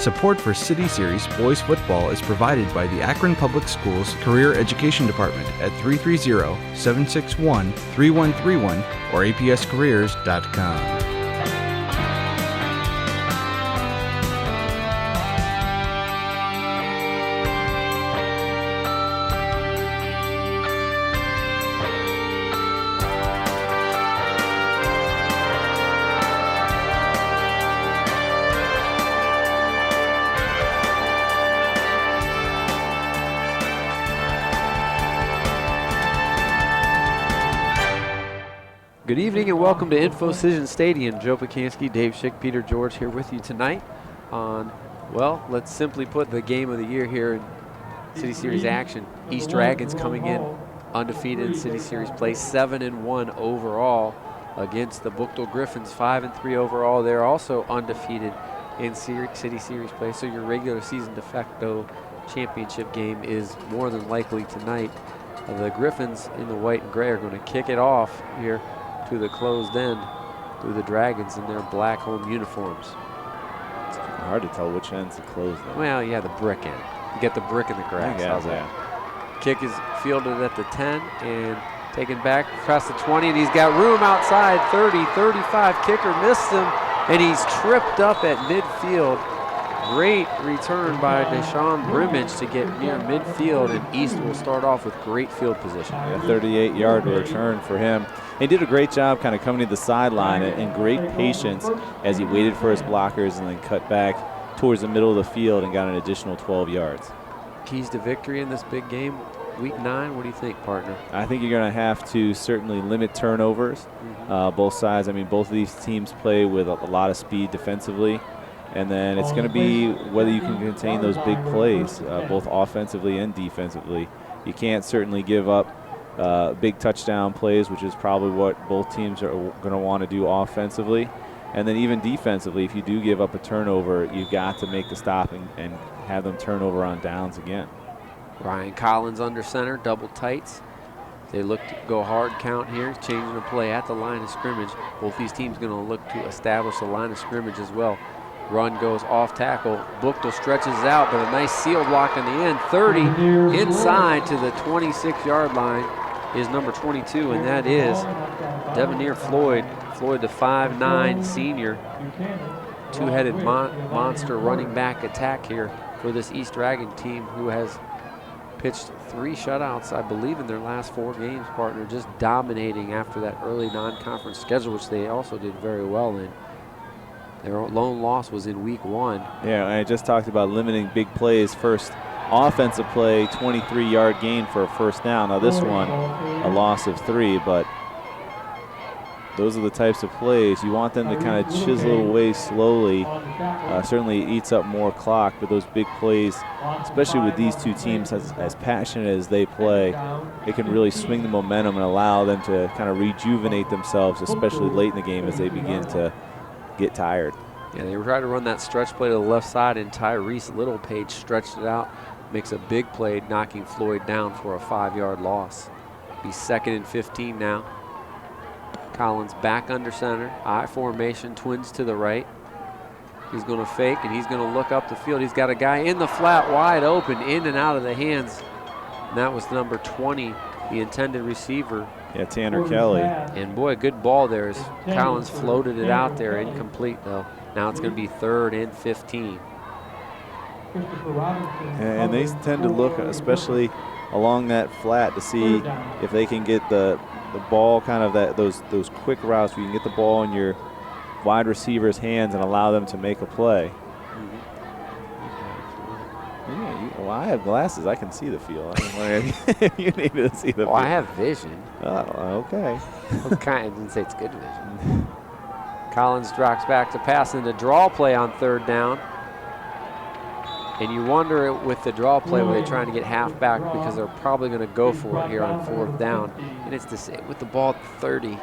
Support for City Series Boys Football is provided by the Akron Public Schools Career Education Department at 330-761-3131 or apscareers.com. Good evening and welcome to Infocision Stadium. Joe Pacansky, Dave Schick, Peter George here with you tonight on, well, let's simply put the game of the year here in City Series action. East Dragons coming in undefeated in City Series play, 7-1 overall against the Buchtel Griffins, 5-3 overall. They're also undefeated in City Series play, so your regular season de facto championship game is more than likely tonight. The Griffins in the white and gray are going to kick it off here to the closed end through the Dragons in their black home uniforms. It's hard to tell which end's the closed end. Well, yeah, the brick end. You get the brick in the grass. How's that? Kick is fielded at the 10 and taken back across the 20, and he's got room outside, 30, 35. Kicker missed him, and he's tripped up at midfield. Great return by Deshaun Brimage to get near midfield, and East will start off with great field position. A 38-yard return for him. He did a great job kind of coming to the sideline and great patience as he waited for his blockers and then cut back towards the middle of the field and got an additional 12 yards. Keys to victory in this big game, week 9, what do you think, partner? I think you're going to have to certainly limit turnovers, both sides. I mean, both of these teams play with a lot of speed defensively. And then it's going to be whether you can contain those big plays, both offensively and defensively. You can't certainly give up big touchdown plays, which is probably what both teams are going to want to do offensively. And then even defensively, if you do give up a turnover, you've got to make the stop and have them turn over on downs again. Ryan Collins under center, double tights. They look to go hard count here, changing the play at the line of scrimmage. Both these teams going to look to establish the line of scrimmage as well. Run goes off tackle. Buchtel stretches out, but a nice seal block in the end. 30 inside to the 26-yard line is number 22, and that is Devanir Floyd. Floyd, the 5'9" senior. Two-headed monster running back attack here for this East Dragon team, who has pitched 3 shutouts, I believe, in their last 4 games, partner, just dominating after that early non-conference schedule, which they also did very well in. Their lone loss was in week 1. Yeah, I just talked about limiting big plays. First offensive play, 23-yard gain for a first down. Now this one, a loss of 3, but those are the types of plays. You want them to kind of chisel away slowly. Certainly it eats up more clock, but those big plays, especially with these two teams as passionate as they play, it can really swing the momentum and allow them to kind of rejuvenate themselves, especially late in the game as they begin to get tired. Yeah, they tried to run that stretch play to the left side, and Tyrese Littlepage stretched it out, makes a big play, knocking Floyd down for a 5-yard loss. Be 2nd and 15 now. Collins back under center, I formation, twins to the right. He's going to fake, and he's going to look up the field. He's got a guy in the flat, wide open, in and out of the hands. And that was number 20, the intended receiver. Yeah, Tanner Kelly. And boy, good ball there as Collins floated it out there, incomplete though. Now it's going to be 3rd and 15. And they tend to look, especially along that flat, to see if they can get the ball, kind of those quick routes where you can get the ball in your wide receiver's hands and allow them to make a play. Well, I have glasses. I can see the field. You need to see the field. I have vision. Oh, okay. I didn't say it's good vision. Collins drops back to pass in the draw play on 3rd down. And you wonder with the draw play, were they trying to get half back, because they're probably going to go for it here on 4th down. And it's with the ball at 30.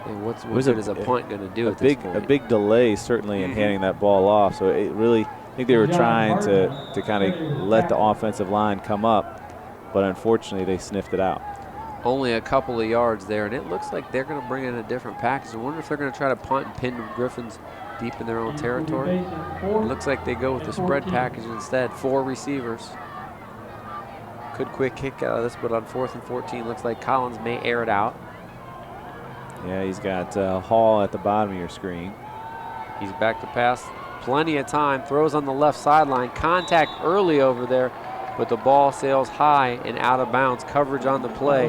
And what good is a punt going to do at this point? A big delay, certainly, in handing that ball off. So it really, I think they were trying to kind of let the offensive line come up, but unfortunately they sniffed it out. Only a couple of yards there, and it looks like they're going to bring in a different package. I wonder if they're going to try to punt and pin Griffins deep in their own territory. It looks like they go with the spread package instead. 4 receivers. Could quick kick out of this, but on 4th and 14, looks like Collins may air it out. Yeah, he's got Hall at the bottom of your screen. He's back to pass. Plenty of time. Throws on the left sideline. Contact early over there, but the ball sails high and out of bounds. Coverage on the play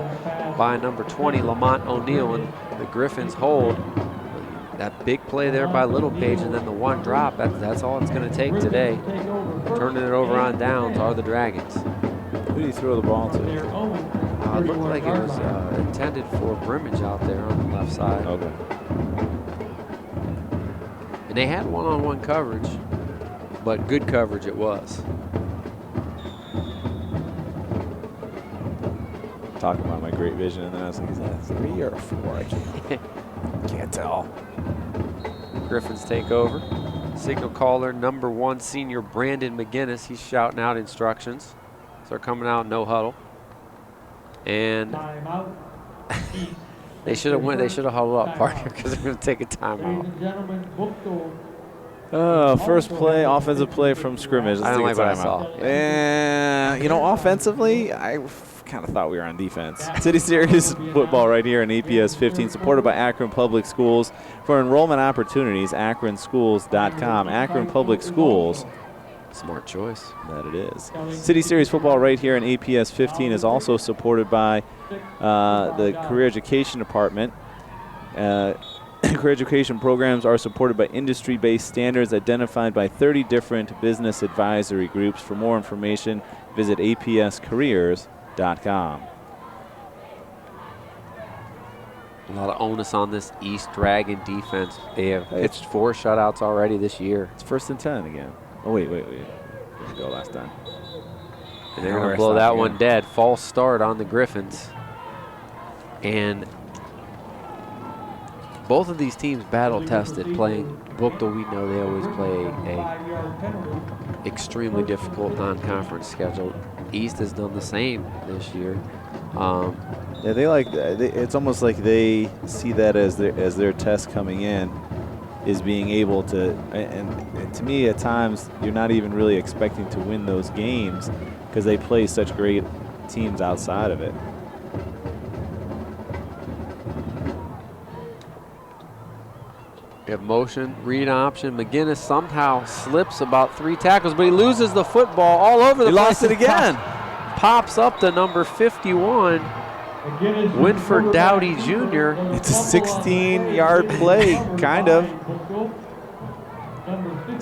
by number 20, Lamont O'Neill, and the Griffins hold. That big play there by Littlepage, and then the one drop. That's all it's going to take today. Turning it over on downs are the Dragons. Who did he throw the ball to? It looked like it was intended for Brimage out there on the left side. Okay. And they had one-on-one coverage, but good coverage it was. Talking about my great vision, and then I was like, is that a 3 or a 4? I can't tell. Griffins take over. Signal caller number 1, senior Brandon McGinnis. He's shouting out instructions. So they're coming out no huddle. And they should have went. They should have huddled up, partner, because they're going to take a timeout. First play, offensive play from scrimmage. I don't like what I saw. Yeah. You know, offensively, I kind of thought we were on defense. City Series football right here in APS 15, supported by Akron Public Schools. For enrollment opportunities, akronschools.com. Akron Public Schools. Smart choice. That it is. City Series football right here in APS 15 is also supported by the Career Education Department. Career education programs are supported by industry-based standards identified by 30 different business advisory groups. For more information, visit apscareers.com. A lot of onus on this East Dragon defense. They have pitched 4 shutouts already this year. It's 1st and 10 again. Oh, wait. Didn't go last time. And they're going to blow that one dead. False start on the Griffins. And both of these teams battle-tested playing Buchtel. We know they always play a extremely difficult non-conference schedule. East has done the same this year. Yeah, it's almost like they see that as their test coming in, is being able to, and to me at times you're not even really expecting to win those games because they play such great teams outside of it. We have motion, read option. McGinnis somehow slips about 3 tackles, but he loses the football all over the place. He lost it again. Pops up to number 51, Winford Dowdy Jr. It's a 16-yard play, kind of.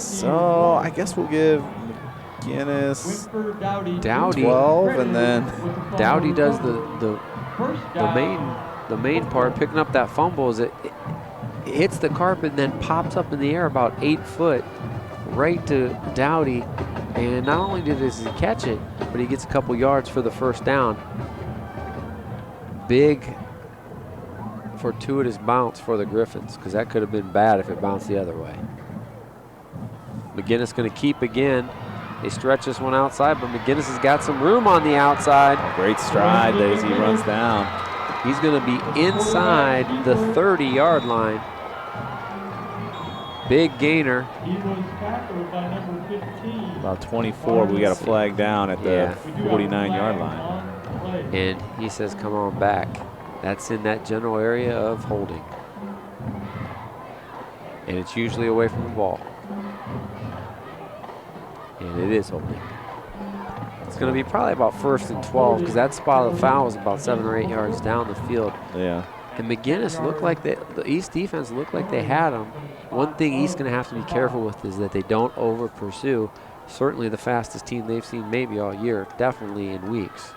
So I guess we'll give McGinnis Dowdy 12, and then Dowdy does the main part, picking up that fumble. As it hits the carpet and then pops up in the air about 8 foot right to Dowdy. And not only does he catch it, but he gets a couple yards for the first down. Big fortuitous bounce for the Griffins, because that could have been bad if it bounced the other way. McGinnis going to keep again. They stretch this one outside, but McGinnis has got some room on the outside. Great stride as he runs down. He's going to be inside the 30-yard line. Big gainer. About 24, we got a flag down at the 49-yard line. And he says, come on back. That's in that general area of holding. And it's usually away from the ball. And it is holding. It's going to be probably about 1st and 12, because that spot of the foul was about 7 or 8 yards down the field. Yeah. And McGinnis looked like the East defense looked like they had him. One thing East's going to have to be careful with is that they don't over pursue. Certainly the fastest team they've seen maybe all year, definitely in weeks.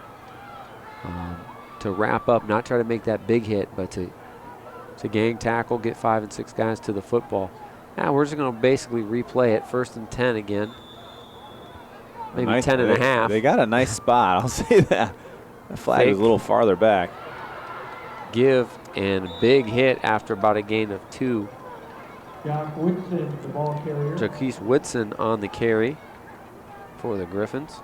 To wrap up, not try to make that big hit, but to gang tackle, get 5 and 6 guys to the football. Now we're just going to basically replay it. 1st and 10 again. Maybe nice, 10 and a half. They got a nice spot, I'll say that. The flag is a little farther back. Give and big hit after about a gain of 2. Jaquise Whitson on the carry for the Griffins.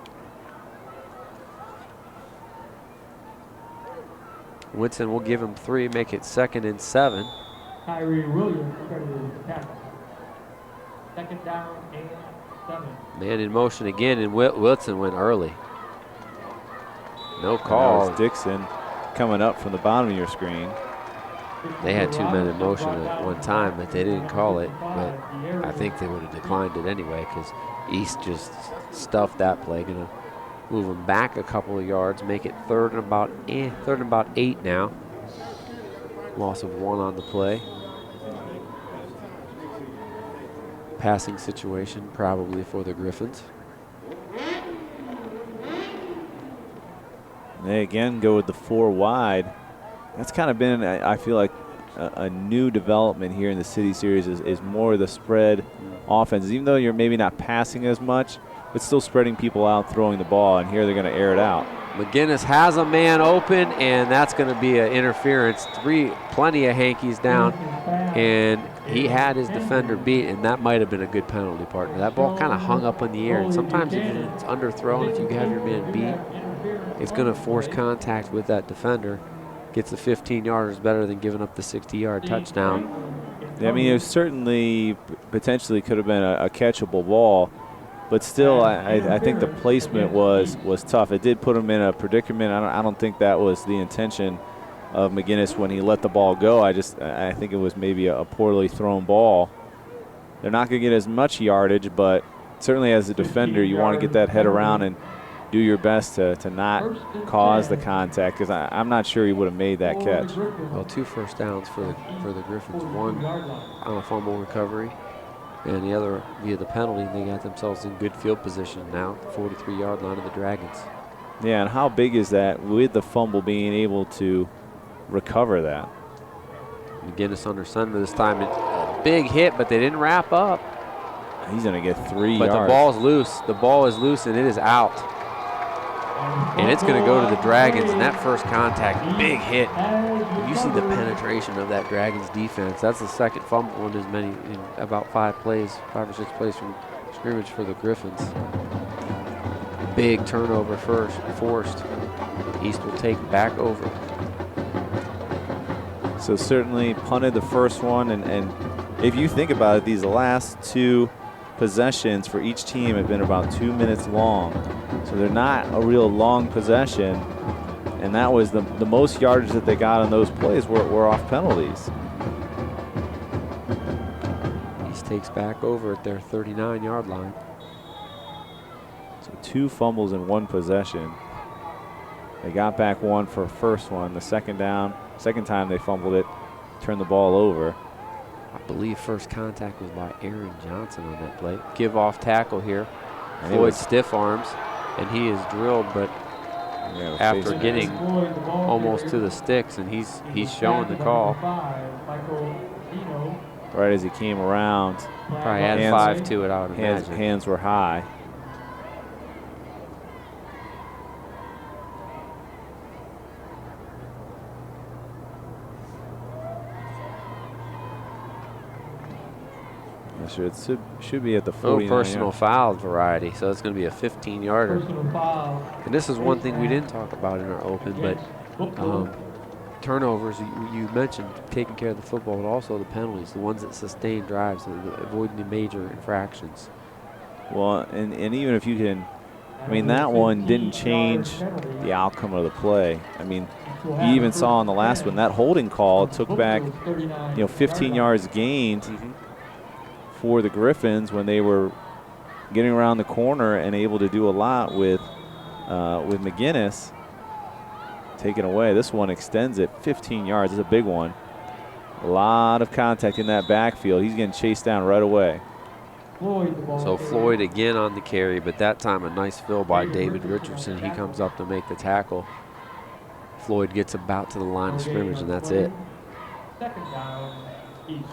Whitson will give him 3, make it 2nd and 7. Kyrie Williams ready to tackle. Second down and 7. Man in motion again, and Wilson went early. No call. That was Dixon coming up from the bottom of your screen. They had 2 men in motion at one time, but they didn't call it. But I think they would have declined it anyway because East just stuffed that play. Gonna move them back a couple of yards, make it third and about 8 now. Loss of 1 on the play. Passing situation probably for the Griffins. They again go with the 4 wide. That's kind of been, I feel like, a new development here in the City Series is more of the spread offenses. Even though you're maybe not passing as much, but still spreading people out, throwing the ball, and here they're going to air it out. McGinnis has a man open, and that's going to be an interference. Plenty of hankies down, and he had his defender beat, and that might have been a good penalty, partner. That ball kind of hung up in the air, and sometimes if it's underthrown, if you have your man beat, it's going to force contact with that defender. Gets the 15-yarder better than giving up the 60-yard touchdown. Yeah, I mean, it certainly potentially could have been a catchable ball, but still, I think the placement was tough. It did put him in a predicament. I don't think that was the intention of McGinnis when he let the ball go. I think it was maybe a poorly thrown ball. They're not going to get as much yardage, but certainly as a defender, you want to get that head around and do your best to not cause the contact, because I'm not sure he would have made that catch. Well, 2 first downs for the Griffins. 1 on a fumble recovery, and the other via the penalty. They got themselves in good field position now, the 43-yard line of the Dragons. Yeah, and how big is that with the fumble being able to recover that? McGinnis under center this time. A big hit, but they didn't wrap up. He's going to get 3 but yards. But the ball's loose. The ball is loose, and it is out. And it's going to go to the Dragons, and that first contact, big hit. You see the penetration of that Dragons defense. That's the second fumble in about 5 or 6 plays from scrimmage for the Griffins. Big turnover forced. East will take back over. So certainly punted the first one, and if you think about it, these last 2 possessions for each team have been about 2 minutes long. So they're not a real long possession, and that was the most yardage that they got on those plays were off penalties. East takes back over at their 39-yard line. So 2 fumbles in 1 possession. They got back 1 for first one. The second time they fumbled it, turned the ball over. I believe first contact was by Aaron Johnson on that play. Give off tackle here. Floyd stiff arms, and he is drilled, but after getting almost to the sticks, and he's showing the call. Right as he came around. Probably add 5 to it, I would imagine. Hands were high. Sure, it should be at the 49. No personal foul variety, so it's going to be a 15-yarder. And this is one thing we didn't talk about in our open, but turnovers, you mentioned taking care of the football, but also the penalties, the ones that sustain drives, avoiding the major infractions. Well, and even if you can, I mean, that one didn't change the outcome of the play. I mean, you even saw on the last one, that holding call took back, 15 yards gained for the Griffins when they were getting around the corner and able to do a lot with McGinnis taken away. This one extends it 15 yards. It's a big one. A lot of contact in that backfield. He's getting chased down right away. So Floyd again on the carry, but that time a nice fill by David Richardson. He comes up to make the tackle. Floyd gets about to the line of scrimmage, and that's it. Second down, East.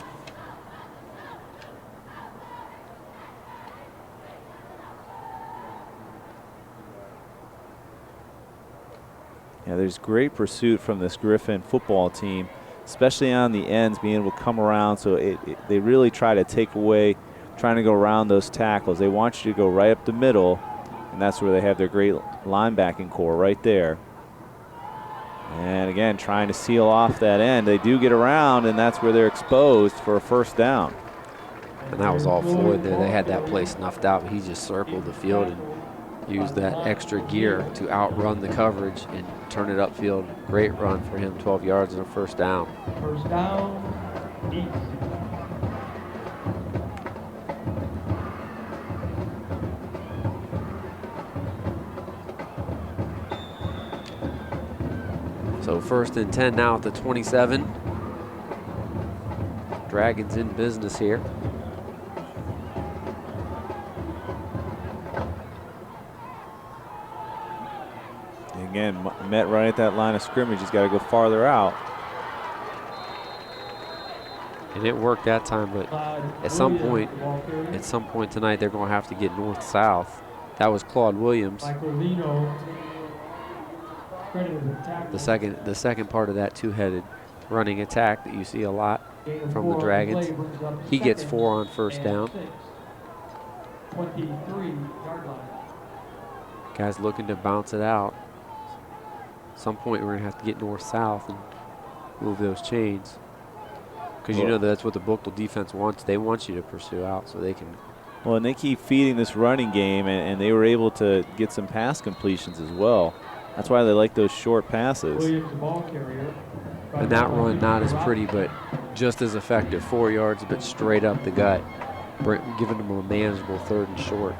Yeah, there's great pursuit from this Griffin football team, especially on the ends, being able to come around. So they really try to take away, trying to go around those tackles. They want you to go right up the middle, and that's where they have their great linebacking core right there. And again, trying to seal off that end. They do get around, and that's where they're exposed for a first down. And that was all Floyd there. They had that play snuffed out, but he just circled the field and used that extra gear to outrun the coverage and turn it upfield. Great run for him, 12 yards and a first down. First down, East. So 1st and 10 now at the 27. Dragons in business here. Again, met right at that line of scrimmage. He's got to go farther out. And it worked that time, but at some point tonight, they're going to have to get north-south. That was Claude Williams. The second part of that two-headed running attack that you see a lot from the Dragons. He gets 4 on first down. 23-yard line. Guys looking to bounce it out. At some point, we're going to have to get north-south and move those chains. Because you know that's what the Buchtel defense wants. They want you to pursue out so they can. Well, and they keep feeding this running game, and they were able to get some pass completions as well. That's why they like those short passes. And that run not as pretty, but just as effective. 4 yards, but straight up the gut, giving them a manageable 3rd and short.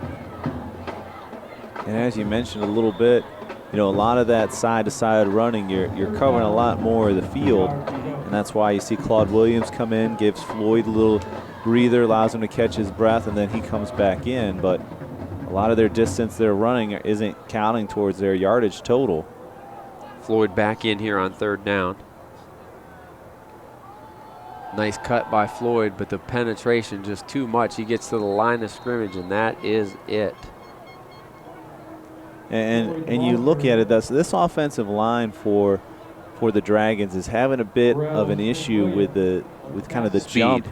And as you mentioned a little bit, you know, a lot of that side-to-side running, you're covering a lot more of the field, and that's why you see Claude Williams come in, gives Floyd a little breather, allows him to catch his breath, and then he comes back in. But a lot of their distance they're running isn't counting towards their yardage total. Floyd back in here on 3rd down. Nice cut by Floyd, but the penetration just too much. He gets to the line of scrimmage, and that is it. And you look at it, this offensive line for the Dragons is having a bit of an issue with kind of the jump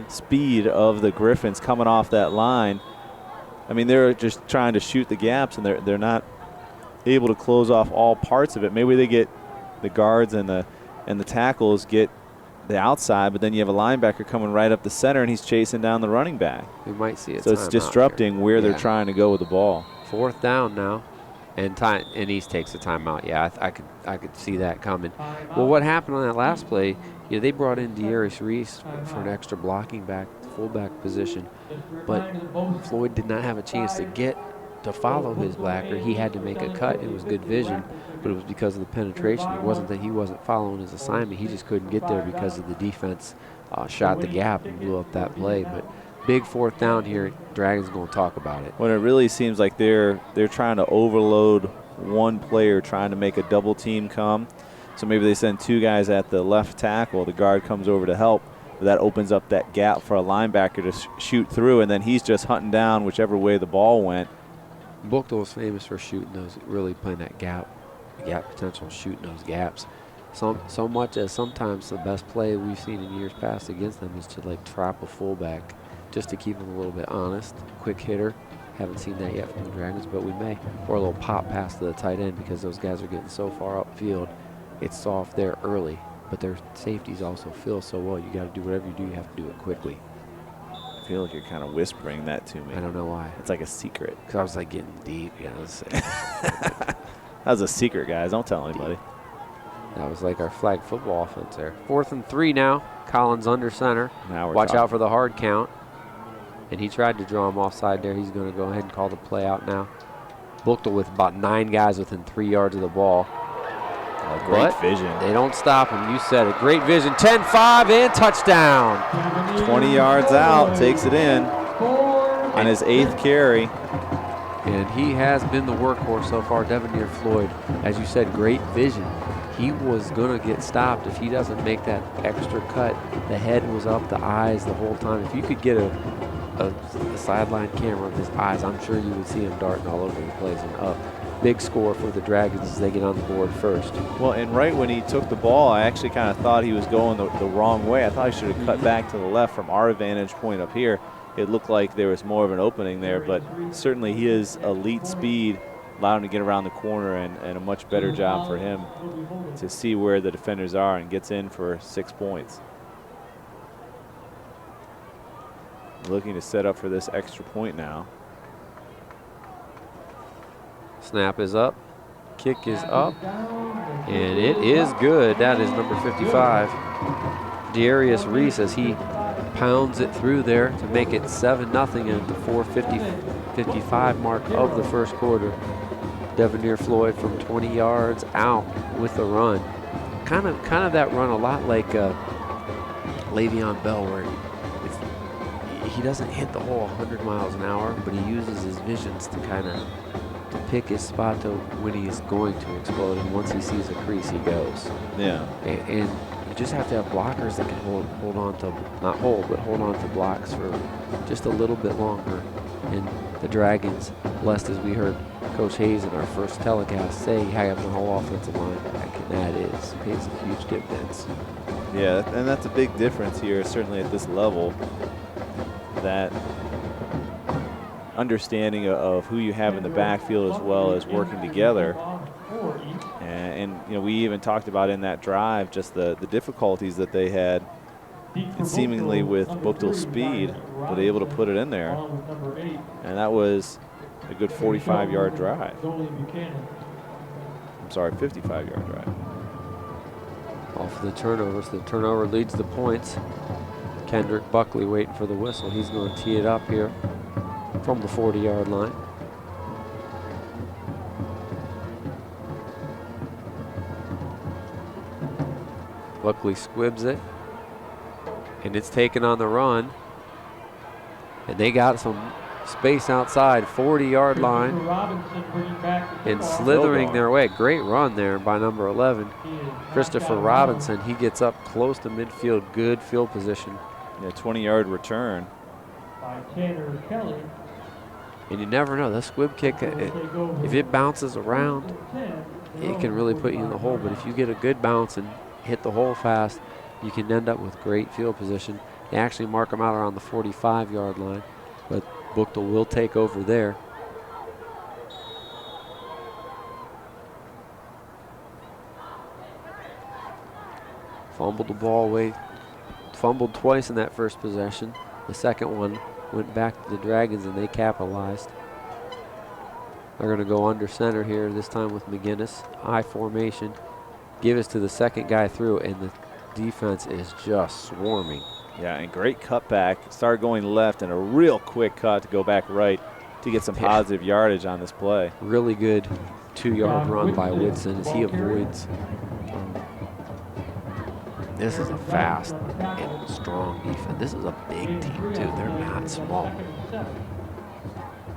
speed of the Griffins coming off that line. I mean, they're just trying to shoot the gaps, and they're not able to close off all parts of it. Maybe they get the guards and the tackles get the outside, but then you have a linebacker coming right up the center, and he's chasing down the running back. We might see it. So it's disrupting where they're trying to go with the ball. 4th down now. And East takes a timeout. Yeah, I could see that coming. Well, what happened on that last play? You know, they brought in Dearris Reese for an extra blocking back, fullback position, but Floyd did not have a chance to follow his backer. He had to make a cut. It was good vision, but it was because of the penetration. It wasn't that he wasn't following his assignment. He just couldn't get there because of the defense shot the gap and blew up that play. But big 4th down here. Dragons going to talk about it. When it really seems like they're trying to overload one player, trying to make a double team come. So maybe they send 2 guys at the left tackle. The guard comes over to help. But that opens up that gap for a linebacker to shoot through, and then he's just hunting down whichever way the ball went. Buchtel was famous for shooting those, really playing that gap potential, shooting those gaps. So much as sometimes the best play we've seen in years past against them is to like trap a fullback, just to keep them a little bit honest. Quick hitter. Haven't seen that yet from the Dragons, but we may. Or a little pop pass to the tight end because those guys are getting so far upfield. It's soft there early, but their safeties also feel so well. You got to do whatever you do, you have to do it quickly. I feel like you're kind of whispering that to me. I don't know why. It's like a secret. Because I was like getting deep. Yeah, that was a secret, guys. Don't tell anybody. That was like our flag football offense there. 4th and 3 now. Collins under center. Now we're Watch talking. out for the hard count. And he tried to draw him offside there. He's going to go ahead and call the play out now. Buchtel with about 9 guys within 3 yards of the ball. Great vision. They don't stop him. You said it. Great vision. 10-5 and touchdown. 20 yards out, takes it in on his 8th carry. And he has been the workhorse so far, Devanir Floyd. As you said, great vision. He was going to get stopped if he doesn't make that extra cut. The head was up, the eyes the whole time. If you could get a sideline camera of his eyes, I'm sure you would see him darting all over the place and up. Big score for the Dragons as they get on the board first. Well, and right when he took the ball, I actually kind of thought he was going the wrong way. I thought he should have cut back to the left from our vantage point up here. It looked like there was more of an opening there, but certainly his elite speed allowed him to get around the corner, and a much better job for him to see where the defenders are and gets in for 6 points. looking to set up for this extra point now. Snap is up, kick is up, and it is good. That is number 55, Darius Reese, as he pounds it through there to make it 7-0 at the 4:55 mark of the first quarter. Devanir Floyd from 20 yards out with the run. Kind of that run a lot like Le'Veon Bell, where he doesn't hit the hole 100 miles an hour, but he uses his visions to kind of pick his spot to when he's going to explode, and once he sees a crease, he goes. Yeah. And you just have to have blockers that can hold on to, not hold, but hold on to blocks for just a little bit longer. And the Dragons, blessed as we heard Coach Hayes in our first telecast say, have the whole offensive line back, and that pays huge dividends. Yeah, and that's a big difference here, certainly at this level, that understanding of who you have in the backfield as well as working together. And you know, we even talked about in that drive just the difficulties that they had, and seemingly with Buchtel's speed, but able to put it in there. And that was a good 45-yard drive. I'm sorry, 55-yard drive. Off the turnovers. The turnover leads the points. Kendrick Buckley waiting for the whistle. He's going to tee it up here from the 40-yard line. Buckley squibs it, and it's taken on the run. And they got some space outside, 40-yard line, and slithering their way. Great run there by number 11, Christopher Robinson. He gets up close to midfield, good field position. Yeah, 20-yard return. And you never know, that squib kick, if it bounces around, it can really put you in the hole. But if you get a good bounce and hit the hole fast, you can end up with great field position. They actually mark them out around the 45-yard line, but Buchtel will take over there. Fumbled the ball away, fumbled twice in that first possession. The second one went back to the Dragons, and they capitalized. They're going to go under center here, this time with McGinnis. I formation. Give us to the second guy through, and the defense is just swarming. Yeah, and great cutback. Started going left and a real quick cut to go back right to get some positive yardage on this play. Really good 2-yard run by Woodson as he avoids. This is a fast and strong defense. This is a big team too. They're not small,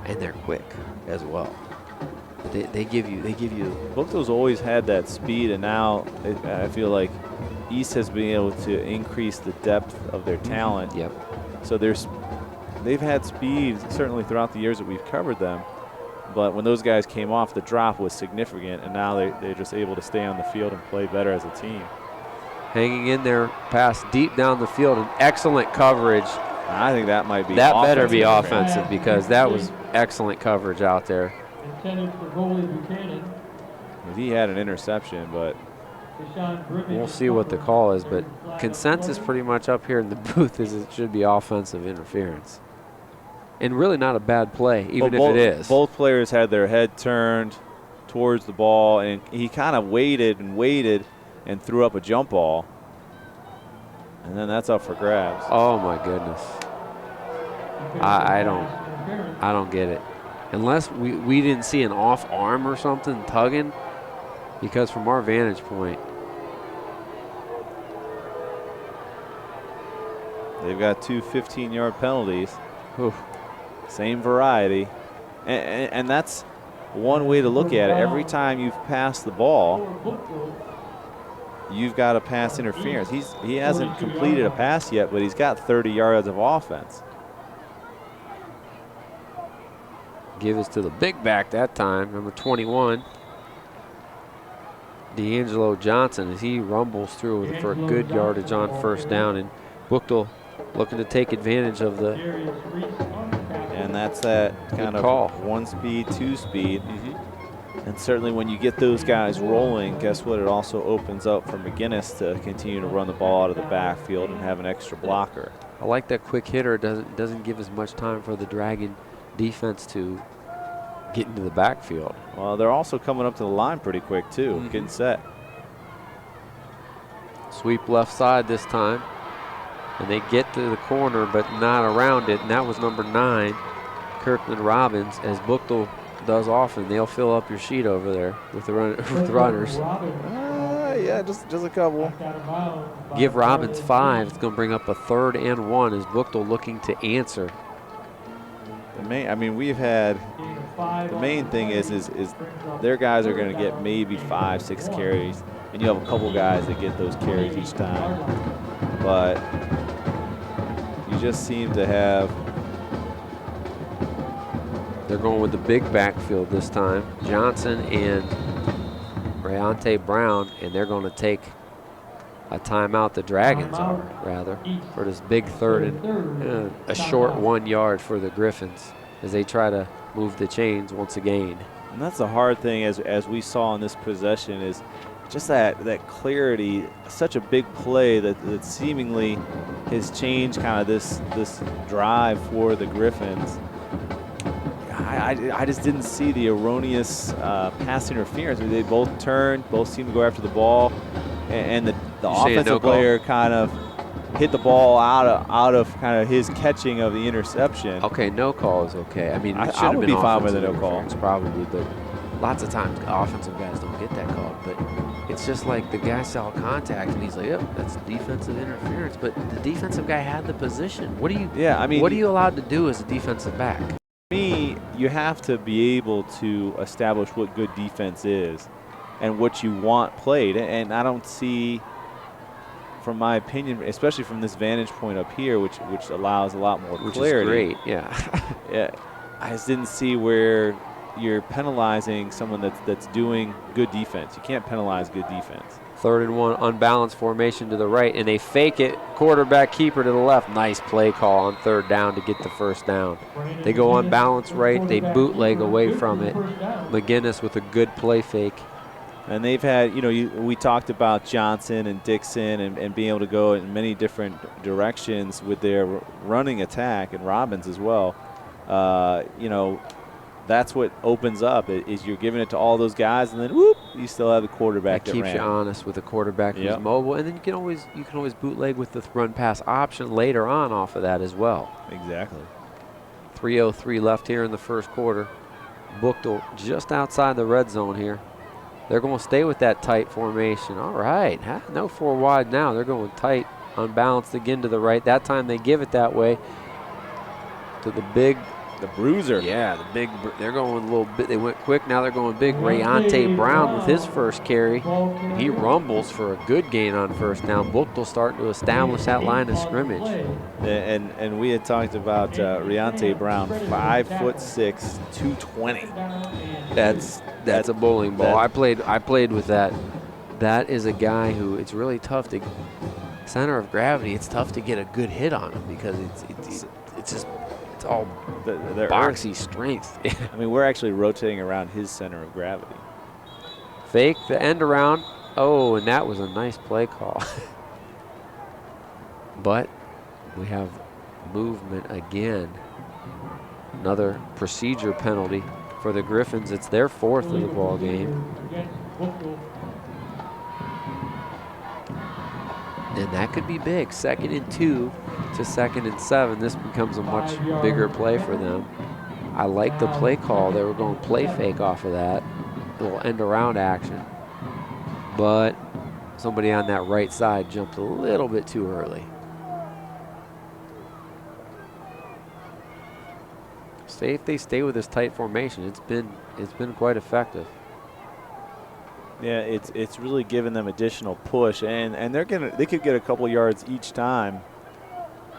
and they're quick as well. They give you. Buchtel's always had that speed, and now I feel like East has been able to increase the depth of their talent. Yep. So they've had speed certainly throughout the years that we've covered them, but when those guys came off, the drop was significant, and now they're just able to stay on the field and play better as a team. Hanging in there, pass deep down the field, and excellent coverage. I think that might be that better be offensive, because that was excellent coverage out there. Intended for goalie Buchanan. He had an interception, but we'll see what the call is. But consensus pretty much up here in the booth is it should be offensive interference. And really not a bad play, even if it is. Both players had their head turned towards the ball, and he kind of waited and threw up a jump ball. And then that's up for grabs. Oh my goodness. I don't get it. Unless we didn't see an off arm or something tugging, because from our vantage point, they've got two 15-yard penalties. Oof. Same variety. And that's one way to look at it. Every time you've passed the ball, you've got a pass interference. He hasn't completed a pass yet, but he's got 30 yards of offense. Give us to the big back that time, number 21. Deangelo Johnson, as he rumbles through for a good yardage on first down, and Buchtel looking to take advantage of the. And that's that kind of call. One speed, two speed. And certainly when you get those guys rolling, guess what? It also opens up for McGinnis to continue to run the ball out of the backfield and have an extra blocker. I like that quick hitter. It doesn't give as much time for the Dragon defense to get into the backfield. Well, they're also coming up to the line pretty quick too, getting set. Sweep left side this time. And they get to the corner, but not around it. And that was number 9, Kirkland Robbins, as Buchtel does often. They'll fill up your sheet over there with the runners. Yeah, just a couple. Give Robbins 5. It's going to bring up a 3rd and 1 as Buchtel looking to answer. We've had the main thing is their guys are going to get maybe 5-6 carries, and you have a couple guys that get those carries each time. But you just seem to have. They're going with the big backfield this time. Johnson and Rayante Brown, and they're going to take a timeout. The Dragons are, rather, for this big 3rd and a short 1 yard for the Griffins as they try to move the chains once again. And that's the hard thing, as we saw in this possession, is just that clarity. Such a big play that seemingly has changed kind of this drive for the Griffins. I just didn't see the erroneous pass interference. They both turned, both seemed to go after the ball, and the offensive player kind of hit the ball out of kind of his catching of the interception. Okay, no call is okay. I mean, I would be fine with a no call. Probably, but lots of times offensive guys don't get that call. But it's just like the guy saw contact and he's like, yep, that's defensive interference. But the defensive guy had the position. What are you? Yeah, I mean, what are you allowed to do as a defensive back? For me, you have to be able to establish what good defense is and what you want played. And I don't see, from my opinion, especially from this vantage point up here, which allows a lot more clarity. Which is great, yeah. Yeah, I just didn't see where you're penalizing someone that's doing good defense. You can't penalize good defense. 3rd and 1, unbalanced formation to the right, and they fake it. Quarterback keeper to the left. Nice play call on 3rd down to get the 1st down. They go unbalanced right. They bootleg away from it. McGinnis with a good play fake. And they've had, we talked about Johnson and Dixon and being able to go in many different directions with their running attack, and Robbins as well. That's what opens up, is you're giving it to all those guys, and then whoop, you still have the quarterback that keeps ran. You honest with a quarterback who's mobile, and then you can always bootleg with the run pass option later on off of that as well. Exactly. 3:03 left here in the 1st quarter. Buchtel just outside the red zone here. They're going to stay with that tight formation. All right, no 4 wide now. They're going tight, unbalanced again to the right. That time they give it that way to the bruiser. Yeah, they're going a little bit. They went quick. Now they're going big. Rayante Brown with his first carry. And he rumbles for a good gain on 1st down. Buchtel starting to establish that line of scrimmage. And we had talked about Rayante Brown, 5'6", 220. That's a bowling ball. I played with that. That is a guy who it's really tough to center of gravity. It's tough to get a good hit on him because it's just. It's all boxy strength. I mean, we're actually rotating around his center of gravity. Fake the end around. Oh, and that was a nice play call. But we have movement again. Another procedure penalty for the Griffins. It's their 4th of the ball game. And that could be big. 2nd and 2 to 2nd and 7. This becomes a much bigger play for them. I like the play call. They were going play fake off of that. A little end around action. But somebody on that right side jumped a little bit too early. If they stay with this tight formation, it's been quite effective. Yeah, it's really given them additional push, and they could get a couple yards each time,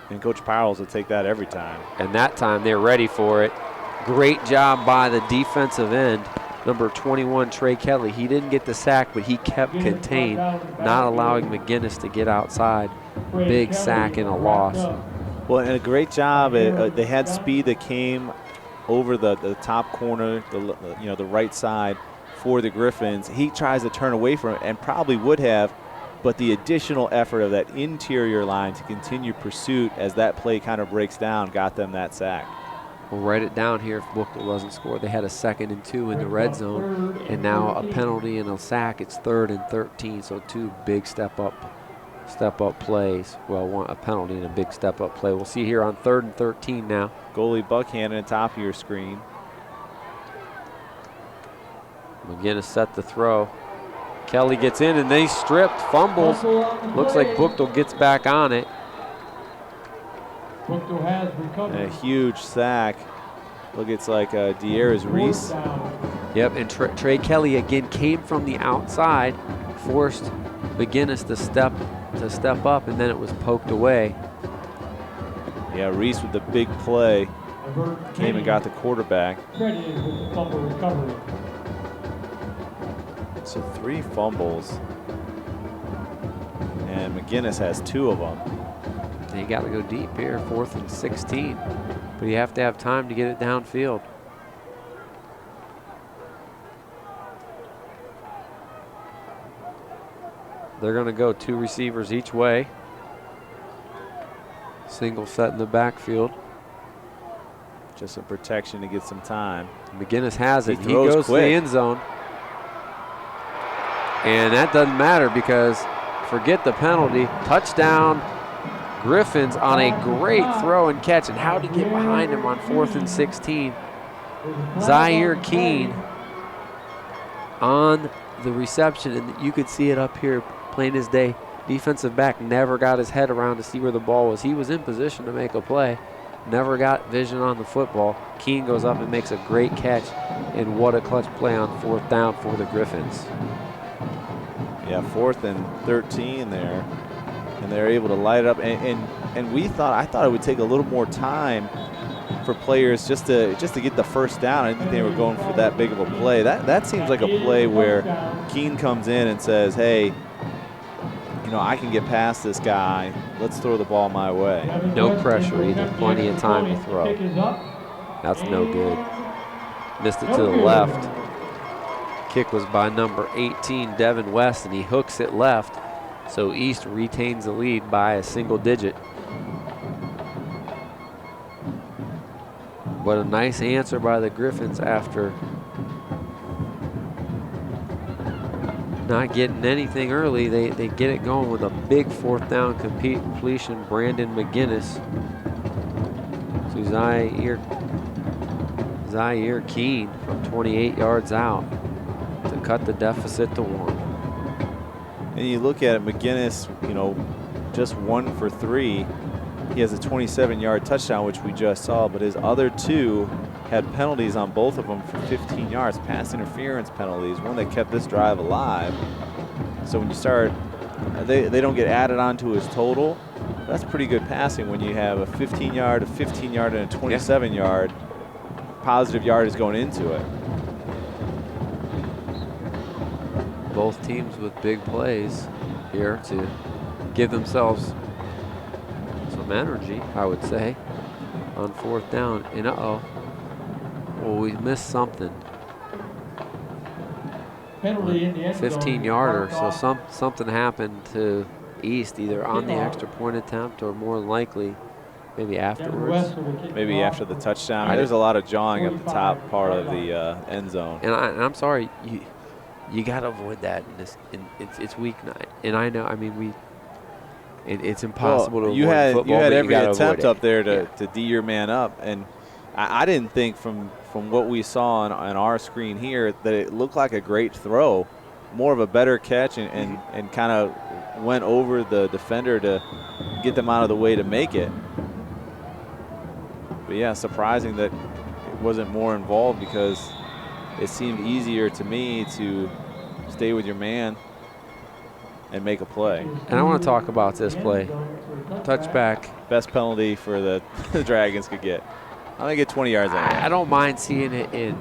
and Coach Powers will take that every time. And that time they're ready for it. Great job by the defensive end, number 21 Trey Kelly. He didn't get the sack, but he kept contained, not allowing McGinnis to get outside. Big sack and a loss. Well, and a great job. They had speed that came over the top corner, the right side for the Griffins. He tries to turn away from it and probably would have but the additional effort of that interior line to continue pursuit as that play kind of breaks down got them that sack. We'll write it down here if Buchtel doesn't score. They had a 2nd and 2 in the red zone, and now a penalty and a sack. It's 3rd and 13, so 2 big step up plays. Well, a penalty and a big step up play. We'll see here on 3rd and 13 now. Goalie Buckhannon at top of your screen. McGinnis set the throw. Kelly gets in and they stripped, fumbles. Looks like Buchtel gets back on it. Buchtel has recovered. And a huge sack. Look, it's like Dear's Reese. Yep, and Trey Kelly again came from the outside, forced McGinnis to step up, and then it was poked away. Yeah, Reese with the big play. Came and got the quarterback. Credited with the fumble recovery. So 3 fumbles. And McGinnis has 2 of them. And you got to go deep here, 4th and 16. But you have to have time to get it downfield. They're going to go 2 receivers each way. Single set in the backfield. Just some protection to get some time. McGinnis has it. He throws goes quick. to the end zone. And that doesn't matter because forget the penalty. Touchdown Griffins on a great throw and catch. And how did he get behind him on 4th and 16? Zaire Keene on the reception. And you could see it up here plain as day. Defensive back never got his head around to see where the ball was. He was in position to make a play. Never got vision on the football. Keene goes up and makes a great catch. And what a clutch play on 4th down for the Griffins. Yeah, 4th and 13 there. And they're able to light it up. And I thought it would take a little more time for players just to get the first down. I didn't think they were going for that big of a play. That seems like a play where Keene comes in and says, hey, you know, I can get past this guy. Let's throw the ball my way. No pressure either. Plenty of time to throw. That's no good. Missed it to the left. Kick was by number 18, Devin West, and he hooks it left. So East retains the lead by a single digit. But a nice answer by the Griffins after not getting anything early. They get it going with a big 4th down completion. Brandon McGinnis to Zaire Keene from 28 yards out to cut the deficit to 1. And you look at it, McGinnis, you know, just 1 for 3. He has a 27-yard touchdown, which we just saw, but his other 2 had penalties on both of them for 15 yards, pass interference penalties, one that kept this drive alive. So when you start, they don't get added onto his total. That's pretty good passing when you have a 15-yard, a 15-yard, and a 27-yard positive yardage going into it. Both teams with big plays here to give themselves some energy, I would say, on 4th down. And well, we missed something. Penalty in the end zone. 15-yarder, so something happened to East, either on the extra point attempt or more than likely maybe afterwards. Maybe after the touchdown. There's a lot of jawing at the top part of the end zone. And I'm sorry, you got to avoid that in this. It's weeknight, and I know. I mean, it's impossible to avoid football. You had every gotta attempt up there to D your man up, and I didn't think from what we saw on our screen here that it looked like a great throw, more of a better catch, and kind of went over the defender to get them out of the way to make it. But yeah, surprising that it wasn't more involved, because it seemed easier to me to stay with your man and make a play. And I want to talk about this play. Touchback. Best penalty for the Dragons could get. I'm going to get 20 yards on it. I don't mind seeing it in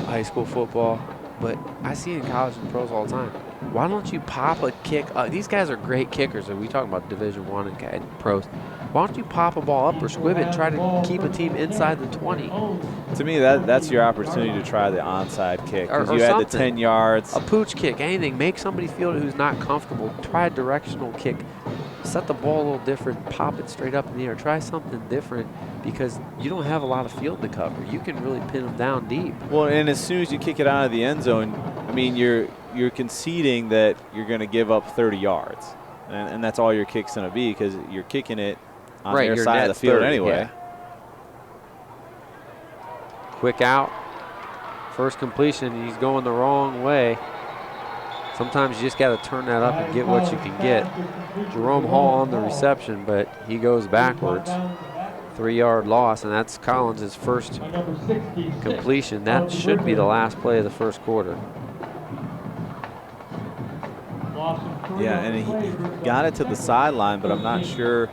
high school football, but I see it in college and pros all the time. why don't you pop a kick? These guys are great kickers, and we talk about Division I and pros. Why don't you pop a ball up or squib it and try to keep a team inside the 20? To me, that's your opportunity to try the onside kick, because Or you had the something. 10 yards. A pooch kick, anything. Make somebody feel who's not comfortable. Try a directional kick. Set the ball a little different. Pop it straight up in the air. Try something different, because you don't have a lot of field to cover. You can really pin them down deep. Well, and as soon as you kick it out of the end zone, I mean, you're conceding that you're going to give up 30 yards. And that's all your kick's going to be, because you're kicking it on their your side of the net's field 30, anyway. yeah. Quick out. First completion. He's going the wrong way. Sometimes you just got to turn that up and get what you can get. Jerome Hall on the reception, but he goes backwards. 3-yard loss, and that's Collins' first completion. That should be the last play of the first quarter. Yeah, and he got it to the sideline, but I'm not sure.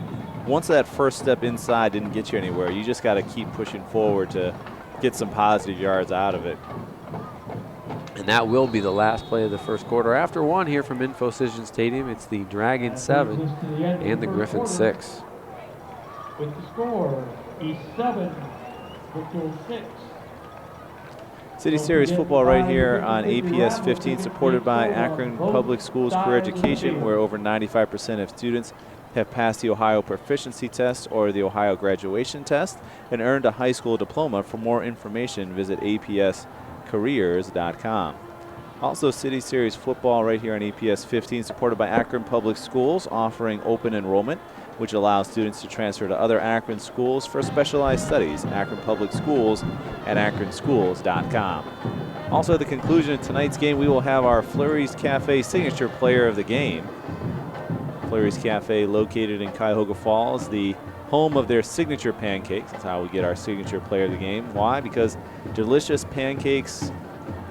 Once that first step inside didn't get you anywhere, you just got to keep pushing forward to get some positive yards out of it. And that will be the last play of the first quarter. After one here from Infocision Stadium, it's the Dragons 7 and the Griffins 6. With the score, East 7, Buchtel 6. City Series football right here on APS 15, supported by Akron Public Schools Career Education, where over 95% of students have passed the Ohio Proficiency Test or the Ohio Graduation Test and earned a high school diploma. For more information, visit apscareers.com. Also, City Series football right here on APS 15, supported by Akron Public Schools, offering open enrollment, which allows students to transfer to other Akron schools for specialized studies. Akron Public Schools at akronschools.com. Also, at the conclusion of tonight's game, we will have our Flurry's Cafe signature player of the game. Flurry's Cafe, located in Cuyahoga Falls, the home of their signature pancakes. That's how we get our signature player of the game. Why? Because delicious pancakes,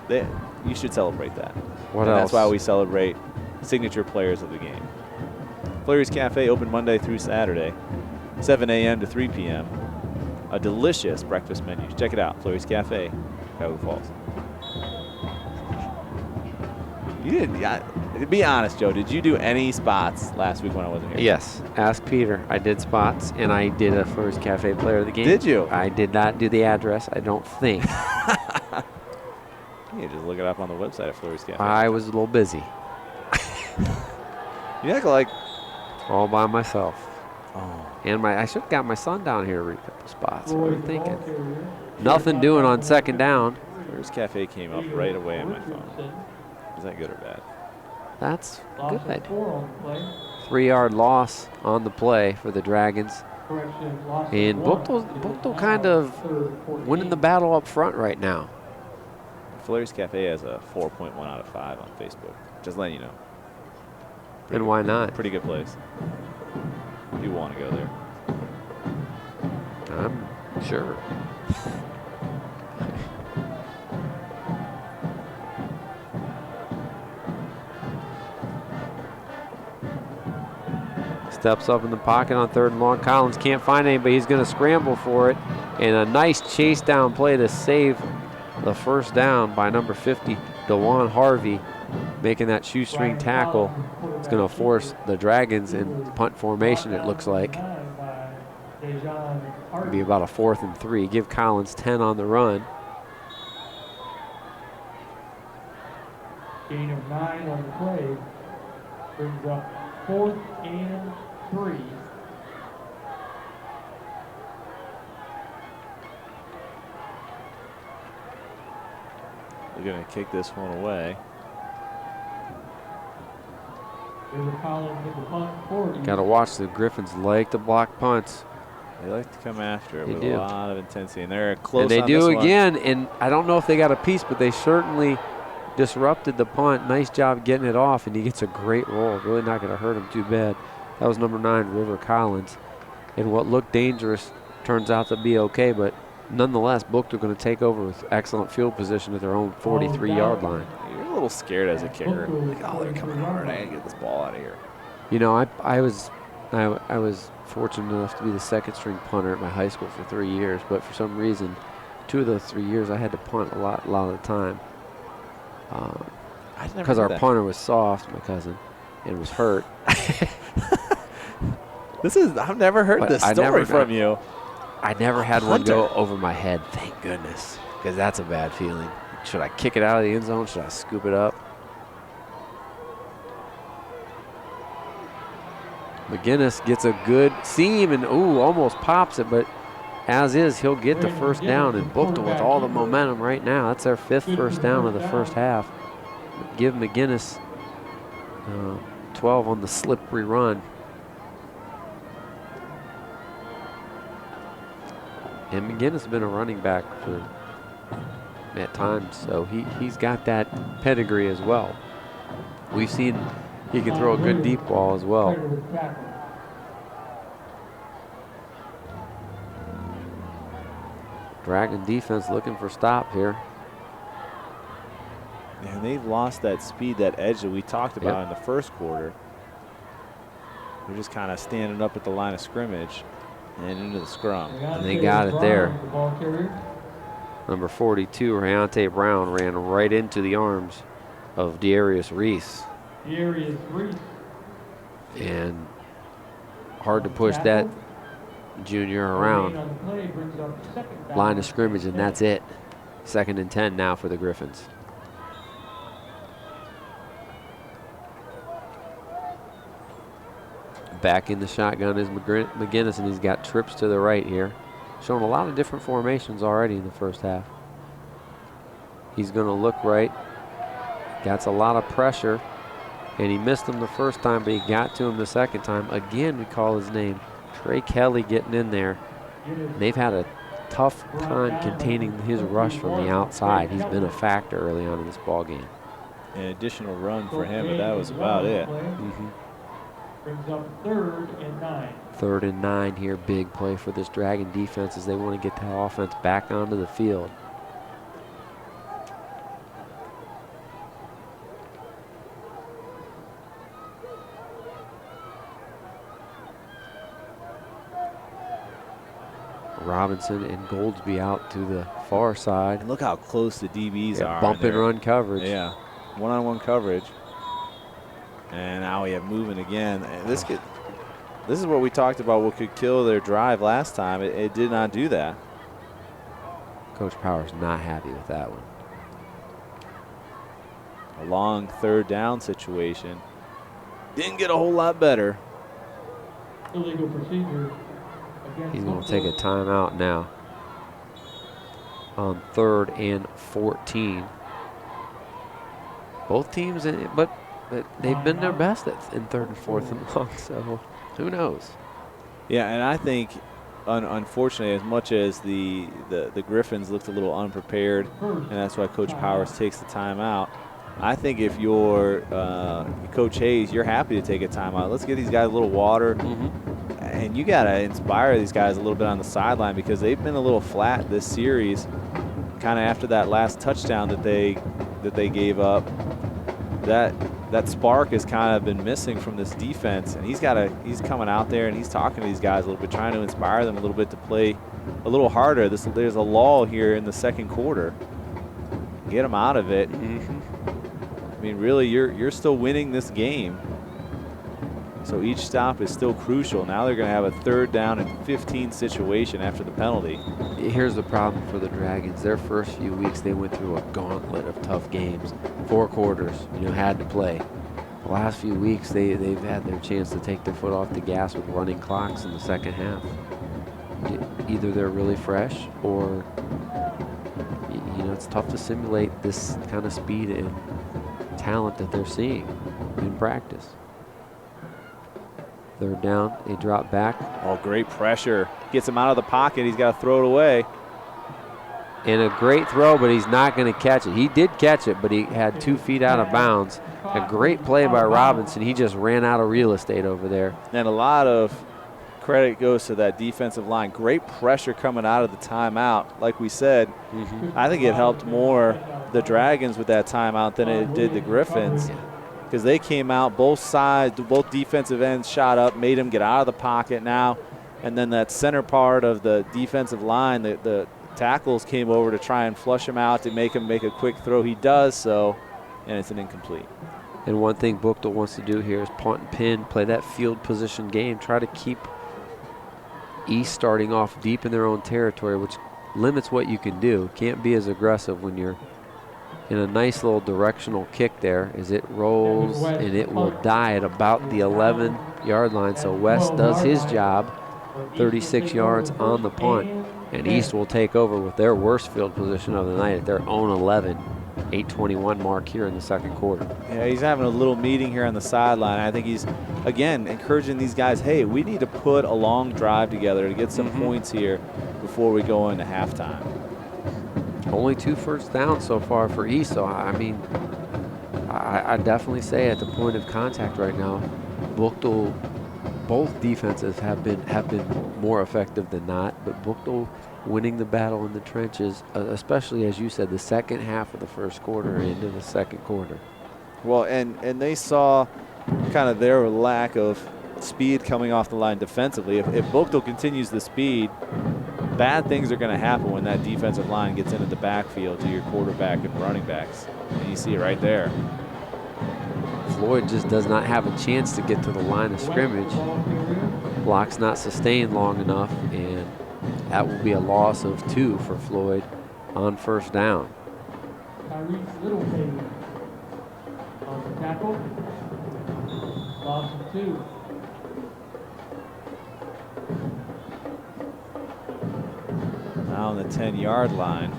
you should celebrate that. What else? That's why we celebrate signature players of the game. Flurry's Cafe, open Monday through Saturday, 7 a.m. to 3 p.m. A delicious breakfast menu. Check it out, Flurry's Cafe, Cuyahoga Falls. You didn't, be honest, Joe, did you do any spots last week when I wasn't here? Yes. Ask Peter. I did spots, and I did a Flurry's Cafe player of the game. Did you? I did not do the address, I don't think. You just look it up on the website at Flurry's Cafe. I was a little busy. You act like all by myself. Oh. And I should have got my son down here to read a couple spots. What are you thinking? Nothing doing on second down. Flurry's Cafe came up right away on my phone. Is that good or bad? That's good. 3-yard loss on the play for the Dragons. And Buchtel kind of winning the battle up front right now. Flurry's Cafe has a 4.1 out of 5 on Facebook. Just letting you know. And why not? Pretty good place. If you want to go there. I'm sure. Steps up in the pocket on 3rd and long. Collins can't find anybody. He's going to scramble for it. And a nice chase down play to save the first down by number 50, DeJuan Harvey, making that shoestring tackle. It's going to force the Dragons in punt formation, it looks like. It'll be about a 4th and 3. Give Collins 10 on the run. Gain of 9 on the play brings up 4th and 3. We're going to kick this one away. Got to watch the Griffins like to block punts. They like to come after it They with do. a lot of intensity, and they're close. And they on do this one. again, and I don't know if they got a piece, but they certainly disrupted the punt. Nice job getting it off, and he gets a great roll. Really not going to hurt him too bad. That was number 9, River Collins. And what looked dangerous turns out to be okay, but nonetheless, Buchtel going to take over with excellent field position at their own 43-yard line. You're a little scared as a kicker. Like, oh, they're coming hard. I got to get this ball out of here. You know, I was fortunate enough to be the 2nd-string punter at my high school for 3 years, but for some reason, 2 of those 3 years I had to punt a lot of the time. Because our punter was soft, my cousin, and was hurt. I've never heard this story from you. I never had one go over my head, thank goodness, because that's a bad feeling. Should I kick it out of the end zone? Should I scoop it up? McGinnis gets a good seam and, almost pops it, but as is, he'll get the first down, and Buchtel with all the momentum right now. That's our 5th first down of the first half. Give McGinnis 12 on the slippery run. And McGinnis has been a running back at times, so he's got that pedigree as well. We've seen he can throw a good deep ball as well. Dragon defense looking for stop here. And they've lost that speed, that edge that we talked about in the first quarter. They're just kind of standing up at the line of scrimmage and into the scrum. And they got it there. Number 42, Rayante Brown, ran right into the arms of Darius Reese. And hard to push that junior around. Line of scrimmage, and that's it. 2nd and 10 now for the Griffins. Back in the shotgun is McGinnis, and he's got trips to the right here. Showing a lot of different formations already in the first half. He's going to look right. Gets a lot of pressure, and he missed him the first time, but he got to him the second time. Again, we call his name. Trey Kelly getting in there. They've had a tough time containing his rush from the outside. He's been a factor early on in this ball game. An additional run for him, but that was about it. Brings up 3rd and 9. 3rd and 9 here. Big play for this Dragon defense as they want to get that offense back onto the field. Robinson and Goldsby out to the far side. And look how close the DBs are. Bump and run coverage. Yeah, one-on-one coverage. And now we have moving again. This is what we talked about, what could kill their drive last time. It did not do that. Coach Powers not happy with that one. A long 3rd down situation. Didn't get a whole lot better. Illegal procedure. He's going to take a timeout now on 3rd and 14. Both teams, but they've been their best in 3rd and 4th and long, so who knows? Yeah, and I think, unfortunately, as much as the Griffins looked a little unprepared, and that's why Coach Powers takes the timeout, I think if you're Coach Hayes, you're happy to take a timeout. Let's give these guys a little water. And you got to inspire these guys a little bit on the sideline because they've been a little flat this series, kind of after that last touchdown that they gave up. That spark has kind of been missing from this defense, and he's coming out there and he's talking to these guys a little bit, trying to inspire them a little bit to play a little harder. There's a lull here in the 2nd quarter. Get them out of it. I mean, really, you're still winning this game. So each stop is still crucial. Now they're going to have a 3rd down and 15 situation after the penalty. Here's the problem for the Dragons. Their first few weeks, they went through a gauntlet of tough games. 4 quarters, had to play. The last few weeks, they've had their chance to take their foot off the gas with running clocks in the second half. Either they're really fresh or, it's tough to simulate this kind of speed and talent that they're seeing in practice. 3rd down, they drop back. Oh, great pressure. Gets him out of the pocket. He's got to throw it away. And a great throw, but he's not going to catch it. He did catch it, but he had 2 feet out of bounds. A great play by Robinson. He just ran out of real estate over there. And a lot of credit goes to that defensive line. Great pressure coming out of the timeout. Like we said, I think it helped more the Dragons with that timeout than it did the Griffins. Because they came out, both sides, both defensive ends shot up, made him get out of the pocket now. And then that center part of the defensive line, the tackles came over to try and flush him out to make him make a quick throw. He does so, and it's an incomplete. And one thing Buchtel wants to do here is punt and pin, play that field position game, try to keep East starting off deep in their own territory, which limits what you can do. Can't be as aggressive when you're in a nice little directional kick there as it rolls, and it will die at about the 11-yard line. So West does his job, 36 yards on the punt, and East will take over with their worst field position of the night at their own 11. 8:21 mark here in the second quarter. Yeah, he's having a little meeting here on the sideline. I think he's, again, encouraging these guys, hey, we need to put a long drive together to get some points here before we go into halftime. Only 2 first downs so far for East, so I mean, I definitely say at the point of contact right now, Buchtel, both defenses have been more effective than not, but Buchtel winning the battle in the trenches, especially, as you said, the second half of the first quarter into the second quarter. Well, and they saw kind of their lack of speed coming off the line defensively. If Buchtel continues the speed, bad things are going to happen when that defensive line gets into the backfield to your quarterback and running backs. And you see it right there. Floyd just does not have a chance to get to the line of scrimmage. Block's not sustained long enough, and that will be a loss of 2 for Floyd on first down. Tyrese Littlepage on the tackle. Loss of 2. Now on the 10-yard line.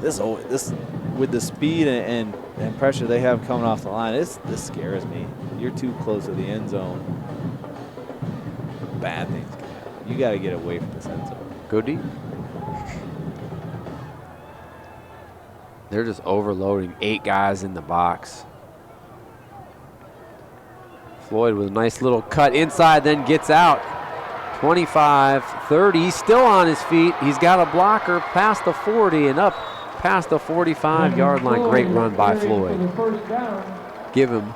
This with the speed and pressure they have coming off the line, this scares me. You're too close to the end zone. Bad things can happen. You got to get away from this end zone. Go deep. They're just overloading 8 guys in the box. Floyd with a nice little cut inside, then gets out. 25, 30, he's still on his feet. He's got a blocker past the 40 and up past the 45-yard line. Great run by Floyd. Give him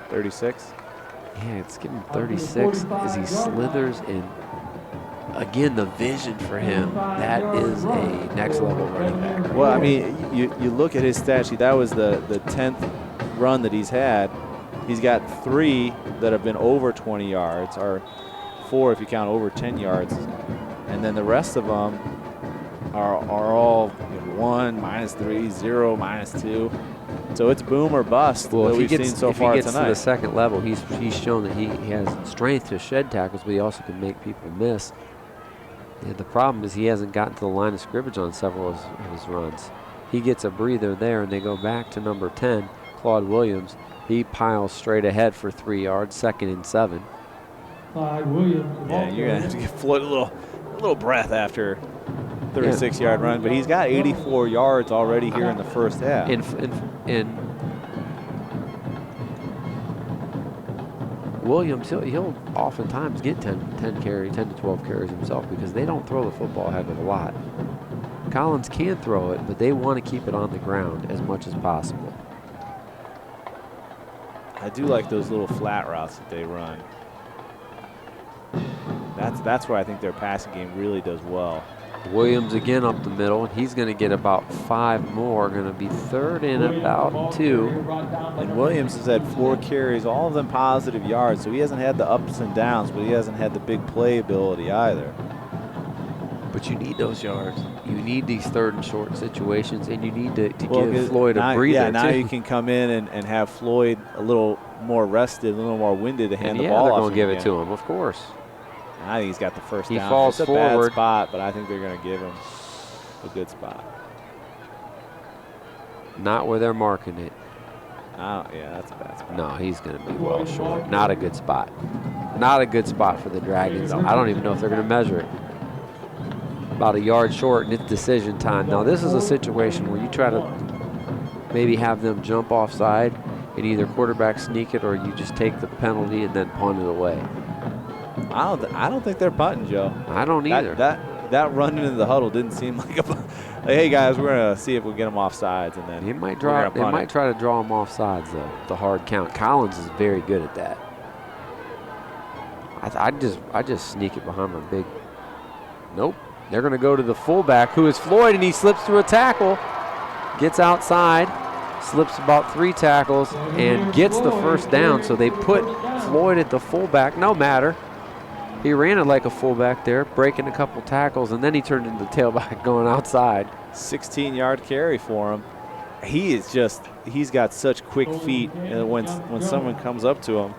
36. Yeah, it's give him 36 as he slithers in. Again, the vision for him, that is a next level running back. Well, I mean, you look at his stat sheet. That was the 10th run that he's had. He's got 3 that have been over 20 yards, or 4 if you count over 10 yards. And then the rest of them are all 1, -3, 0, -2. So it's boom or bust that we've seen so far tonight. If he gets to the second level, he's shown that he has strength to shed tackles, but he also can make people miss. And the problem is he hasn't gotten to the line of scrimmage on several of his runs. He gets a breather there, and they go back to number 10, Claude Williams. He piles straight ahead for 3 yards, 2nd and 7. Claude Williams. Yeah, you're going to have to give Floyd a little breath after 36-yard run, but he's got 84 yards already here in the first half. And Williams, he'll oftentimes get 10 to 12 carries himself because they don't throw the football a heck of a lot. Collins can throw it, but they want to keep it on the ground as much as possible. I do like those little flat routes that they run. That's where I think their passing game really does well. Williams again up the middle, and he's going to get about 5 more. Going to be 3rd and about 2. And Williams has had 4 carries, all of them positive yards, so he hasn't had the ups and downs, but he hasn't had the big play ability either. But you need those yards. You need these 3rd and short situations, and you need to give Floyd a breather. Yeah, now too. you can come in and have Floyd a little more rested, a little more winded to hand the ball off. They're going to give it to him, of course. I think he's got the first down. He falls it's a forward. bad spot, but I think they're going to give him a good spot. Not where they're marking it. Oh, yeah, that's a bad spot. No, he's going to be well short. Not a good spot. Not a good spot for the Dragons. I don't even know if they're going to measure it. About a yard short, and it's decision time. Now, this is a situation where you try to maybe have them jump offside and either quarterback sneak it or you just take the penalty and then punt it away. I don't think they're punting, Joe. I don't either. That run into the huddle didn't seem like a hey guys, we're gonna see if we get them off sides, and then they might try to draw them off sides though. The hard count. Collins is very good at that. I just sneak it behind my big. Nope. They're gonna go to the fullback, who is Floyd, and he slips through a tackle, gets outside, slips about 3 tackles and gets the first down. So they put Floyd at the fullback. No matter. He ran it like a fullback there, breaking a couple tackles, and then he turned into tailback going outside. 16-yard carry for him. He's got such quick feet, and when someone comes up to him,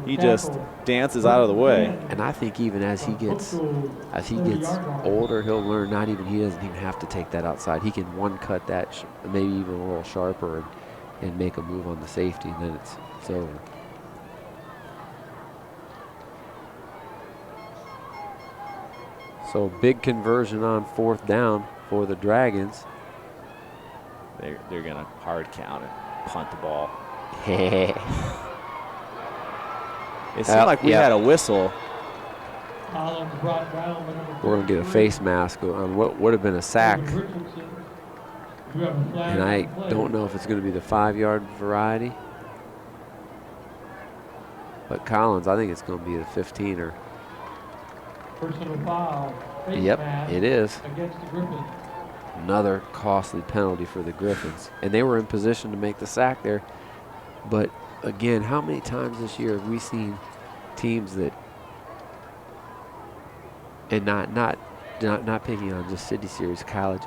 he just dances out of the way. And I think even as he gets older, he'll learn he doesn't even have to take that outside. He can one cut that, maybe even a little sharper, and make a move on the safety, and then it's over. So big conversion on 4th down for the Dragons. They're going to hard count and punt the ball. It seemed like we had a whistle. We're going to get a face mask on what would have been a sack. And I don't know if it's going to be the 5-yard variety. But Collins, I think it's going to be the 15-er. Personal foul. Yep, it is. Against the Griffins. Another costly penalty for the Griffins. And they were in position to make the sack there. But again, how many times this year have we seen teams that, and not picking on just City Series, college,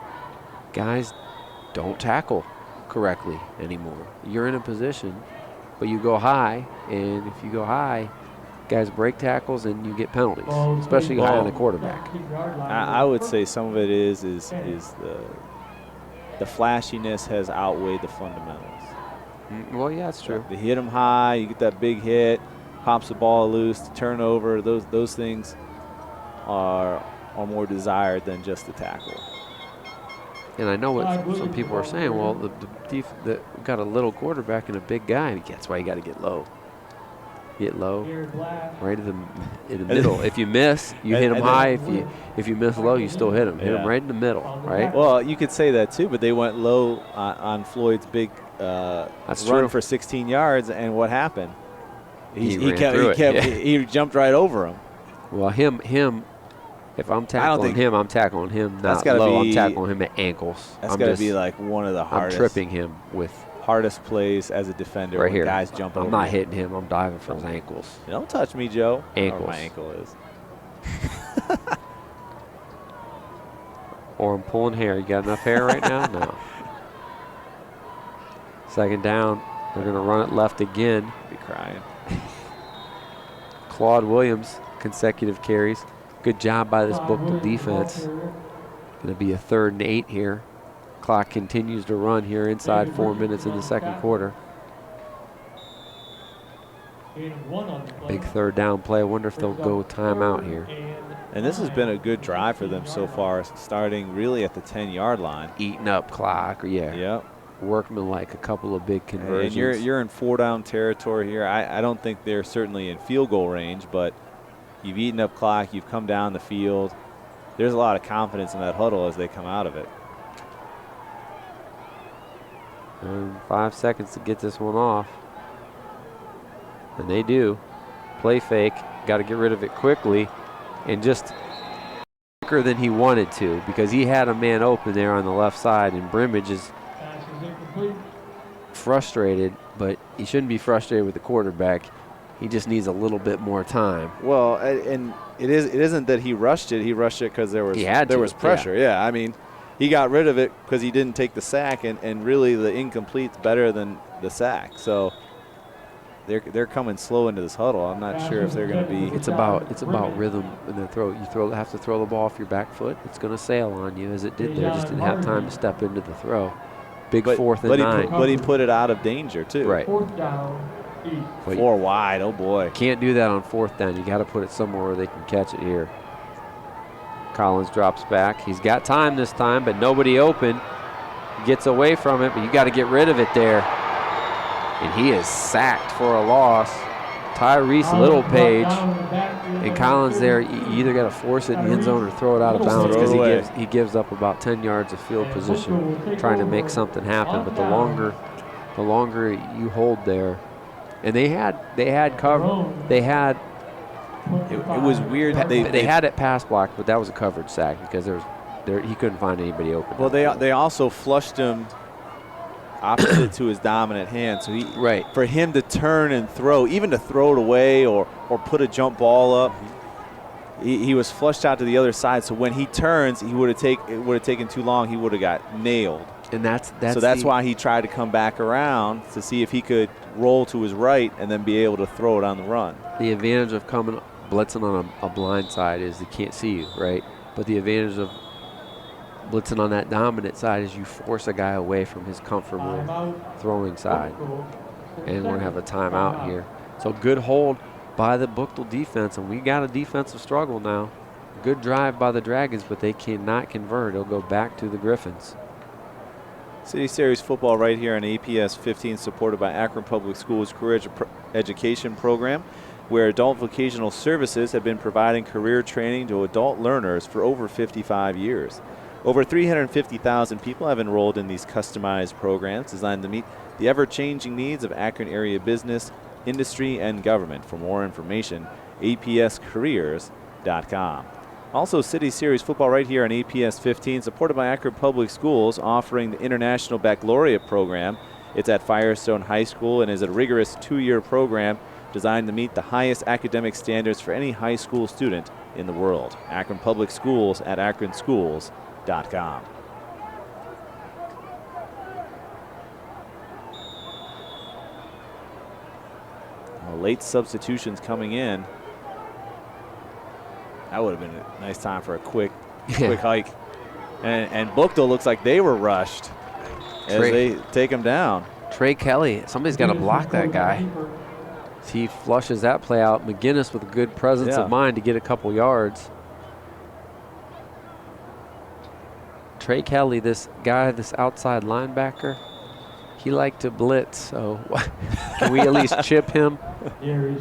guys don't tackle correctly anymore. You're in a position, but you go high, and if you go high, guys break tackles and you get penalties, especially high on the quarterback. I would say some of it is the flashiness has outweighed the fundamentals. Well, yeah, that's true. They hit him high, you get that big hit, pops the ball loose, turnover. Those things are more desired than just the tackle. And I know what some people are saying. Well, we've got a little quarterback and a big guy. That's why you got to get low. Get low, right in the middle. If you miss, you hit him high. If you miss low, you still hit him. Hit him right in the middle, right? Well, you could say that too, but they went low on Floyd's big run for 16 yards, and what happened? He jumped right over him. Well, him. If I'm tackling him, I'm tackling him not low. I'm tackling him at ankles. That's got to be like one of the hardest. I'm tripping him with. Hardest plays as a defender right here. Guys jump over. I'm not hitting him. I'm diving for his ankles. Don't touch me, Joe. Ankles. My ankle is. Or I'm pulling hair. You got enough hair right now? No. 2nd down. They're going to run it left again. Be crying. Claude Williams, consecutive carries. Good job by this Buchtel defense. Going to be a 3rd and 8 here. Clock continues to run here inside 4 minutes in the 2nd quarter. Big 3rd down play. I wonder if they'll go timeout here. And this has been a good drive for them so far, starting really at the 10-yard line. Eating up clock, yeah. Yep. Workman like a couple of big conversions. And you're in 4-down territory here. I don't think they're certainly in field goal range, but you've eaten up clock. You've come down the field. There's a lot of confidence in that huddle as they come out of it. And 5 seconds to get this one off. And they do. Play fake. Got to get rid of it quickly. And just quicker than he wanted to, because he had a man open there on the left side, and Brimage is frustrated, but he shouldn't be frustrated with the quarterback. He just needs a little bit more time. Well, and it isn't that he rushed it. He rushed it because there was pressure. Yeah, I mean, he got rid of it because he didn't take the sack, and really the incomplete's better than the sack. So they're coming slow into this huddle. I'm not sure if they're going to be. It's about rhythm in the throw. You have to throw the ball off your back foot. It's going to sail on you as it did there. Just didn't have time to step into the throw. Big 4th and 9. But he put it out of danger too. Right. 4th down. 4 wide. Oh boy. Can't do that on 4th down. You got to put it somewhere where they can catch it here. Collins drops back. He's got time this time, but nobody open. He gets away from it, but you got to get rid of it there. And he is sacked for a loss. Tyrese Littlepage and Collins there. You either got to force it in the end zone or throw it out of bounds, because he gives up about 10 yards of field position trying to make something happen. But the longer you hold there, and they had cover. They had. It was weird. They had it pass blocked, but that was a coverage sack because he couldn't find anybody open. Well, they also flushed him opposite to his dominant hand. So right. For him to turn and throw, even to throw it away or put a jump ball up, he was flushed out to the other side. So when he turns, it would have taken too long. He would have got nailed. And that's why he tried to come back around to see if he could roll to his right and then be able to throw it on the run. The advantage of blitzing on a blind side is they can't see you, right? But the advantage of blitzing on that dominant side is you force a guy away from his comfortable throwing side. And we're going to have a timeout here. So good hold by the Buchtel defense, and we got a defensive struggle now. Good drive by the Dragons, but they cannot convert. It'll go back to the Griffins. City Series football right here on APS 15, supported by Akron Public Schools Career Education Program, where adult vocational services have been providing career training to adult learners for over 55 years. Over 350,000 people have enrolled in these customized programs designed to meet the ever-changing needs of Akron area business, industry, and government. For more information, apscareers.com. Also, City Series football right here on APS 15, supported by Akron Public Schools, offering the International Baccalaureate program. It's at Firestone High School and is a rigorous 2-year program designed to meet the highest academic standards for any high school student in the world. Akron Public Schools at akronschools.com. Late substitutions coming in. That would have been a nice time for a quick hike. And Buchtel looks like they were rushed as they take him down. Trey Kelly, somebody's got to block that guy. He flushes that play out. McGinnis with a good presence of mind to get a couple yards. Trey Kelly, this guy, this outside linebacker, he liked to blitz, so can we at least chip him? You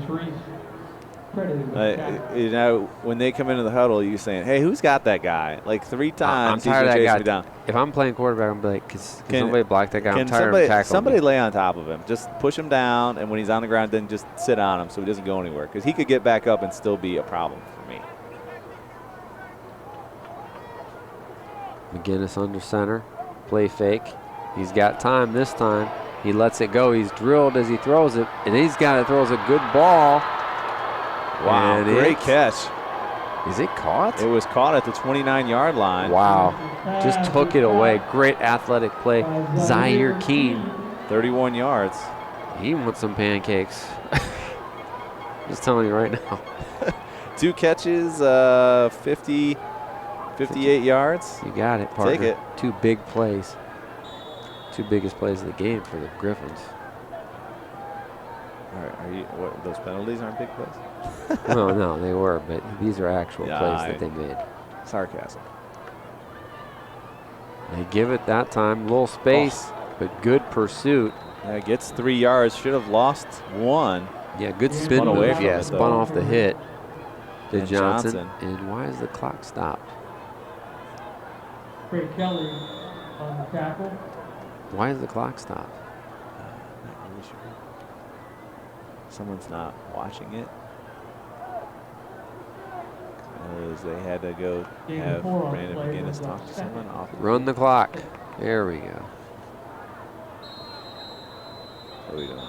know, when they come into the huddle, you're saying, hey, who's got that guy? Like 3 times I'm tired of that guy. Me down. If I'm playing quarterback, I'm like, can somebody block that guy? I'm tired of tackling somebody lay on top of him. Just push him down, and when he's on the ground, then just sit on him so he doesn't go anywhere. Because he could get back up and still be a problem for me. McGinnis under center, play fake. He's got time this time. He lets it go. He's drilled as he throws it, and he's got it. Throws a good ball. Wow, and great catch. Is it caught? It was caught at the 29-yard line. Wow, just took it away. Great athletic play. Zaire Keene. 31 yards. He wants some pancakes. Just telling you right now. 2 catches, 58 yards. You got it, partner. Take it. 2 big plays. 2 biggest plays of the game for the Griffins. All right, those penalties aren't big plays? No, they were, but these are actual plays that they made. Sarcasm. They give it that time, little space, but good pursuit. Yeah, gets 3 yards, should have lost 1. Yeah, good spin move. Away from it, spun off the hit to And Johnson. And why is the clock stopped? Trey Kelly on the tackle. Why is the clock stopped? Not really sure. Someone's not watching it. Because they had to go have Brandon McGinnis talk to someone off. Run the clock. There we go. What are we doing?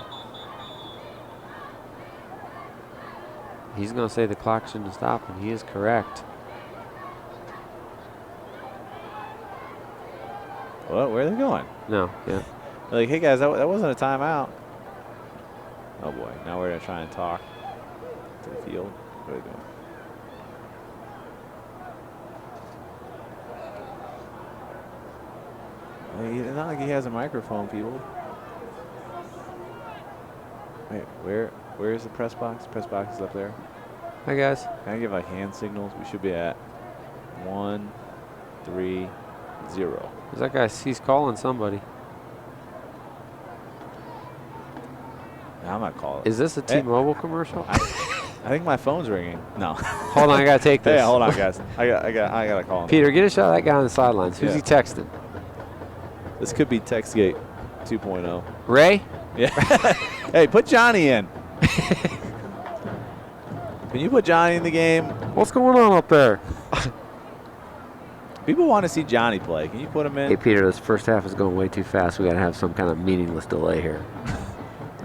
He's going to say the clock shouldn't stop, and he is correct. What? Where are they going? No, yeah. They're like, hey guys, that wasn't a timeout. Oh boy, now we're gonna try and talk to the field. What are they doing? It's not like he has a microphone, people. Wait, where's the press box? Press box is up there. Hi guys. Can I give like hand signals? We should be at 1, 3, 0. Is that guy? He's calling somebody. No, I'm not calling. Is this a T-Mobile commercial? I think my phone's ringing. No. Hold on, I gotta take this. Hey, hold on, guys. I gotta call him. Peter, get a shot of that guy on the sidelines. Who's he texting? This could be TextGate 2.0. Ray? Yeah. Hey, put Johnny in. Can you put Johnny in the game? What's going on up there? People want to see Johnny play. Can you put him in? Hey, Peter, this first half is going way too fast. We got to have some kind of meaningless delay here.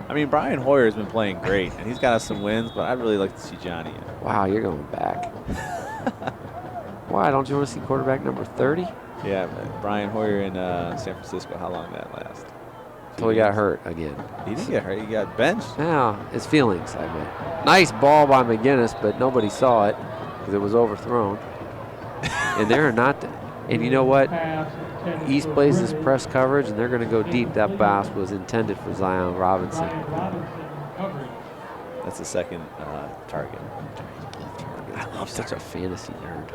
I mean, Brian Hoyer has been playing great, and he's got us some wins, but I'd really like to see Johnny in. Wow, you're going back. Why? Don't you want to see quarterback number 30? Yeah, Brian Hoyer in San Francisco. How long did that last? Until he got hurt again. He didn't get hurt. He got benched. Now, his feelings, I mean. Nice ball by McGinnis, but nobody saw it because it was overthrown. And they're not. And you know what? East plays this press coverage, and they're going to go deep. That pass was intended for Zion Robinson. That's the second target. I'm such a fantasy nerd.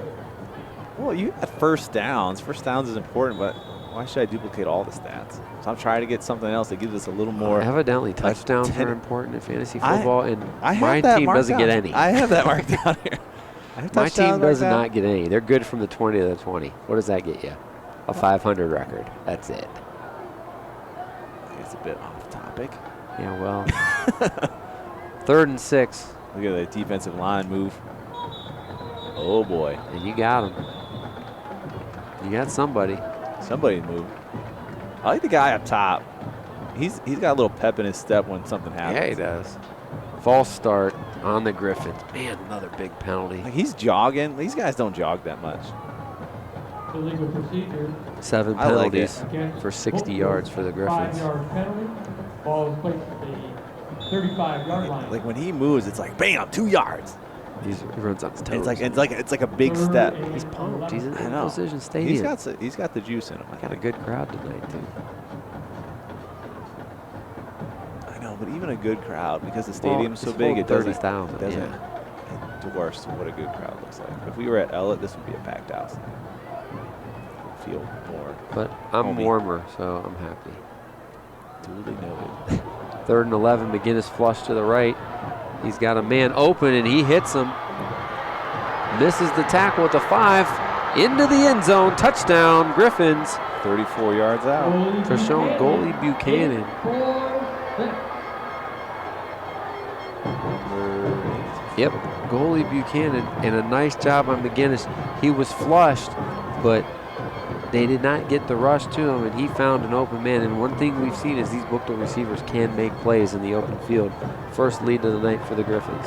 Well, you got first downs. First downs is important, but why should I duplicate all the stats? So I'm trying to get something else that gives us a little more. Evidently, touchdowns are important in fantasy football, and my team doesn't get any. I have that marked down here. My team does not get any. They're good from the 20 to the 20. What does that get you? A 500 record. That's it. It's a bit off topic. Yeah, well. 3rd and 6. Look at the defensive line move. Oh, boy. And you got him. You got somebody. Somebody moved. I like the guy up top. He's got a little pep in his step when something happens. Yeah, he does. False start on the Griffins. Man, another big penalty. Like he's jogging. These guys don't jog that much. Illegal procedure. 7 penalties for 60 yards for the Griffins. 5-yard penalty. Ball is placed at the 35-yard line. Like when he moves, it's like bam, 2 yards. He runs on his toes. It's like a big step. He's pumped. He's in I know. Infocision Stadium. He's got the juice in him. Got a good crowd tonight too. I know, but even a good crowd, because the stadium's so big, it doesn't. 30,000. It dwarfs what a good crowd looks like. If we were at Ellett, this would be a packed house. Feel more. But I'm warmer, so I'm happy. Duly noted. 3rd and 11. McGinnis flush to the right. He's got a man open, and he hits him. Misses the tackle at the 5. Into the end zone. Touchdown, Griffins. 34 yards out. Trishon goalie Buchanan. Yep, goalie Buchanan, and a nice job on McGinnis. He was flushed, but they did not get the rush to him, and he found an open man. And one thing we've seen is these Buchtel receivers can make plays in the open field. First lead of the night for the Griffins.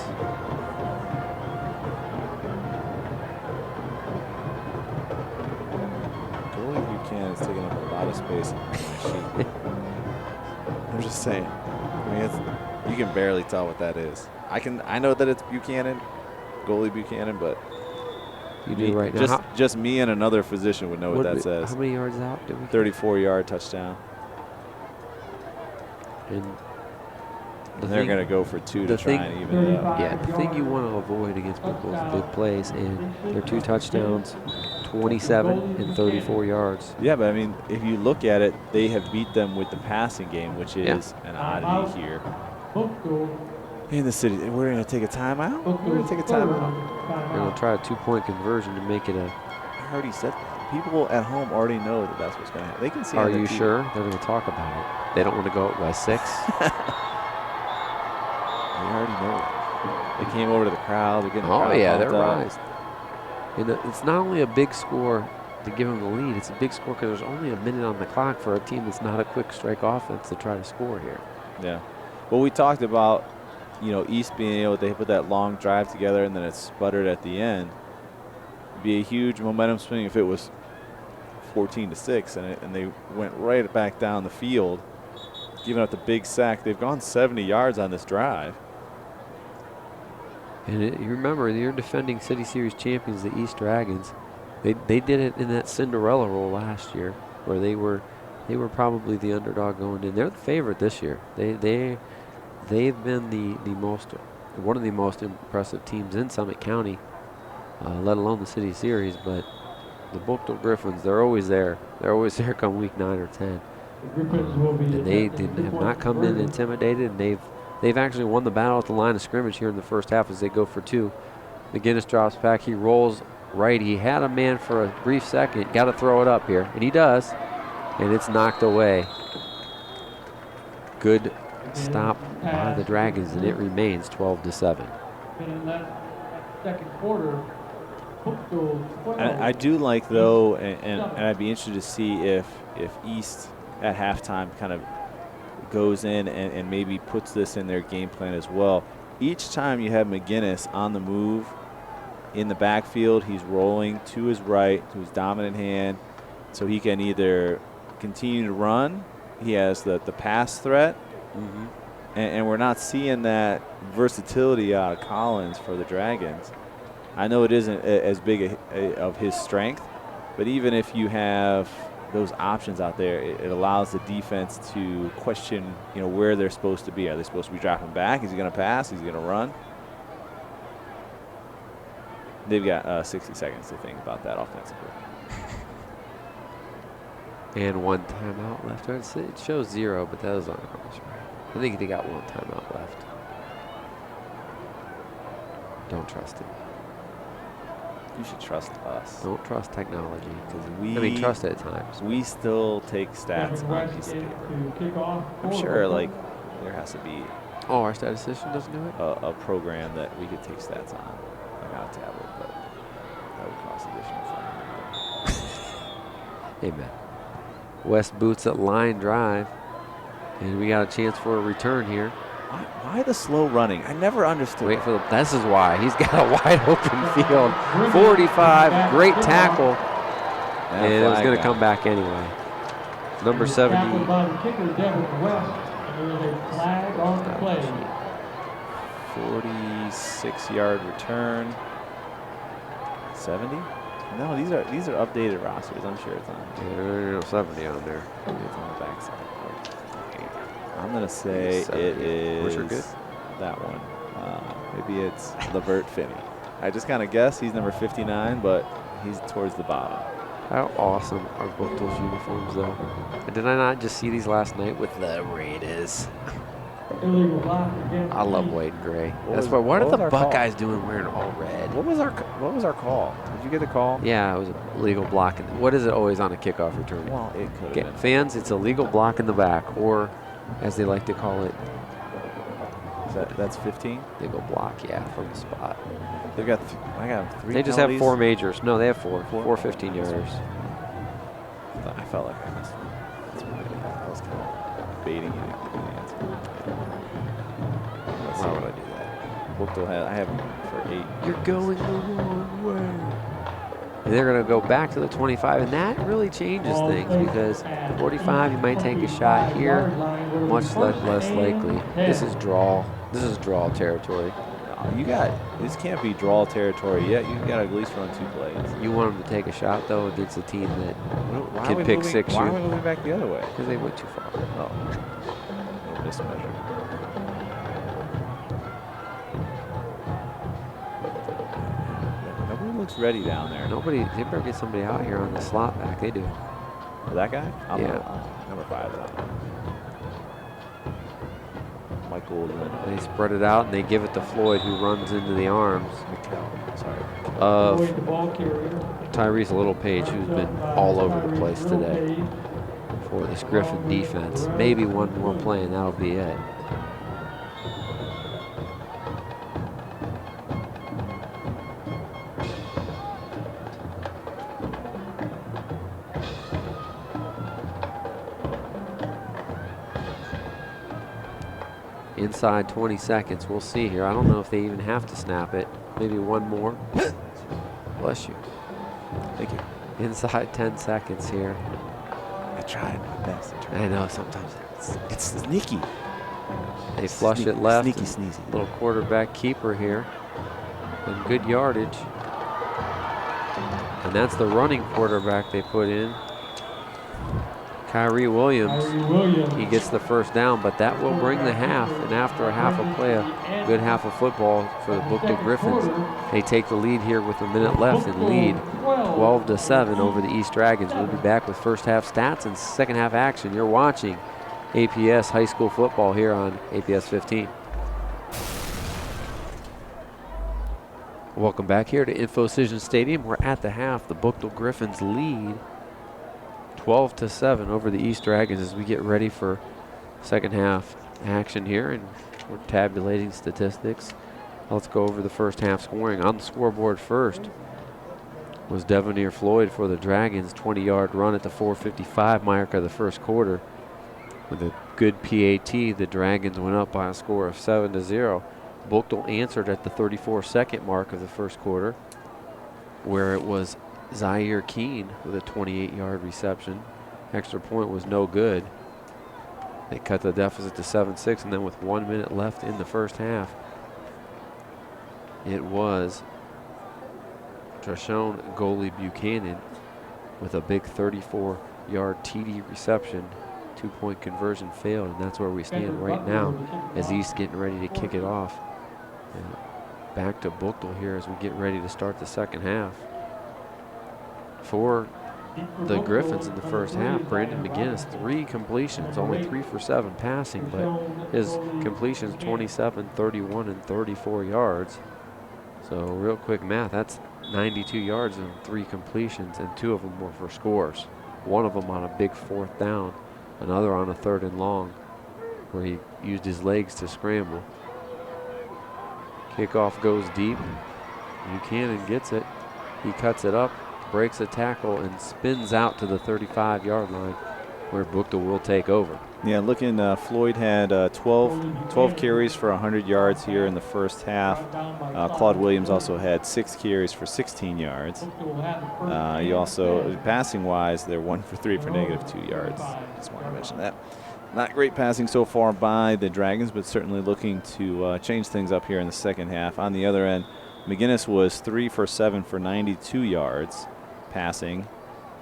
Goalie Buchanan is taking up a lot of space in the sheet. I'm just saying. I mean, you can barely tell what that is. I know that it's Buchanan, goalie Buchanan, but you do right now. Just me and another physician would know what that says. How many yards out did we? 34-yard touchdown. And they're going to go for 2 to try and even it up. Yeah, the thing you want to avoid against Buchtel is big plays, and their 2 touchdowns, 27 and 34 yards. Yeah, but I mean, if you look at it, they have beat them with the passing game, which is an oddity here in the city. We're going to take a timeout? We're going to take a timeout. They're going to try a 2-point conversion to make it a. I already said that. People at home already know that that's what's going to happen. They can see. Are you sure? They're going to talk about it. They don't want to go up by 6. They already know that. They came over to the crowd. They're getting the crowd they're pumped rised. And it's not only a big score to give them the lead. It's a big score because there's only a minute on the clock for a team that's not a quick strike offense to try to score here. Yeah. Well, we talked about, East being able to put that long drive together and then it sputtered at the end. It'd be a huge momentum swing if it was 14-6 and they went right back down the field, giving up the big sack. They've gone 70 yards on this drive. And you remember, you're defending City Series champions, the East Dragons. They did it in that Cinderella role last year, where they were probably the underdog going in. They're the favorite this year. They've been one of the most impressive teams in Summit County, let alone the City Series. But the Buchtel Griffins, they're always there. They're always there come week 9 or 10. And they have not come in intimidated, and they've actually won the battle at the line of scrimmage here in the first half as they go for 2. McGinnis drops back. He rolls right. He had a man for a brief second. Got to throw it up here, and he does. And it's knocked away. Good stop by the Dragons, and it remains 12-7. In that second quarter, Buchtel 12. I do like, though, and I'd be interested to see if East at halftime kind of goes in and maybe puts this in their game plan as well. Each time you have McGinnis on the move in the backfield, he's rolling to his right, to his dominant hand, so he can either continue to run, he has the pass threat, and we're not seeing that versatility out of Collins for the Dragons. I know it isn't as big of his strength, but even if you have those options out there, it allows the defense to question, where they're supposed to be. Are they supposed to be dropping back? Is he going to pass? Is he going to run? They've got 60 seconds to think about that offensively. And one timeout left. It shows 0, but that was on ours, right? I think they got one timeout left. Don't trust it. You should trust us. Don't trust technology. Because trust it at times. We still take stats on a piece of paper. I'm sure, there has to be Oh, our statistician doesn't do it? a program that we could take stats on, like on a tablet, but that would cost additional funding. Amen. West boots at line drive. And we got a chance for a return here. Why the slow running? I never understood. Wait for this is why. He's got a wide open field. 45, great tackle. And it was going to come back anyway. Number 70. 46-yard return. 70? No, these are updated rosters. I'm sure it's on. Yeah, 70 on there. It's on the backside. I'm going to say it is Which are good? that one. Maybe it's Levert Finney. I just kind of guess he's number 59, but he's towards the bottom. How awesome are both those uniforms, though? And did I not just see these last night with the Raiders? I love white and gray. What are the Buckeyes doing wearing all red? What was our call? Did you get the call? Yeah, it was illegal blocking. What is it always on a kickoff return? Well, it could have been. Fans, it's illegal block in the back, or as they like to call it, That's 15? illegal block, yeah, from the spot. They've got I got 3 They just penalties. have 4 majors. No, they have 4. 4 15-yarders. I felt like I missed one. I was kind of baiting you to give me the answer. Why would I do that? Buchtel I have him for 8. You're going the wrong way. And they're going to go back to the 25, and that really changes things because 45, you might take a shot here, much less likely. This is draw. This is draw territory. This can't be draw territory yet. You've got to at least run 2 plays. You want them to take a shot, though, against a team that Why can pick 6 Why you. are we moving back the other way? Because they went too far. Oh, no mismeasure. Nobody looks ready down there. They better get somebody out here on the slot back. They do. That guy? Yeah. Number 5. Michael. They spread it out and they give it to Floyd, who runs into the arms of Tyrese Littlepage, who's been all over the place today for this Griffin defense. Maybe one more play and that'll be it. Inside 20 seconds. We'll see here. I don't know if they even have to snap it. Maybe one more. Bless you. Thank you. Inside 10 seconds here. I tried my best. I know sometimes It's sneaky. they flush it left. Sneaky, sneezy. Little quarterback keeper here. And good yardage. And that's the running quarterback they put in. Kyrie Williams, he gets the first down, but that will bring the half. And after a half a play, a good half of football for the Buchtel Griffins, they take the lead here with a minute left and lead 12-7 over the East Dragons. We'll be back with first half stats and second half action. You're watching APS High School Football here on APS 15. Welcome back here to Infocision Stadium. We're at the half. The Buchtel Griffins lead 12-7 over the East Dragons as we get ready for second half action here, and we're tabulating statistics. Let's go over the first half scoring. On the scoreboard first, was Devanir Floyd for the Dragons. 20-yard run at the 4:55 mark of the first quarter. With a good PAT, the Dragons went up by a score of 7-0. Buchtel answered at the 34-second mark of the first quarter, where it was Zaire Keene with a 28-yard reception. Extra point was no good. They cut the deficit to 7-6, and then with 1 minute left in the first half, it was Trashone goalie Buchanan with a big 34-yard TD reception. 2-point conversion failed, and that's where we stand right now as East getting ready to kick it off. And back to Buchtel here as we get ready to start the second half. For the Griffins in the first half, Brandon McGinnis, 3 completions, only 3 for 7 passing, but his completions 27, 31, and 34 yards. So real quick math, that's 92 yards and 3 completions, and 2 of them were for scores. One of them on a big 4th down, another on a 3rd and long, where he used his legs to scramble. Kickoff goes deep. Buchanan gets it. He cuts it up, breaks a tackle, and spins out to the 35-yard line, where Buchtel will take over. Yeah, looking, Floyd had 12 carries for 100 yards here in the first half. Claude Williams also had 6 carries for 16 yards. He also, passing-wise, they're 1 for 3 for -2 yards. Just want to mention that. Not great passing so far by the Dragons, but certainly looking to change things up here in the second half. On the other end, McGinnis was 3 for 7 for 92 yards passing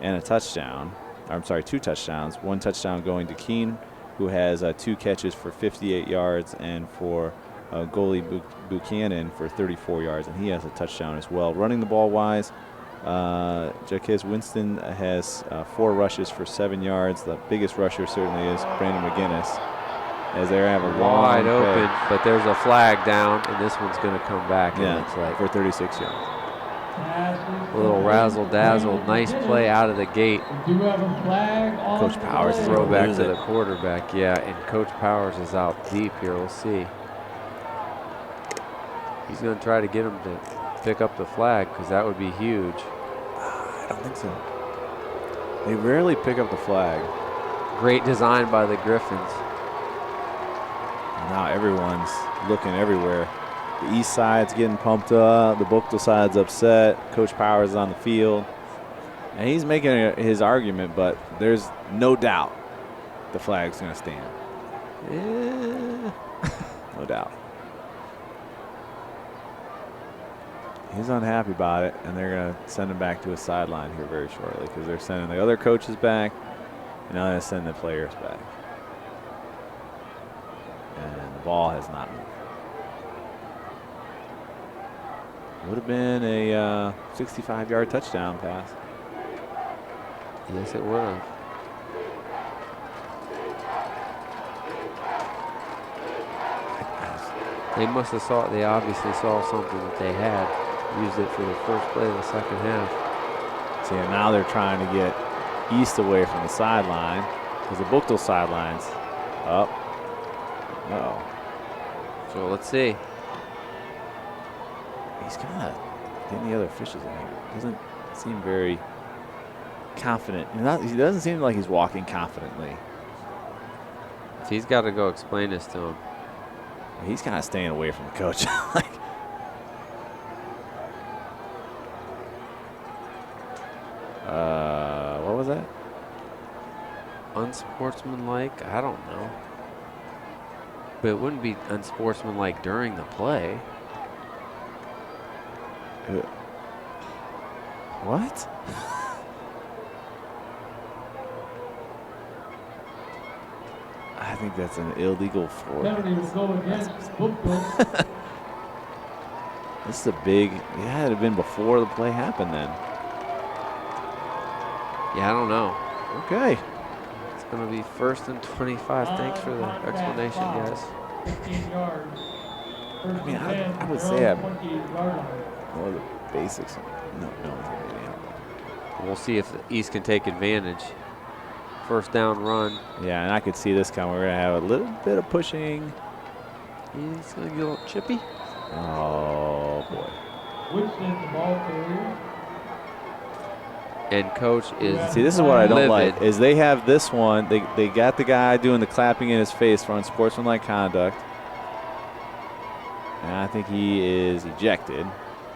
and a touchdown. I'm sorry, 2 touchdowns. 1 touchdown going to Keene, who has 2 catches for 58 yards, and for goalie Buchanan for 34 yards, and he has a touchdown as well. Running the ball wise, Jaquez Winston has 4 rushes for 7 yards. The biggest rusher certainly is Brandon McGinnis, as they have a wide open, but there's a flag down, and this one's going to come back. Yeah, it looks like, for 36 yards. A little razzle-dazzle, nice play out of the gate. Coach Powers is throw back to the quarterback, yeah, and Coach Powers is out deep here. We'll see. He's going to try to get him to pick up the flag, because that would be huge. I don't think so. They rarely pick up the flag. Great design by the Griffins. Now everyone's looking everywhere. The east side's getting pumped up. The Buchtel side's upset. Coach Powers is on the field. And he's making his argument, but there's no doubt the flag's going to stand. Yeah. No doubt. He's unhappy about it, and they're going to send him back to his sideline here very shortly, because they're sending the other coaches back, and now they're sending the players back. And the ball has not moved. Would have been a 65-yard touchdown pass. Yes, it would have. They obviously saw something that they had. Used it for the first play of the second half. See, and now they're trying to get East away from the sideline, because the Buchtel sideline's up. Uh-oh. So let's see. He's kind of getting the other officials in here. Doesn't seem very confident. He doesn't seem like he's walking confidently. He's got to go explain this to him. He's kind of staying away from the coach. What was that? Unsportsmanlike? I don't know. But it wouldn't be unsportsmanlike during the play. What? I think that's an illegal forward. This is a big, yeah, it had been before the play happened then. Yeah, I don't know. Okay. It's going to be 1st and 25. Thanks for the explanation, guys. 15 yards. I mean, I would say I know the basics. No one's going to be out. We'll see if the East can take advantage. First down run. Yeah, and I could see this coming. We're going to have a little bit of pushing. He's going to get a little chippy. Oh, boy. Which is the ball carrier. And coach is See, this is what I don't livid. like, is they have this one. They got the guy doing the clapping in his face for unsportsmanlike conduct. And I think he is ejected.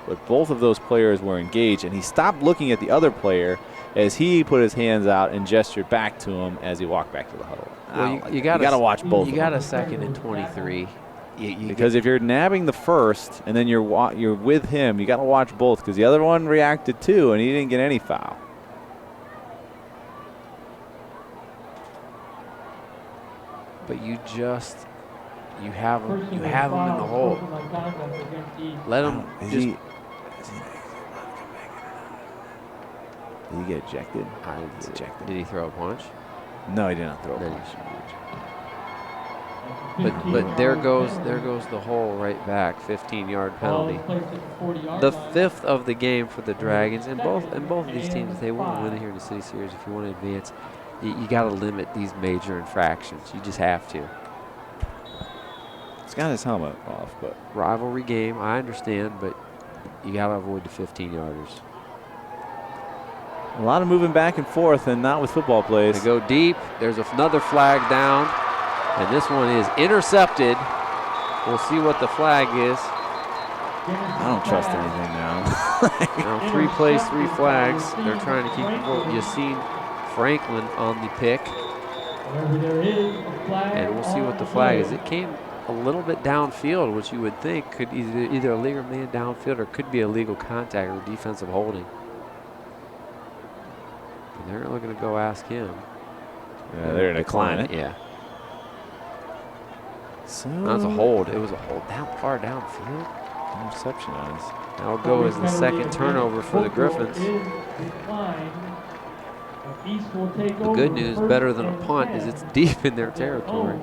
But both of those players were engaged, and he stopped looking at the other player as he put his hands out and gestured back to him as he walked back to the huddle. Well, you got to watch both. You got a 2nd and 23. Because if you're nabbing the first and then you're with him, you got to watch both, because the other one reacted too, and he didn't get any foul. But you have him in the hole. Let him just. Did he get ejected? He's ejected. Did he throw a punch? No, he did not throw a Then punch. But there goes the hole right back. 15-yard penalty. The 5th of the game for the Dragons, and both of these teams, if they want to win here in the City Series, if you want to advance, you got to limit these major infractions. You just have to. He's got his helmet off, but Rivalry game, I understand, but you got to avoid the 15-yarders. a lot of moving back and forth, and not with football plays. They go deep. There's another flag down, and this one is intercepted. We'll see what the flag is. I don't trust anything now. Now 3 plays, 3 flags. They're trying to keep the ball. You've seen Franklin on the pick, and we'll see what the flag is. It came a little bit downfield, which you would think could either a legal man downfield or could be a legal contact or defensive holding. And they're looking to go ask him. Yeah, they're going to decline it. Yeah. So That's a hold. It was a hold that far downfield. interception on us. That'll go as the 2nd turnover for the Griffins. The good news, better than a punt, is it's deep in their territory.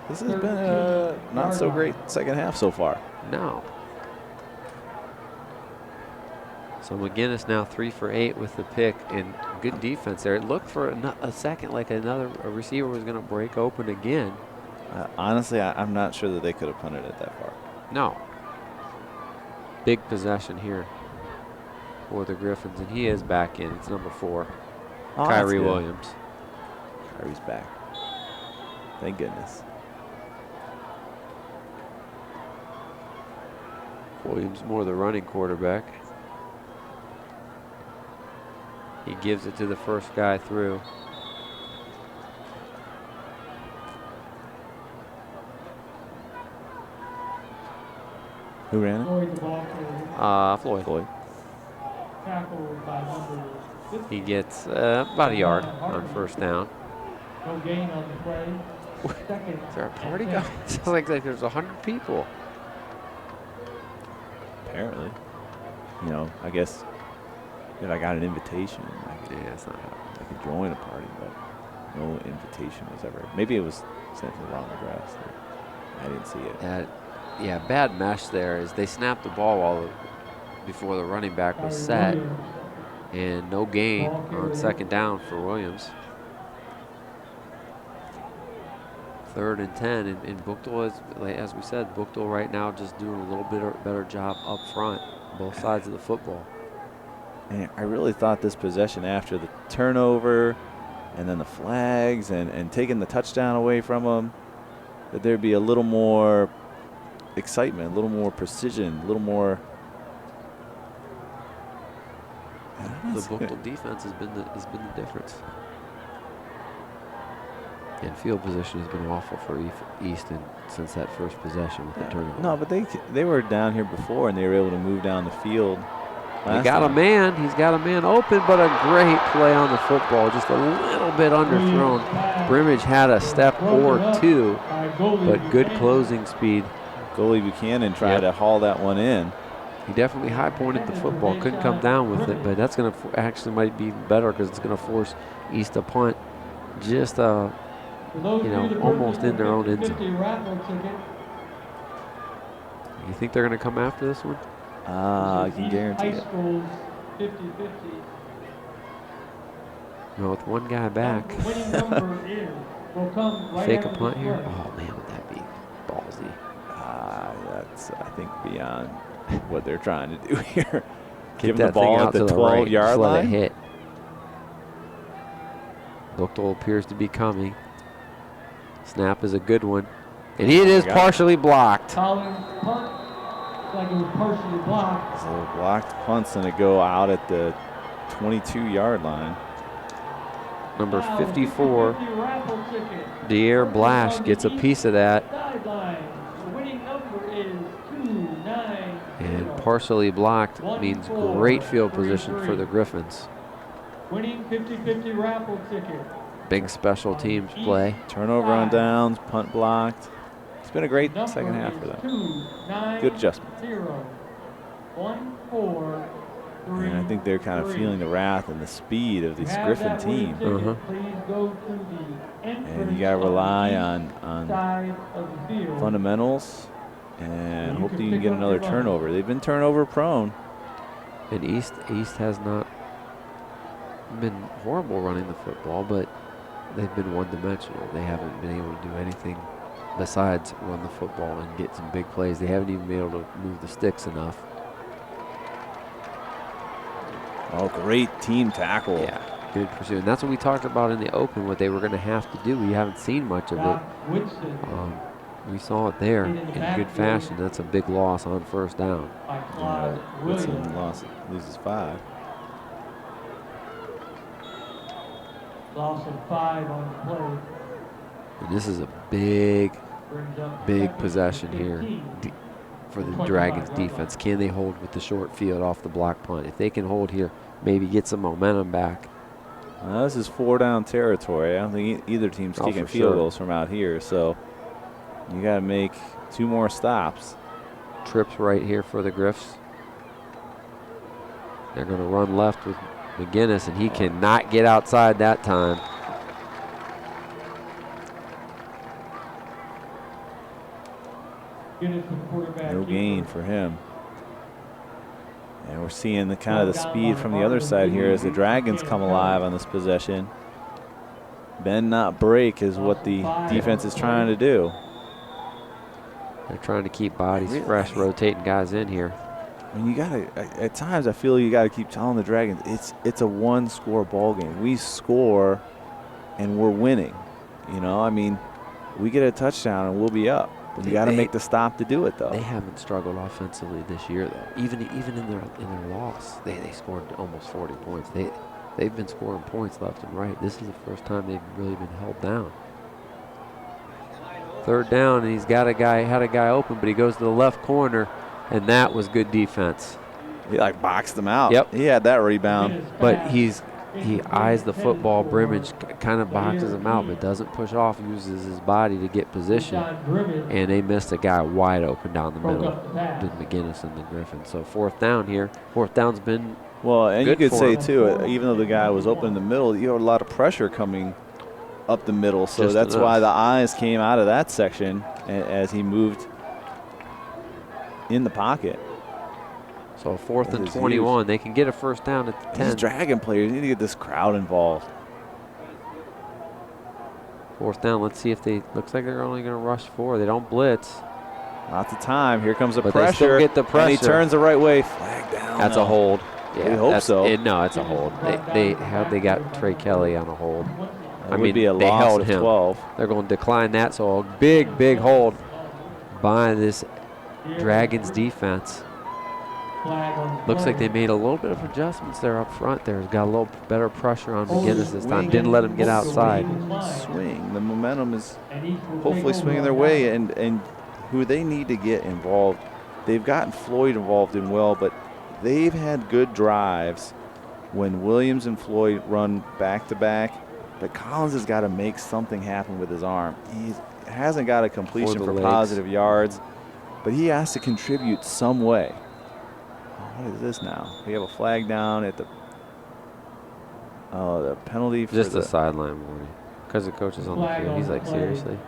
This has been a not so great second half so far. No. So McGinnis now 3 for 8 with the pick, and good defense there. It looked for a second like a receiver was going to break open again. Honestly, I'm not sure that they could have punted it that far. No. Big possession here for the Griffins, and he is back in. It's number 4, Oh, Kyrie that's good. Williams. Kyrie's back. Thank goodness. Williams more the running quarterback. He gives it to the first guy through. Who ran it? Floyd. Tackled by number 50. He gets about a yard on first down. No gain on the play. Second. Is there a party going? It sounds like there's 100 people. Apparently. You know, I guess if I got an invitation, Yeah, it's not happening. I could join a party, but no invitation was ever. Maybe it was sent to the wrong address. I didn't see it. Yeah, bad mesh there is they snapped the ball before the running back was set, and no gain on 2nd down for Williams. 3rd and 10, and Buchtel is, as we said, Buchtel right now just doing a little bit better job up front, both sides of the football. And I really thought this possession after the turnover and then the flags and taking the touchdown away from them, that there'd be a little more excitement, a little more precision, a little more. The Buchtel defense has been the difference. And field position has been awful for Easton since that first possession with the turnover. No, but they were down here before, and they were able to move down the field. He got a man. He's got a man open, but a great play on the football. Just a little bit underthrown. Brimage had a step or 2, but good closing speed. Goalie Buchanan tried to haul that one in. He definitely high-pointed the football. Couldn't come down with it, but that's going to actually might be better because it's going to force East to punt just almost in their own end zone. You think they're going to come after this one? I can guarantee it. No, with one guy back. Fake a punt here? Oh, man, would that be ballsy. That's, I think, beyond what they're trying to do here. Give him the ball at the 12-yard line. Let it hit. Buchtel appears to be coming. Snap is a good one. And it is partially blocked. Collins punt. Like it was partially blocked. So blocked punt's going to go out at the 22-yard line. Number 54, Deer Blash gets a piece of that. And partially blocked means great field position for the Griffins. Winning 50-50 raffle ticket. Big special teams play. Turnover on downs, punt blocked. It's been a great second half for them. Good adjustment. 1, 4, 3, and I think they're kind of feeling the wrath and the speed of this Griffin team. And you got to rely on fundamentals and hope that you can get another turnover. They've been turnover prone. And East has not been horrible running the football, but they've been one-dimensional. They haven't been able to do anything besides run the football and get some big plays. They haven't even been able to move the sticks enough. Oh, great team tackle. Yeah, good pursuit. And that's what we talked about in the open, what they were going to have to do. We haven't seen much of it. We saw it there in good fashion. That's a big loss on first down. Woodson loses 5. Loss of 5 on the play. And this is a big possession here for the Dragons defense. Can they hold with the short field off the block punt? If they can hold here, maybe get some momentum back. Well, this is 4-down territory. I don't think either team's kicking field goals from out here, so you got to make 2 more stops. Trips right here for the Griffs. They're going to run left with McGinnis, and he cannot get outside that time. No gain for him. And we're seeing the kind of the speed from the other side here as the Dragons come alive on this possession. Bend not break is what the defense is trying to do. They're trying to keep bodies fresh, rotating guys in here. I mean, you gotta, at times I feel you gotta keep telling the Dragons it's a 1-score ball game. We score and we're winning. You know, I mean, we get a touchdown and we'll be up. But you got to make the stop to do it, though. They haven't struggled offensively this year, though. Even in their loss, they scored almost 40 points. They've been scoring points left and right. This is the first time they've really been held down. Third down, and had a guy open, but he goes to the left corner, and that was good defense. He like boxed him out. Yep. He had that rebound. But he eyes the football, Brimage kind of boxes him out, but doesn't push off, uses his body to get position. And they missed a guy wide open down the middle. Did McGinnis and the Griffins. So 4th down here. 4th down's been and you could say, him. too, even though the guy was open in the middle, you have a lot of pressure coming up the middle. So Just that's enough. why the eyes came out of that section as he moved in the pocket. So 4th and 21. They can get a first down at the 10. These Dragon players need to get this crowd involved. 4th down. Let's see if looks like they're only going to rush 4. They don't blitz. Not the time. Here comes the But pressure. they still get the pressure. And he turns the right way. Flag down. That's a hold. Yeah, we hope so. No, it's a hold. They got Trey Kelly on a hold. That would be a loss held of him. 12. They're going to decline that. So a big hold by this Dragons defense. Looks like they made a little bit of adjustments there up front. Got a little better pressure on McGinnis this time. Didn't let him get outside. Swing. The momentum is hopefully swinging their way, and who they need to get involved. They've gotten Floyd involved in well, but they've had good drives when Williams and Floyd run back-to-back. But Collins has got to make something happen with his arm. He hasn't got a completion for positive yards, but he has to contribute some way. What is this now? We have a flag down at the penalty for just a sideline warning because the coach is on the field. He's like, seriously?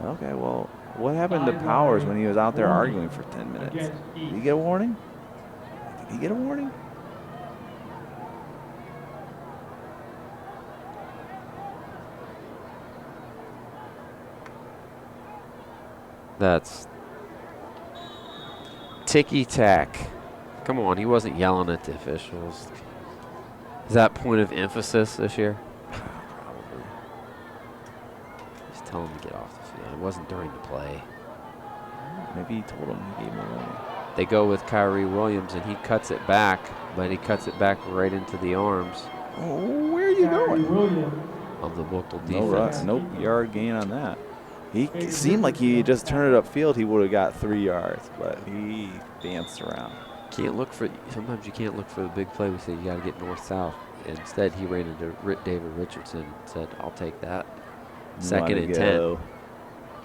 Okay, well, what happened to Powers when he was out there arguing for 10 minutes? Did he get a warning? Did he get a warning? That's Ticky-tack. Come on, he wasn't yelling at the officials. Is that point of emphasis this year? Probably. Just tell him to get off the field. It wasn't during the play. Maybe he told him he gave him a warning. They go with Kyrie Williams, and he cuts it back, but he cuts it back right into the arms Oh, where are you going? of the Buchtel No defense. no yard gain on that. He seemed like he just turned it upfield. He would have got 3 yards, but he danced around. Can't look for. Sometimes you can't look for the big play. We say you got to get north-south. Instead, he ran into David Richardson and said, "I'll take that." You Second wanna and go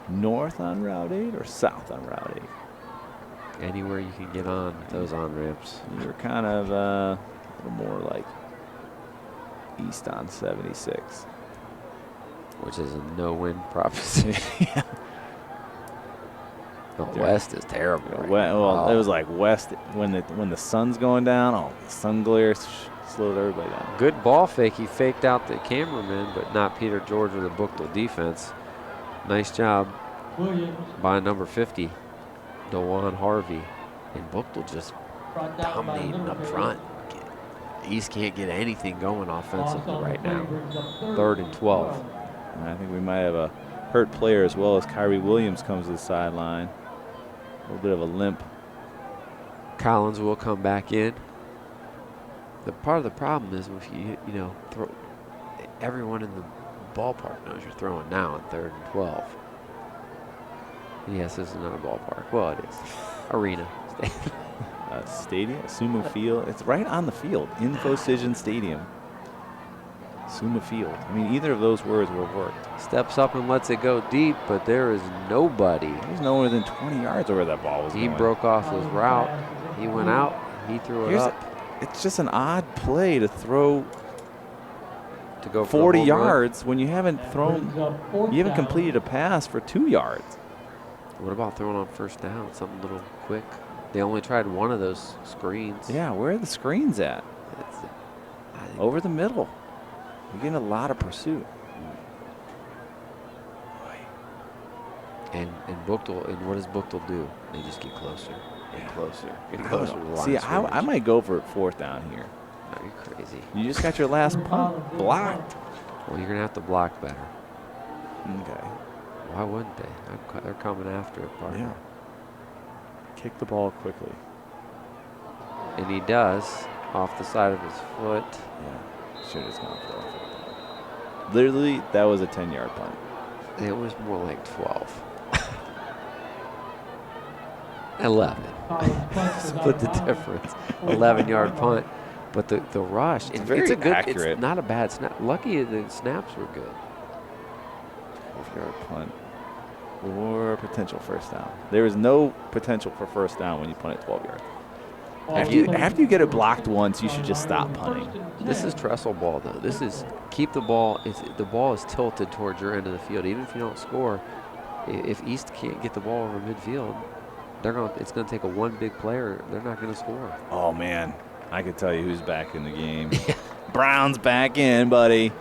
north on Route 8 or south on Route 8? Anywhere you can get on those on-ramps. You're kind of a little more like east on 76. Which is a no-win proposition. Yeah. The west is terrible. Right now. Well, it was like west when the sun's going down. Oh, the sun glare slowed everybody down. Good ball fake. He faked out the cameraman, but not Peter George or the Buchtel defense. Nice job by number 50, DeJuan Harvey. And Buchtel just dominating up front. East can't get anything going offensively right now. 3rd and 12. And I think we might have a hurt player as well as Kyrie Williams comes to the sideline. A little bit of a limp. Collins will come back in. The part of the problem is if you throw, everyone in the ballpark knows you're throwing now on 3rd and 12. Yes, this is not a ballpark. Well, it is. Arena. Stadium, Sumo Field. It's right on the field. Infocision Stadium. Sumo Field. I mean, either of those words were worked. Steps up and lets it go deep, but there is nobody. There's no more than 20 yards over that ball was He going. broke off his route. He went out. He threw it up It's just an odd play to throw to go for 40 a home run. yards when you haven't completed a pass for 2 yards. What about throwing on 1st down? Something a little quick. They only tried one of those screens. Yeah, where are the screens at? I think Over the middle. You're getting a lot of pursuit. And Buchtel, and what does Buchtel do? They just get closer and closer. Get closer to the line. See, of I scrimmage. might go for 4th down here. No, you're crazy. You just got your last punt blocked. Well, you're gonna have to block better. Okay. Why wouldn't they? They're coming after it, partner. Yeah. Kick the ball quickly. And he does off the side of his foot. Yeah. Should have just gone for it. Literally, that was a 10-yard punt. It was more like 12. 11. Split the difference. 11-yard punt. But the rush, It's very a good, accurate. It's not a bad snap. Lucky the snaps were good. 4th-yard punt or potential 1st down. There is no potential for 1st down when you punt it 12 yards. After you get it blocked once, you should just stop punting. This is trestle ball, though. This is keep the ball. The ball is tilted towards your end of the field. Even if you don't score, if East can't get the ball over midfield, it's gonna take a one big player. They're not gonna score. Oh, man. I could tell you who's back in the game. Brown's back in, buddy.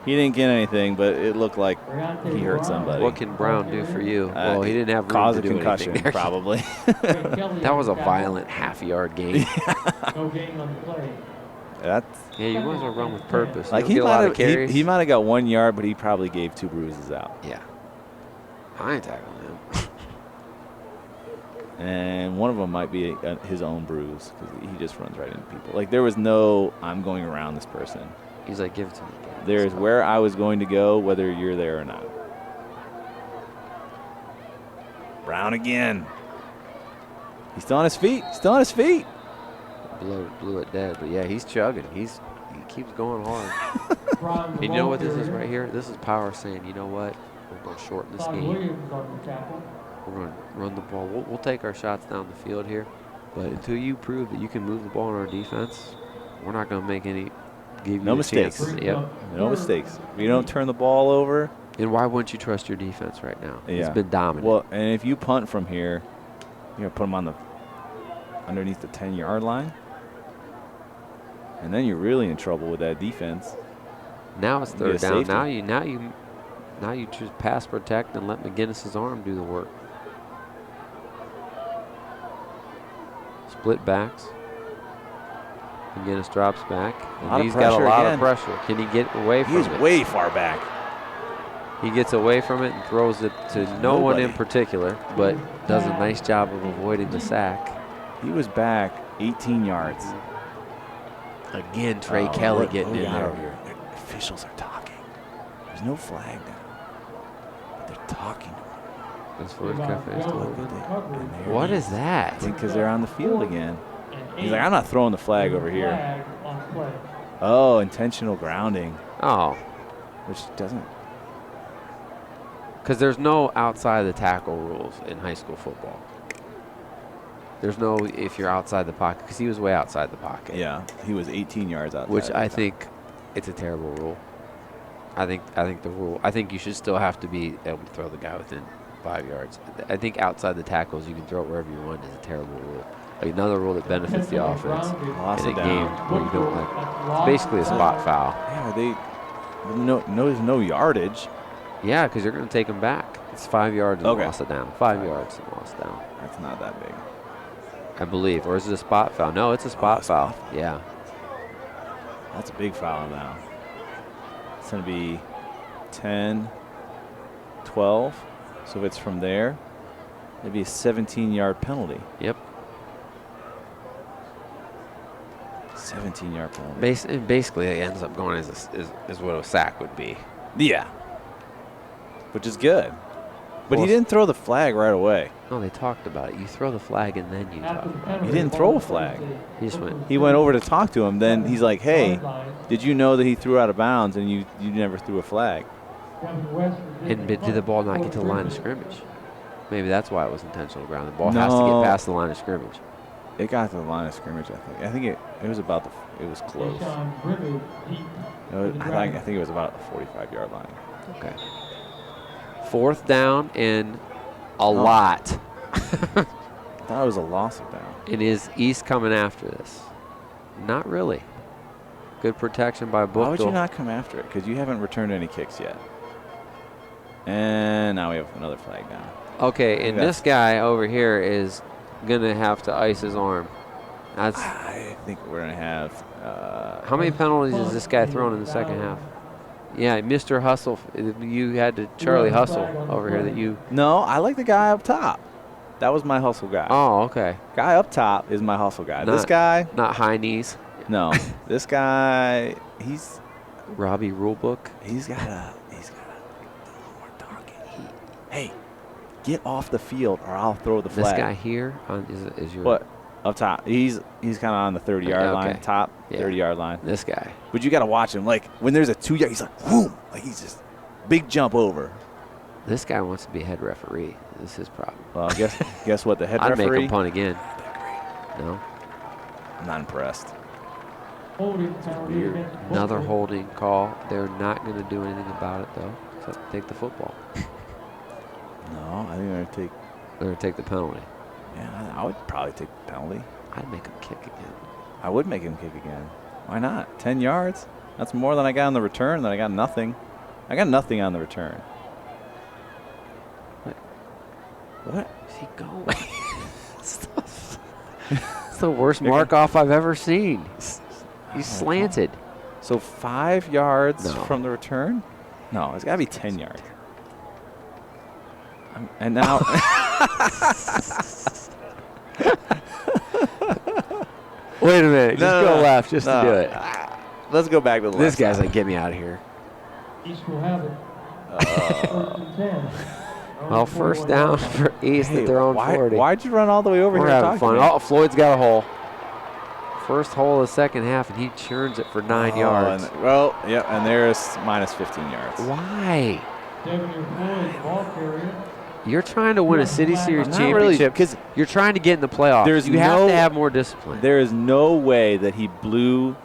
He didn't get anything, but it looked like he hurt somebody. What can Brown do for you? Well, he didn't have room cause to a do concussion, anything there. probably. That was a violent half-yard gain. No gain on the play. That's Yeah, you might as well run with purpose. like You don't get a lot of he carries. might have got 1 yard, but he probably gave 2 bruises out. Yeah. I ain't tackling him. And one of them might be his own bruise because he just runs right into people. Like there was no, I'm going around this person. He's like, give it to me again. There's where I was going to go, whether you're there or not. Brown again. He's still on his feet. Still on his feet. Blew it dead. But yeah, he's chugging. He keeps going hard. And you know what this is right here? This is power saying, you know what? We're going to shorten this Claude game. Williams on the tackle. We're going to run the ball. We'll take our shots down the field here. But until you prove that you can move the ball in our defense, we're not going to make any. Give you No a mistakes. chance. Yep. No mistakes. If you don't turn the ball over. And why wouldn't you trust your defense right now? Yeah. It's been dominant. Well, and if you punt from here, you're going to put them on the underneath the 10-yard line. And then you're really in trouble with that defense. Now it's You third get a down. safety. Now you just pass protect and let McGinnis's arm do the work. Split backs. McGinnis drops back. And he's got pressure a lot again. of pressure. Can he get away from He's it? way far back. He gets away from it and throws it to no one in Nobody. particular, but does a nice job of avoiding the sack. He was back 18 yards. Again, Trey Kelly getting in there. Over here. The officials are talking. There's no flag now. But they're talking. That's for Griffins. Look at it. And there What it is that? I think because they're on the field again. He's like, I'm not throwing the flag over here. Flag on play. Oh, intentional grounding, Oh, which doesn't. because there's no outside the tackle rules in high school football. There's no if you're outside the pocket, because he was way outside the pocket. Yeah, he was 18 yards out. Which I think it's a terrible rule. I think the rule. I think you should still have to be able to throw the guy within 5 yards. I think outside the tackles, you can throw it wherever you want. Is a terrible rule. Like another rule that benefits the offense Lost in a it game down. where you don't like. It's basically a spot foul. Yeah, there's no yardage. Yeah, because you're going to take them back. It's 5 yards and Okay. lost it down. 5 yards and lost it down. That's not that big. I believe. Or is it a spot foul? No, it's a spot foul. Yeah. That's a big foul now. It's going to be 10, 12. So if it's from there, it'd be a 17-yard penalty. Yep. 17-yard penalty. Basically, it ends up going as what a sack would be. Yeah. Which is good. But Well, he didn't throw the flag right away. No, they talked about it. You throw the flag and then you talk about it. He didn't throw a flag. He just went. He went over to talk to him. Then he's like, hey, did you know that he threw out of bounds and you never threw a flag? And did the ball not get to the line of scrimmage? Maybe that's why it was intentional ground. The ball has to get past the line of scrimmage. It got to the line of scrimmage, I think. I think it was about it was close. I think it was about the 45-yard line. Okay. 4th down and a lot. I thought it was a loss of down. And is East coming after this? Not really. Good protection by Buchtel. Why would you not come after it? Because you haven't returned any kicks yet. And now we have another flag down. Okay, and this guy over here is going to have to ice his arm. That's. I think we're going to have. How many penalties has this guy thrown in the second half? Yeah, Mr. Hustle. You had to Charlie Hustle over here that you. No, I like the guy up top. That was my hustle guy. Oh, okay. Guy up top is my hustle guy. Not- This guy, Not high knees. no. This guy, he's Robbie Rulebook. He's got a little more talking. Hey, get off the field or I'll throw the This flag. guy here is your. What? Up top. He's kind of on the 30-yard Okay. line, top Yeah. 30-yard line. This guy. But you got to watch him. Like, when there's a 2-yard, he's like, boom. Like, he's just big jump over. This guy wants to be head referee. This is his problem. Well, guess what? The head I'd referee. make him punt again. No. I'm not impressed. Another holding call. They're not going to do anything about it, though, except take the football. No, I think they're going to take. They're going to take the penalty. Yeah, I would probably take the penalty. I'd make him kick again. I would make him kick again. Why not? 10 yards? That's more than I got on the return. Then I got nothing. I got nothing on the return. What? Where's he going? It's the worst mark-off I've ever seen. He's slanted. So 5 yards No. from the return? No, it's got to be 10 yards. And now. Wait a minute. Just go left just to no. do it. Let's go back to the This left guy's side. like, get me out of here. East will have it. 1st and 10. Well, 1st down for East at their own 40. Why'd you run all the way over We're here? having fun. Oh, Floyd's got a hole. First hole of the second half, and he churns it for 9 yards. And there's minus 15 yards. Why? Devin Floyd, ball carrier. You're trying to win a City Series Not really, championship. because You're trying to get in the playoffs. There's You have no- to have more discipline. there is no way that he blew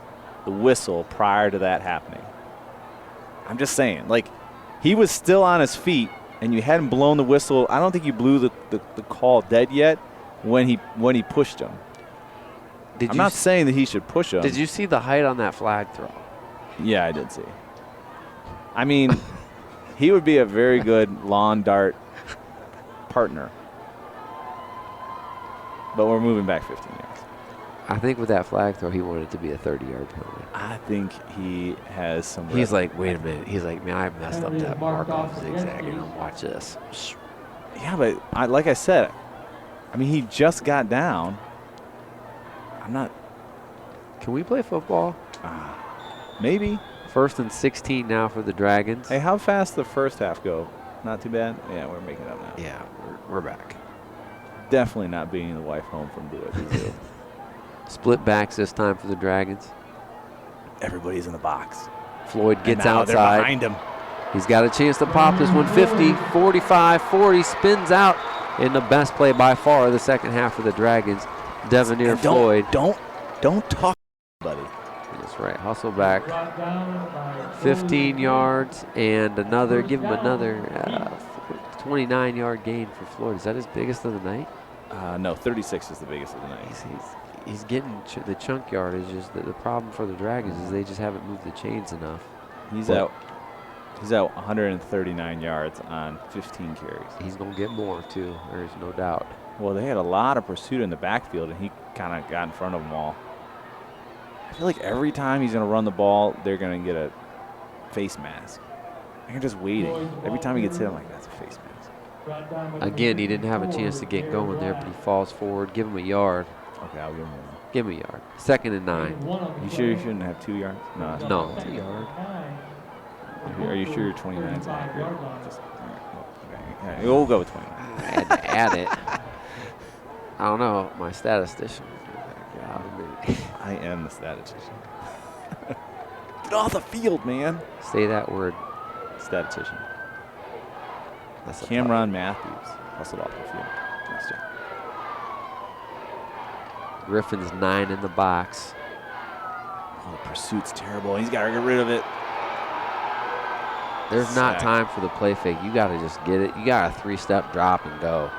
the whistle prior to that happening. I'm just saying, like, he was still on his feet, and you hadn't blown the whistle. I don't think you blew the call dead yet when he pushed him. I'm not saying that he should push him. Did you see the height on that flag throw? Yeah, I did see. I mean, he would be a very good lawn dart partner. But we're moving back 15 yards. I think with that flag throw, he wanted it to be a 30-yard penalty. I think he has some. He's like, wait a minute. He's like, man, I messed up that mark-off zigzag. Watch this. Yeah, but like I said, I mean, he just got down. I'm not. Can we play football? Maybe. 1st and 16 now for the Dragons. Hey, how fast the first half go? Not too bad. Yeah, we're making it up now. Yeah, we're back. Definitely not being the wife home from Blue Zoo. Split backs this time for the Dragons. Everybody's in the box. Floyd gets and now outside. They're behind him. He's got a chance to pop this one. 50, 45, 40, spins out. And the best play by far of the second half for the Dragons, Devanir Floyd. Don't talk, buddy. That's right. Hustle back. 15 yards and another. Give him another 29-yard gain for Floyd. Is that his biggest of the night? No, 36 is the biggest of the night. He's getting the chunk yardage. Is the problem for the Dragons is they just haven't moved the chains enough. He's out 139 yards on 15 carries. He's going to get more, too. There's no doubt. Well, they had a lot of pursuit in the backfield, and he kind of got in front of them all. I feel like every time he's going to run the ball, they're going to get a face mask. They're just waiting. Every time he gets hit, I'm like, that's a face mask. Again, he didn't have a chance to get going there, but he falls forward. Give him a yard. Okay, I'll give him one. Give him a yard. 2nd and 9. You sure you shouldn't have 2 yards? No, it's a yard. Are you sure your 29 is accurate? Okay. We'll go with 29. I had to add it. I don't know. My statistician. I am the statistician. Get off the field, man. Say that word. Statistician. That's Cameron Matthews hustled off the field. Nice job. Griffins 9 in the box. Oh, the pursuit's terrible. He's got to get rid of it. There's not time for the play fake. You got to just get it. You got a 3-step drop and go.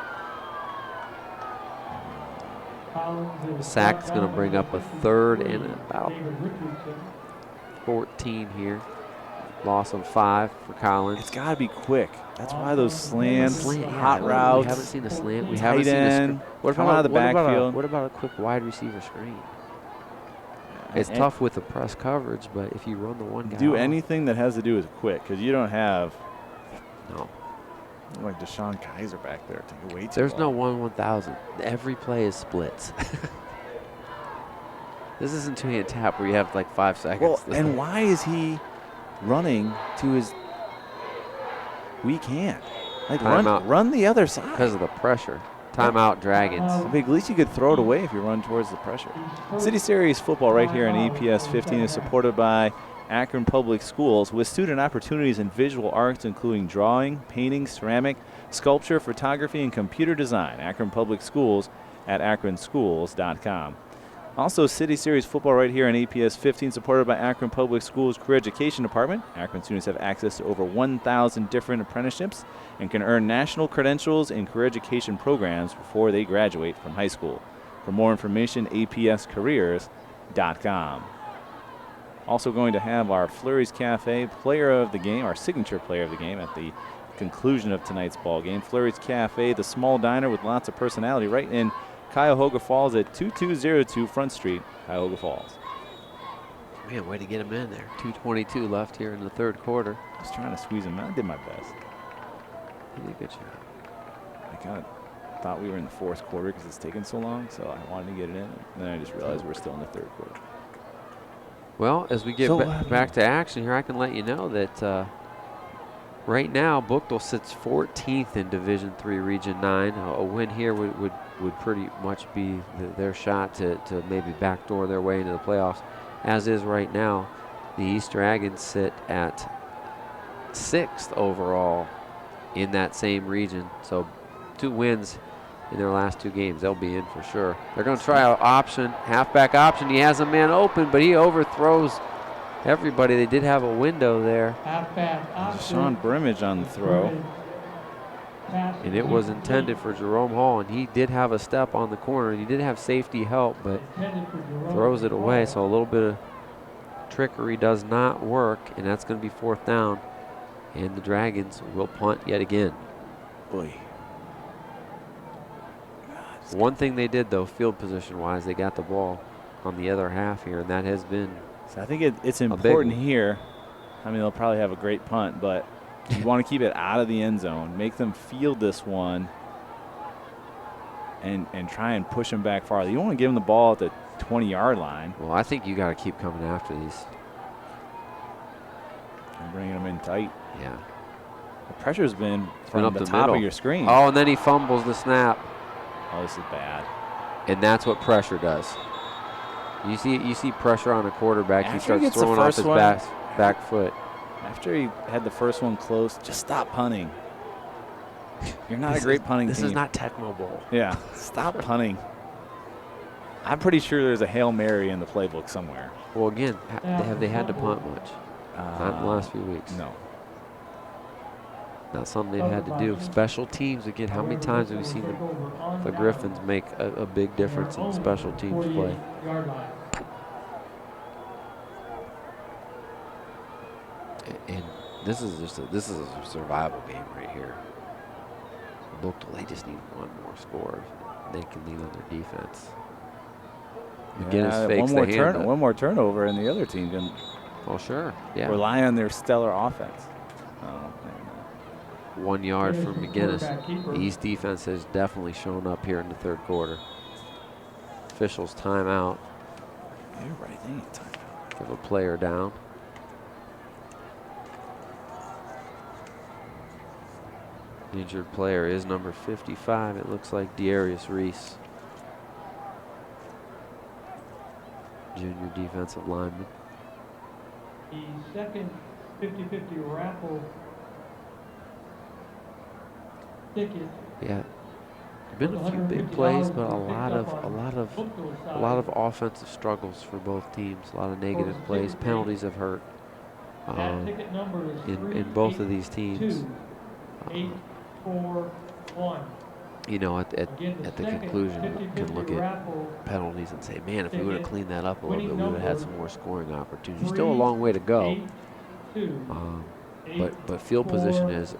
Sack's going to bring up a 3rd and about 14 here. Loss of 5 for Collins. It's got to be quick. That's why those slants, yeah, hot routes. We haven't seen a slant. We tight haven't seen end, a come out of the backfield. What about a quick wide receiver screen? It's tough with the press coverage, but if you run the one guy do off, anything that has to do with quick, because you don't have like Deshaun Kaiser back there. There's no 1/1000. Every play is splits. This isn't two-hand tap where you have like 5 seconds. Well, and why is he running to his weak hand? Like run the other side. Because of the pressure. Timeout, Dragons. I mean, at least you could throw it away if you run towards the pressure. City Series football right here on EPS 15 is supported by Akron Public Schools with student opportunities in visual arts, including drawing, painting, ceramic, sculpture, photography, and computer design. Akron Public Schools at akronschools.com. Also, City Series football right here on EPS 15, supported by Akron Public Schools Career Education Department. Akron students have access to over 1,000 different apprenticeships and can earn national credentials in career education programs before they graduate from high school. For more information, apscareers.com. Also going to have our Fleury's Cafe player of the game, our signature player of the game at the conclusion of tonight's ball game. Fleury's Cafe, the small diner with lots of personality, right in Cuyahoga Falls at 2202 Front Street, Cuyahoga Falls. Man, way to get him in there. 2:22 left here in the 3rd quarter. I was trying to squeeze him in. I did my best. You did a good job. I kind of thought we were in the 4th quarter because it's taken so long, so I wanted to get it in. And then I just realized we're still in the 3rd quarter. Well, as we get back to action here, I can let you know that right now Buchtel sits 14th in Division III Region 9. A win here would pretty much be their shot to maybe backdoor their way into the playoffs. As is right now, the East Dragons sit at 6th overall in that same region. So 2 wins in their last 2 games. They'll be in for sure. They're going to try an option, halfback option. He has a man open, but he overthrows everybody. They did have a window there. Sean Brimage on the throw. And it was intended for Jerome Hall, and he did have a step on the corner. He did have safety help, but throws it away. So a little bit of trickery does not work, and that's going to be 4th down. And the Dragons will punt yet again. Boy. One thing they did, though, field position-wise, they got the ball on the other half here, and that has been. So I think it's important here. I mean, they'll probably have a great punt, but you want to keep it out of the end zone, make them field this one, and try and push them back farther. You don't want to give them the ball at the 20-yard line. Well, I think you got to keep coming after these. And bringing them in tight. Yeah. The pressure's been from up the the top middle of your screen. Oh, and then he fumbles the snap. Oh, this is bad. And that's what pressure does. You see pressure on a quarterback. He After he starts gets the throwing off first his one- back foot. After he had the first one close, just stop punting. You're not a great punting This team. is not Tecmo Bowl. Yeah, stop punting. I'm pretty sure there's a Hail Mary in the playbook somewhere. Well, again, have they had to punt much? Not in the last few weeks. No. Not something they've had to do. Special teams, again, how many times have we seen the Griffins make a big difference in special teams play? And this is a survival game right here. Buchtel, they just need one more score. They can lean on their defense. McGinnis fakes the handoff. One more turnover, and the other team can sure. Yeah. rely on their stellar offense. Oh, 1 yard from McGinnis. The East defense has definitely shown up here in the third quarter. Officials timeout. you're right. They need timeout. Give a player down. The injured player is number 55. It looks like Darius Reese, junior defensive lineman. The second 50-50 raffle ticket. Yeah, been a few big plays, but a lot of offensive struggles for both teams. A lot of negative plays, penalties have hurt Ticket number is in both of these teams. 841. You know, at the conclusion, you can look at penalties and say, man, if we would have cleaned that up a little bit, we would have had some more scoring opportunities. Still a long way to go. But field position is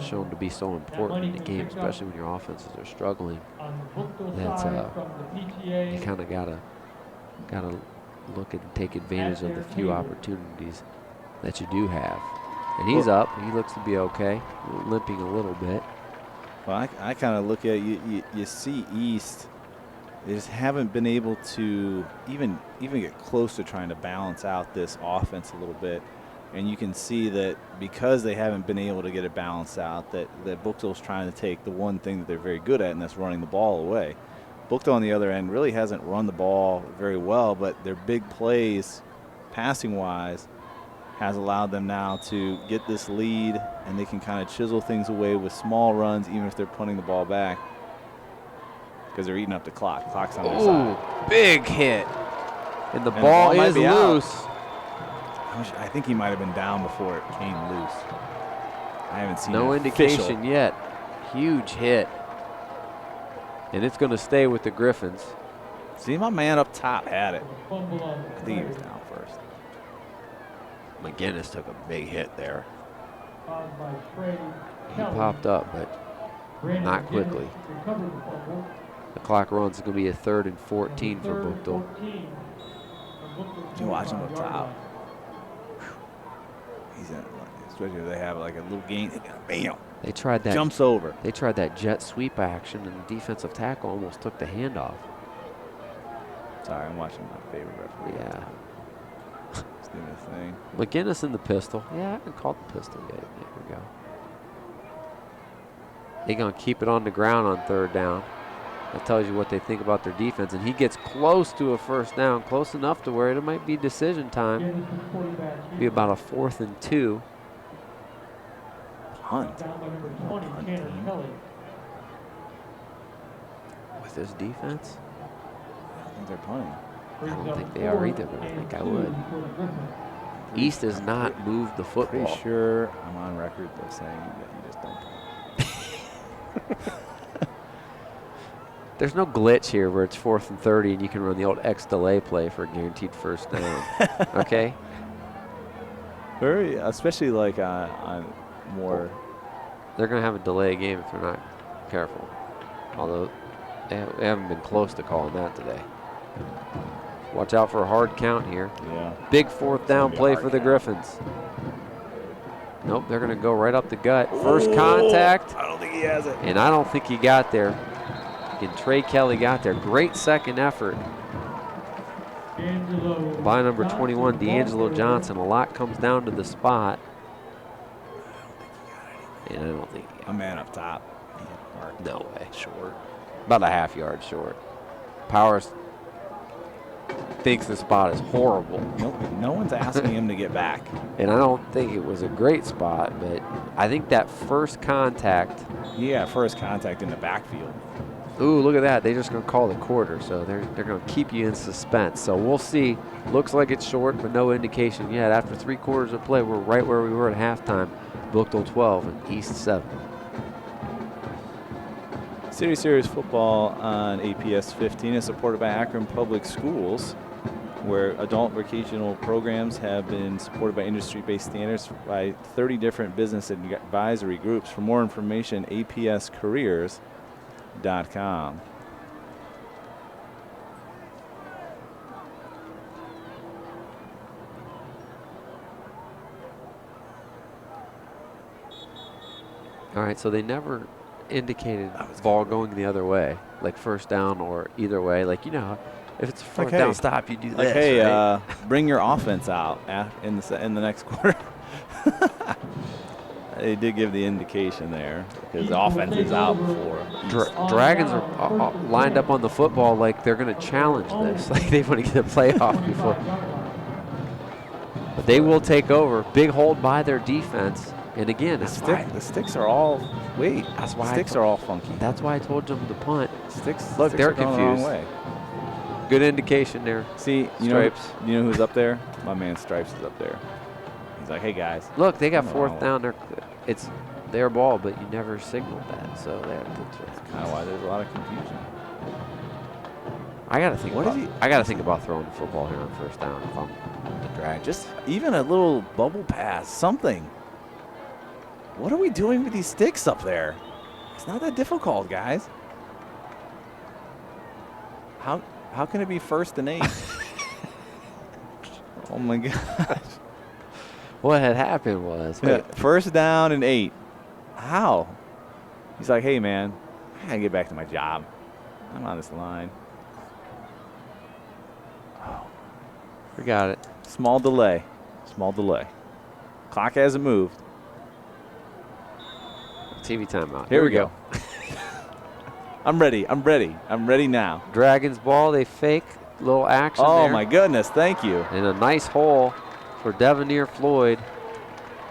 shown to be so important in the game, especially when your offenses are struggling. That you kind of gotta look and take advantage of the few opportunities that you do have. And he's up. He looks to be okay, limping a little bit. Well, I kind of look at you see East. They just haven't been able to even get close to trying to balance out this offense a little bit. And you can see that because they haven't been able to get it balanced out, that Buchtel's trying to take the one thing that they're very good at, and that's running the ball away. Buchtel on the other end really hasn't run the ball very well, but their big plays, passing-wise, has allowed them now to get this lead, and they can kind of chisel things away with small runs, even if they're punting the ball back, because they're eating up the clock. Clock's on their side. Big hit. And the ball is loose. I think he might have been down before it came loose. I haven't seen no indication yet. Huge hit. And it's going to stay with the Griffins. See, my man up top had it. I think he was down first. McGinnis took a big hit there. He Kelly. popped up, but not quickly. The clock runs. It's going to be a 3rd and 14 for Buchtel. You watch him up top. He's in, especially if they have like a little gain. Bam! They tried that. Jumps over. They tried that jet sweep action, and the defensive tackle almost took the handoff. Sorry, I'm watching my favorite referee. Yeah. He's doing his thing. McGinnis in the pistol. Yeah, I haven't called the pistol yet. There we go. They're going to keep it on the ground on 3rd down. That tells you what they think about their defense. And he gets close to a 1st down, close enough to where it might be decision time. Be about a 4th and 2. Hunt. With this defense? I don't think they're punting. I don't think they are either, but I think I would. East has not moved the football. Pretty sure I'm on record though saying that you just don't punt. There's no glitch here where it's 4th and 30 and you can run the old X delay play for a guaranteed 1st down. Okay? Very, especially like on more. They're going to have a delay game if they're not careful. Although they haven't been close to calling that today. Watch out for a hard count here. Yeah. Big fourth down play for the Griffins. Nope, they're going to go right up the gut. First contact. I don't think he has it. And I don't think he got there. Again, Trey Kelly got there. Great second effort by number 21, Deangelo Johnson. A lot comes down to the spot. And I don't think he got it. A man up top. No way. Short. About a half yard short. Powers thinks the spot is horrible. Nope. No one's asking him to get back. And I don't think it was a great spot, but I think that first contact. Yeah, first contact in the backfield. Ooh, look at that. They're just going to call the quarter, so they're going to keep you in suspense. So we'll see. Looks like it's short, but no indication yet. After 3 quarters of play, we're right where we were at halftime. Buchtel 12 and East 7. City Series football on APS 15 is supported by Akron Public Schools, where adult vocational programs have been supported by industry-based standards by 30 different business advisory groups. For more information, apscareers.com. All right, so they never indicated ball going the other way, like first down or either way. Like, you know, if it's a first down stop, you do this. Like, hey, right? Bring your offense out in the next quarter. They did give the indication there because the offense is out before. Dragons are lined up on the football like they're going to challenge this. Like they want to get a playoff before. But they will take over. Big hold by their defense. And again, The sticks are all are all funky. That's why I told them to punt. Sticks. Look, sticks they're are going the wrong confused. way. Good indication there. See, Stripes. You know who's up there? My man Stripes is up there. He's like, hey guys. Look, they got fourth down there. It's their ball, but you never signaled that. So that's Kind of why there's a lot of confusion. I got to think. I got to think about throwing the football here on first down if I'm the Dragons. Just even a little bubble pass, something. What are we doing with these sticks up there? It's not that difficult, guys. How can it be 1st and 8? Oh my gosh. What had happened was first down and 8. How? He's like, hey man, I gotta get back to my job. I'm on this line. Oh. we got it. Small delay. Clock hasn't moved. TV timeout. Here we go. I'm ready now. Dragons ball. They fake little action. Oh there. my goodness, thank you. And a nice hole for Devanir Floyd.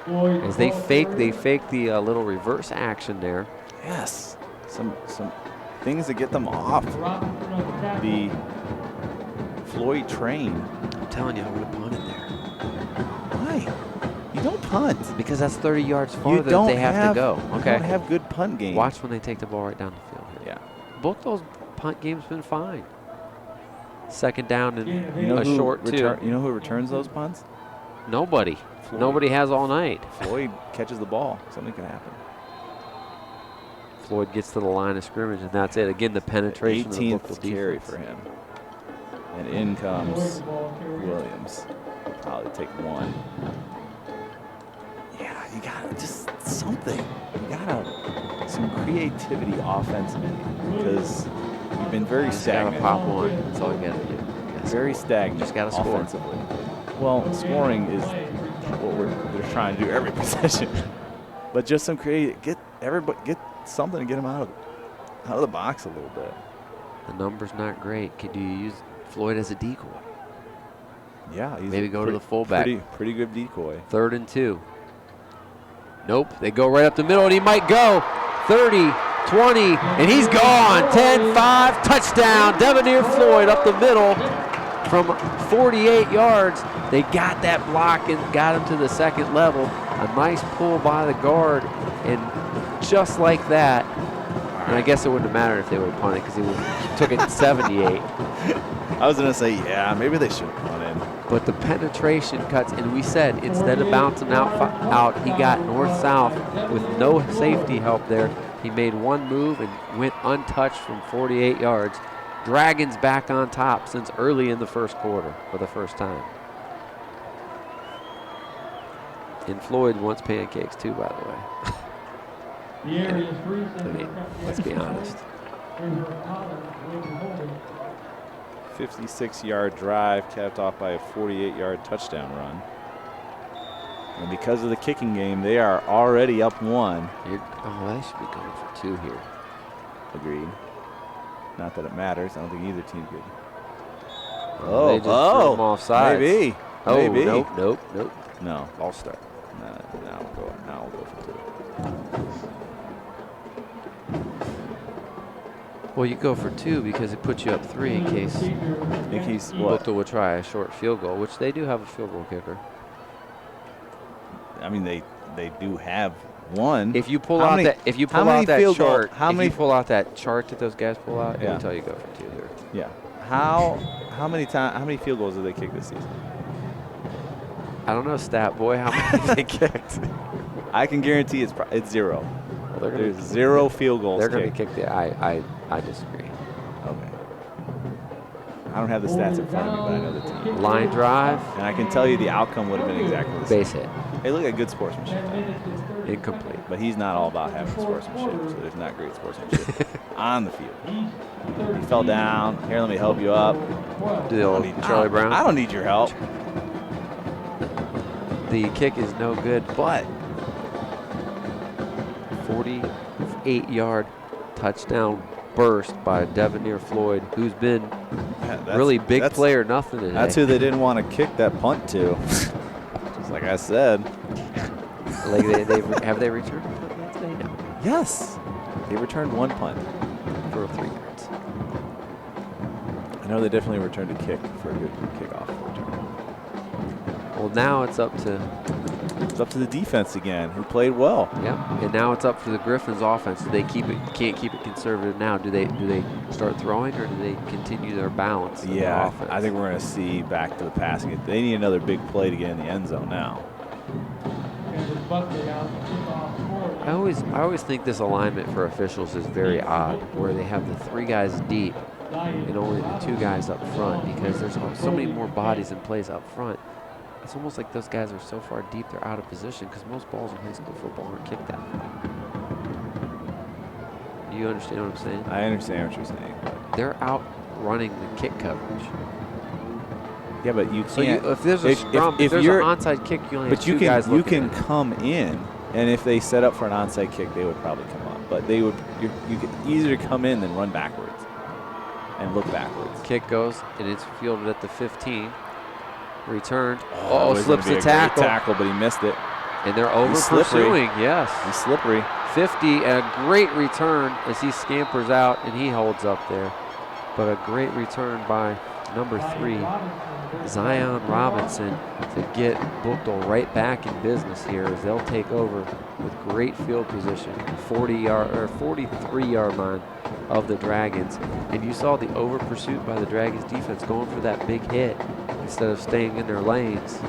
As they fake the little reverse action there. Yes, some things that get them off the Floyd train. I'm telling you, I would have punted there. Why? You don't punt. Because that's 30 yards farther that they have to go. Okay. You don't have good punt games. Watch when they take the ball right down the field here. Yeah. Both those punt games been fine. Second down and a who short two. You know who returns those punts? Nobody. Floyd. Nobody has all night. Floyd catches the ball. Something can happen. Floyd gets to the line of scrimmage, and that's it. Again, the penetration of the Buchtel 18th carry defense. for him. And in comes Williams. Probably take 1. Yeah, you got just something. You got some creativity offensively because you've been very stagnant. Gotta pop one. That's all you gotta do. Very stagnant. Just gotta score. Offensively. Well, scoring is what they're trying to do every possession. But just some creative. Get something to get them out of the box a little bit. The number's not great. Could you use Floyd as a decoy? Yeah, he's Maybe go to the fullback. Pretty good decoy. 3rd and 2. Nope, they go right up the middle, and he might go. 30, 20, and he's gone. 10-5, touchdown. Devanir Floyd up the middle from 48 yards. They got that block and got him to the second level. A nice pull by the guard, and just like that, and I guess it wouldn't have mattered if they would have punted because he took it 78. I was going to say, yeah, maybe they should have punted. But the penetration cuts, and we said instead of bouncing out, he got north-south with no safety help there. He made one move and went untouched from 48 yards. Dragons back on top since early in the first quarter for the first time. And Floyd wants pancakes too, by the way. The area is free. I mean, let's be honest. 56-yard drive capped off by a 48-yard touchdown run. And because of the kicking game, they are already up 1. They should be going for 2 here. Agreed. Not that it matters. I don't think either team could. They just threw them off sides. Maybe. Oh, Maybe. nope. No. False start. Now we'll go for 2. Well, you go for 2 because it puts you up 3 in case I think he's what? Buchtel would try a short field goal, which they do have a field goal kicker. I mean, they do have one. If you pull How out many- that, if you how pull many out that field goal- chart, how if many- you pull out that chart that those guys pull out, Yeah. it'll tell you go for 2 here. Yeah. How many field goals did they kick this season? I don't know, stat boy, how many they kicked. I can guarantee it's 0. Well, There's 0 field goals. They're going to kicked. kick the. I disagree. Okay. I don't have the stats in front of me, but I know the team. Line drive, And I can tell you the outcome would have been exactly the same. base hit, Hey, look at good sportsmanship. incomplete. But he's not all about having sportsmanship, so there's not great sportsmanship on the field. He fell down. Here, let me help you up. Do the old Charlie Brown. I don't need your help. The kick is no good, but 48-yard touchdown burst by Devanir Floyd, who's been really big play or nothing today. That's who they didn't want to kick that punt to. Just like I said. Like have they returned a punt yet today? No. Yes. They returned 1 punt. For 3 yards. I know they definitely returned a kick for a good kickoff return. Well, now it's up to the defense again, who played well. yeah, and now it's up to the Griffins offense. Do they can't keep it conservative now? Do they start throwing, or do they continue their balance? in their offense? I think we're going to see back to the passing. They need another big play to get in the end zone now. I always think this alignment for officials is very odd, where they have the 3 guys deep and only the 2 guys up front, because there's so many more bodies and plays up front. It's almost like those guys are so far deep they're out of position, because most balls in high school football aren't kicked that far. Do you understand what I'm saying? I understand what you're saying. They're out running the kick coverage. Yeah, but you can't. So if there's a scrum, if there's an onside kick, you only have 2 guys looking. You can come in, and if they set up for an onside kick, they would probably come up. But they would. You could easier to come in than run backwards and look backwards. Kick goes, and it's fielded at the 15. Returned. Oh, Slips the tackle. tackle. Tackle, but he missed it. And they're over pursuing. Yes. He's slippery. 50, a great return as he scampers out, and he holds up there. But a great return by number 3, Zion Robinson, to get Buchtel right back in business here as they'll take over with great field position, 43-yard line of the Dragons. And you saw the over pursuit by the Dragons defense going for that big hit instead of staying in their lanes.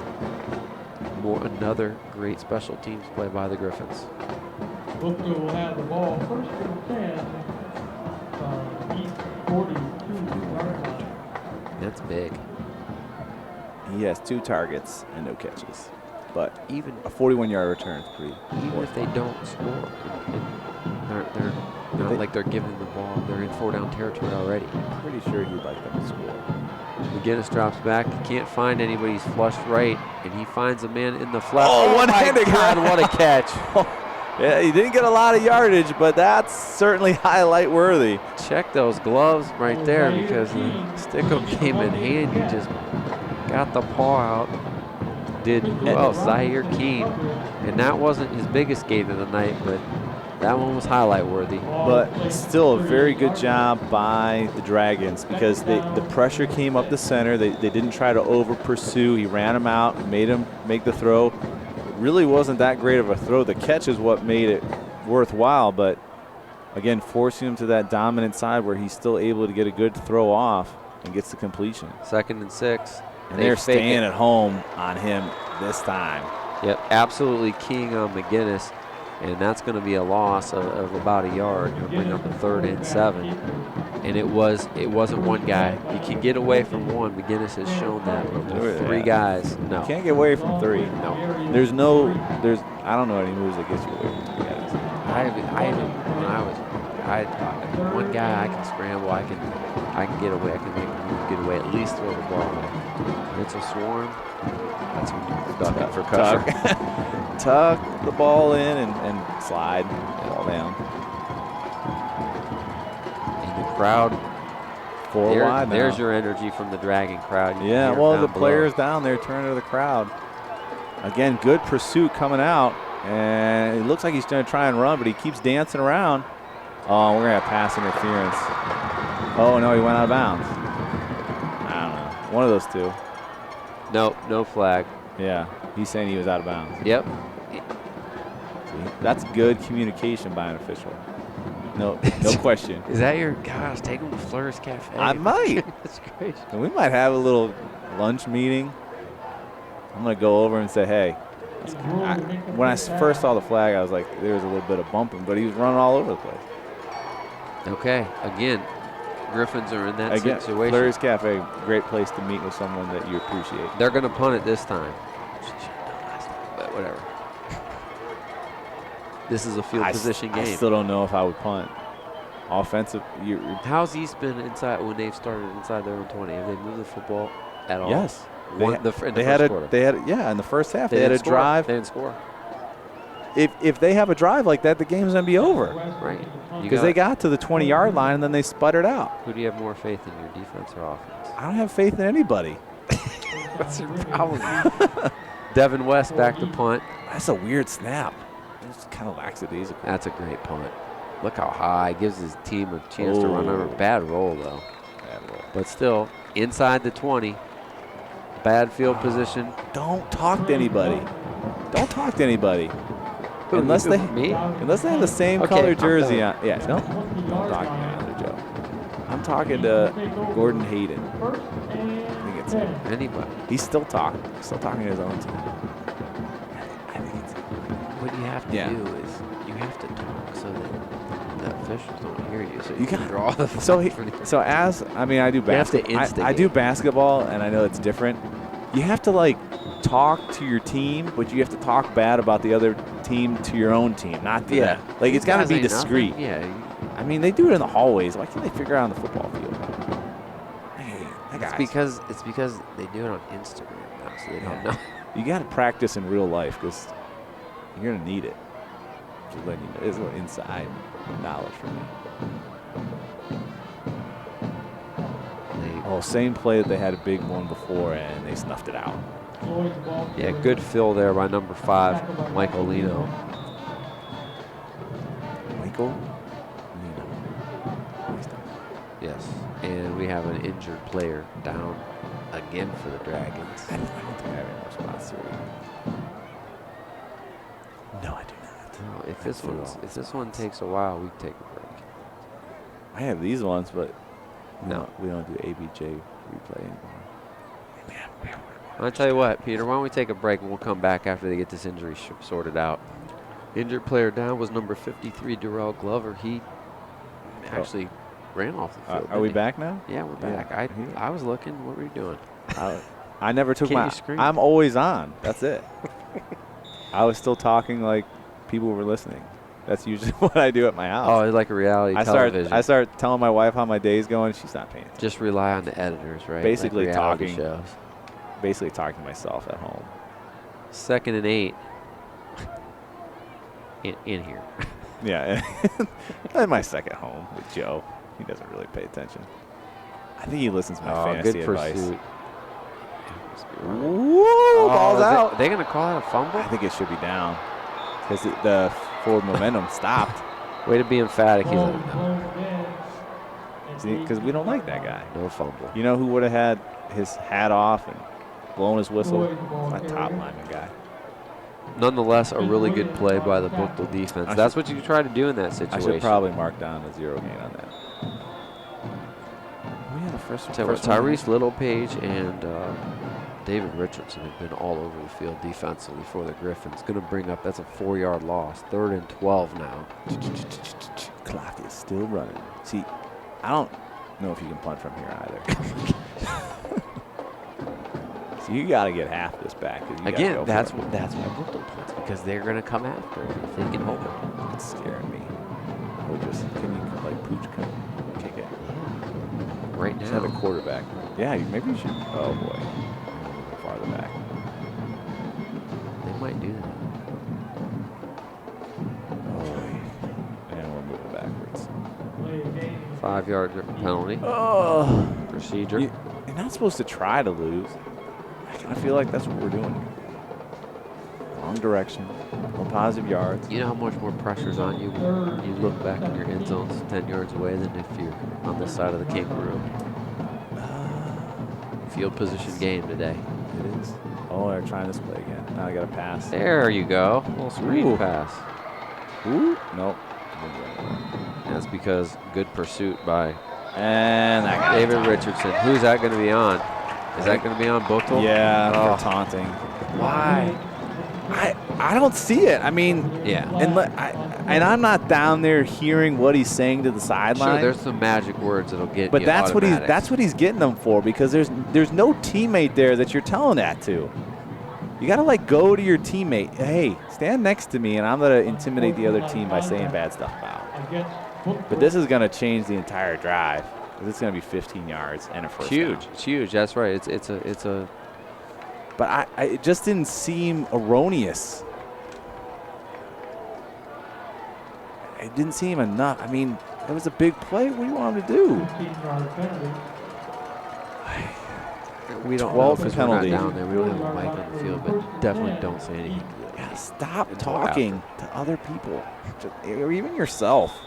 Another great special teams play by the Griffins. Buchtel will have the ball first and 10. East 42-yard line. That's big. He has 2 targets and no catches. But Even a 41-yard return is pretty even if important. they don't score, they're not like they're giving the ball. They're in 4-down territory already. I'm pretty sure he'd like them to score. McGinnis drops back. He can't find anybody. He's flushed right, and he finds a man in the flat. Oh, my one-handed God, what a catch. Yeah, he didn't get a lot of yardage, but that's certainly highlight worthy. Check those gloves right there, because the stickum came in handy. Just got the paw out. Did who else? Zaire Keene. And that wasn't his biggest game of the night, but that one was highlight worthy. But still a very good job by the Dragons, because the pressure came up the center. They didn't try to over pursue. He ran him out, made him make the throw. It really wasn't that great of a throw. The catch is what made it worthwhile, but again, forcing him to that dominant side where he's still able to get a good throw off and gets the completion. 2nd and 6. And they're staying at home on him this time. Yep, absolutely keying on McGinnis, and that's going to be a loss of about a yard. It'll bring up a 3rd and 7. And it wasn't one guy. You can get away from one. McGinnis has shown that. But with 3 guys, no. You can't get away from 3. No. I don't know any moves that gets you away from 3 guys. I thought one guy I can scramble. I can get away. I can make a move, get away. At least throw the ball away. It's a swarm. That's when you duck it for cover. Tuck the ball in and slide the ball down. And the crowd. 4 wide now. There's your energy from the Dragon crowd. Yeah, well, the players down there turn to the crowd. Again, good pursuit coming out. And it looks like he's going to try and run, but he keeps dancing around. Oh, we're going to have pass interference. Oh, no, he went out of bounds. I don't know. One of those 2. Nope, no flag. Yeah, he's saying he was out of bounds. Yep. See, that's good communication by an official. No question. Is that your, gosh, take him to Fleur's Cafe. I might. That's great. And we might have a little lunch meeting. I'm going to go over and say, hey, when I first saw the flag, I was like, there was a little bit of bumping, but he was running all over the place. Okay, again, Griffins are in that situation. Fleur's Cafe, great place to meet with someone that you appreciate. They're going to punt it this time. But whatever. This is a field position game. I still don't know if I would punt. Offensive. How's East been inside when they've started inside their own 20? Have they moved the football at all? Yes. In the first quarter. In the first half, they had a drive. They didn't score. If they have a drive like that, the game's going to be over. Right. Because they got to the 20-yard line and then they sputtered out. Who do you have more faith in, your defense or offense? I don't have faith in anybody. What's your problem? Devin West back to punt. That's a weird snap. It's kind of lackadaisical. That's a great punt. Look how high. Gives his team a chance to run over. Bad roll, though. Bad roll. But still, inside the 20. Bad field position. Don't talk to anybody. Don't talk to anybody. Who, unless they me? Unless they have the same color jersey on. Yeah, don't talk to me either, Joe. I'm talking to Gordon Hayden. I think it's him. Anybody. He's still talking. Still talking to his own team. I think it's him. What you have to do is you have to talk so that the officials don't hear you. So you can draw the I do basketball. I do basketball, and I know it's different. You have to talk to your team, but you have to talk bad about the other team to your own team, not to them. Like, it's got to be discreet. Nothing. Yeah. I mean, they do it in the hallways. Why can't they figure it out on the football field? Hey, it's because they do it on Instagram now, so they don't know. You got to practice in real life because you're gonna need it. Just letting you know, it's a little inside knowledge for me. Same play that they had a big one before, and they snuffed it out. Yeah, good fill there by number 5, Michael Lino. Yes, and we have an injured player down again for the Dragons. I don't think I have any more spots to read. No, I do not. No, if this one takes a while, we take a break. I have these ones, but no, we don't do ABJ replay anymore. I'll tell you what, Peter, why don't we take a break and we'll come back after they get this injury sorted out. Injured player down was number 53, Darrell Glover. He actually ran off the field. Are we back now? Yeah, we're back. I was looking. What were you doing? I never took I'm always on. That's it. I was still talking like people were listening. That's usually what I do at my house. Oh, it's like a reality television. I start telling my wife how my day's going. She's not paying attention. Just rely on the editors, right? Basically like talking. Shows. Basically talking to myself at home. 2nd and 8. In here. Yeah. That's my second home with Joe. He doesn't really pay attention. I think he listens to my fantasy advice. Pursuit. Woo! Ball's out. They're going to call it a fumble? I think it should be down because the forward momentum stopped. Way to be emphatic. He's like, no. See, because we don't like that guy. No fumble. You know who would have had his hat off and blown his whistle? My top lineman guy. Nonetheless, a really good play by the Buchtel defense. That's what you try to do in that situation. I should probably mark down a 0 gain on that. We had the first Tyrese Littlepage and David Richardson have been all over the field defensively for the Griffins. Going to bring up, that's a 4-yard loss. 3rd and 12 now. Clock is still running. See, I don't know if you can punt from here either. So you got to get half this back. Again, that's why Buchtel punts, because they're going to come after it if they can hold it. It's scaring me. Or just, can you, like, Pooch come kick it? Right now. Just have a quarterback. Yeah, maybe you should. Oh, boy. Farther back. They might do that. Oh, boy. And we're moving backwards. 5-yard penalty. Oh. Procedure. You're not supposed to try to lose. I feel like that's what we're doing. Wrong direction. No positive yards. You know how much more pressure's on you when you look back in your end zones 10 yards away than if you're on this side of the kangaroo. Field position game today. It is. Oh, they're trying this play again. Now I got to pass. There you go. Little screen pass. Ooh. Nope. That's because good pursuit by and David Richardson. Who's that going to be on? Is that going to be on Buchtel? Yeah, for taunting. Why? I don't see it. I mean, yeah. And I'm not down there hearing what he's saying to the sideline. Sure, there's some magic words that'll get. But you that's automatics. what he's getting them for, because there's no teammate there that you're telling that to. You got to like go to your teammate. Hey, stand next to me, and I'm gonna intimidate the other team by saying bad stuff about. But this is gonna change the entire drive. It's going to be 15 yards and a first down. It's huge. That's right. It's a. But it just didn't seem erroneous. It didn't seem enough. I mean, it was a big play. What do you want him to do? We don't 12 know because we're not down there. We don't have a mic on the field, but definitely don't say anything. Yeah, stop talking to other people, or even yourself.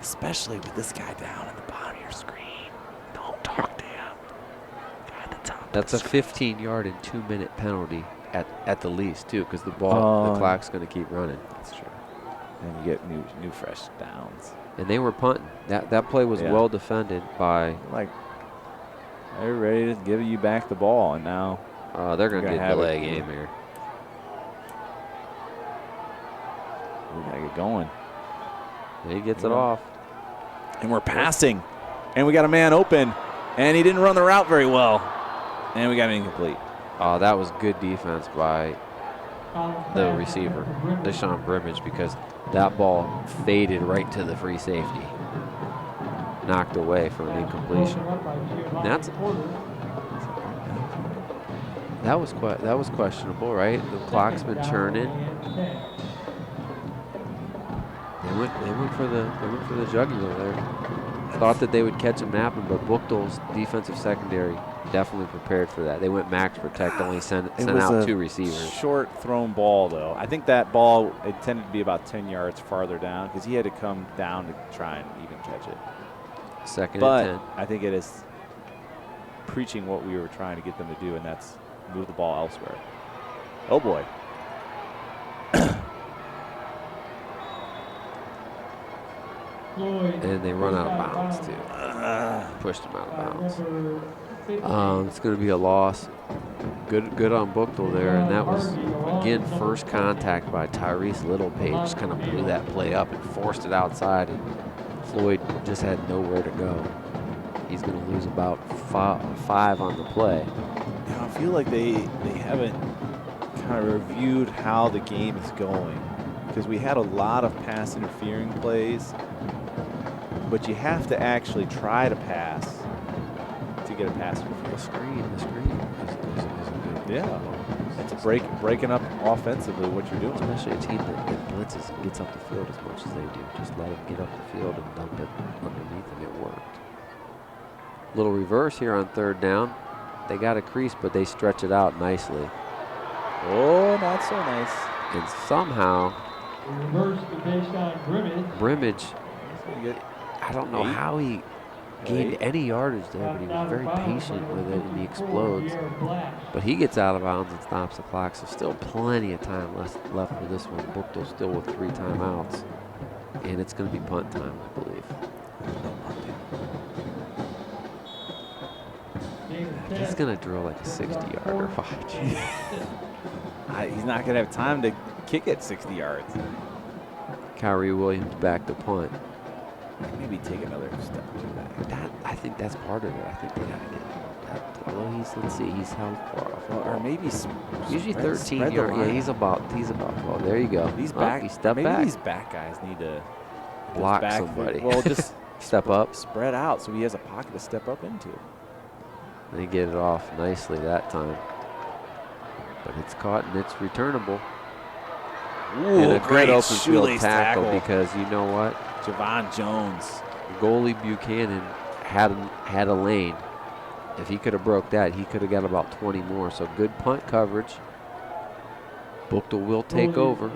Especially with this guy down in the bottom of your screen. Don't talk to him. Guy at the top. That's a 15-yard and 2-minute penalty at the least, too, because the clock's going to keep running. That's true. And you get new fresh downs. And they were punting. That play was well defended by. Like, they're ready to give you back the ball, and now they're going to get a delay game here. We got to get going. He gets it off. And we're passing. And we got a man open. And he didn't run the route very well. And we got an incomplete. Oh, that was good defense by the receiver, Deshaun Brimage, because that ball faded right to the free safety. Knocked away for an incompletion. And that was questionable, right? The clock's been churning. They went for the jugular there. Thought that they would catch him napping, but Buchtel's defensive secondary definitely prepared for that. They went max protect, only sent out 2 receivers. Short thrown ball, though. I think that ball intended to be about 10 yards farther down because he had to come down to try and even catch it. Second and 10. I think it is preaching what we were trying to get them to do, and that's move the ball elsewhere. Oh, boy. And they run out of bounds, too. Pushed them out of bounds. It's going to be a loss. Good on Buchtel there. And that was, again, first contact by Tyrese Littlepage. Just kind of blew that play up and forced it outside. And Floyd just had nowhere to go. He's going to lose about 5 on the play. Now, I feel like they haven't kind of reviewed how the game is going, because we had a lot of pass interfering plays. But you have to actually try to pass to get a pass interference. The screen is a good. Yeah, it's breaking up offensively what you're doing. Especially a team that blitzes and gets up the field as much as they do. Just let them get up the field and dump it underneath them. It worked. Little reverse here on 3rd down. They got a crease, but they stretch it out nicely. Oh, not so nice. And somehow, Brimage. I don't know how he gained any yardage there, but he was very patient with it, and he explodes. But he gets out of bounds and stops the clock, so still plenty of time left for this one. Buchtel still with 3 timeouts, and it's going to be punt time, I believe. He's going to drill like a 60-yarder. Watch. He's not going to have time to kick it 60 yards. Kyrie Williams back to punt. Maybe take another step or two back. I think that's part of it. I think they got to get that. Well, let's see, he's held far off. Or maybe Usually spread 13 the yards. Yeah, line. he's about 12. There you go. These Oh, back, he stepped maybe back. these back guys need to Block back somebody. Well, just Step up. spread out so he has a pocket to step up into. They get it off nicely that time. But it's caught and it's returnable. Ooh, And a great good open field shoelace tackle because you know what? Javon Jones. Goalie Buchanan had a lane. If he could have broke that, he could have got about 20 more. So good punt coverage. Buchtel will take over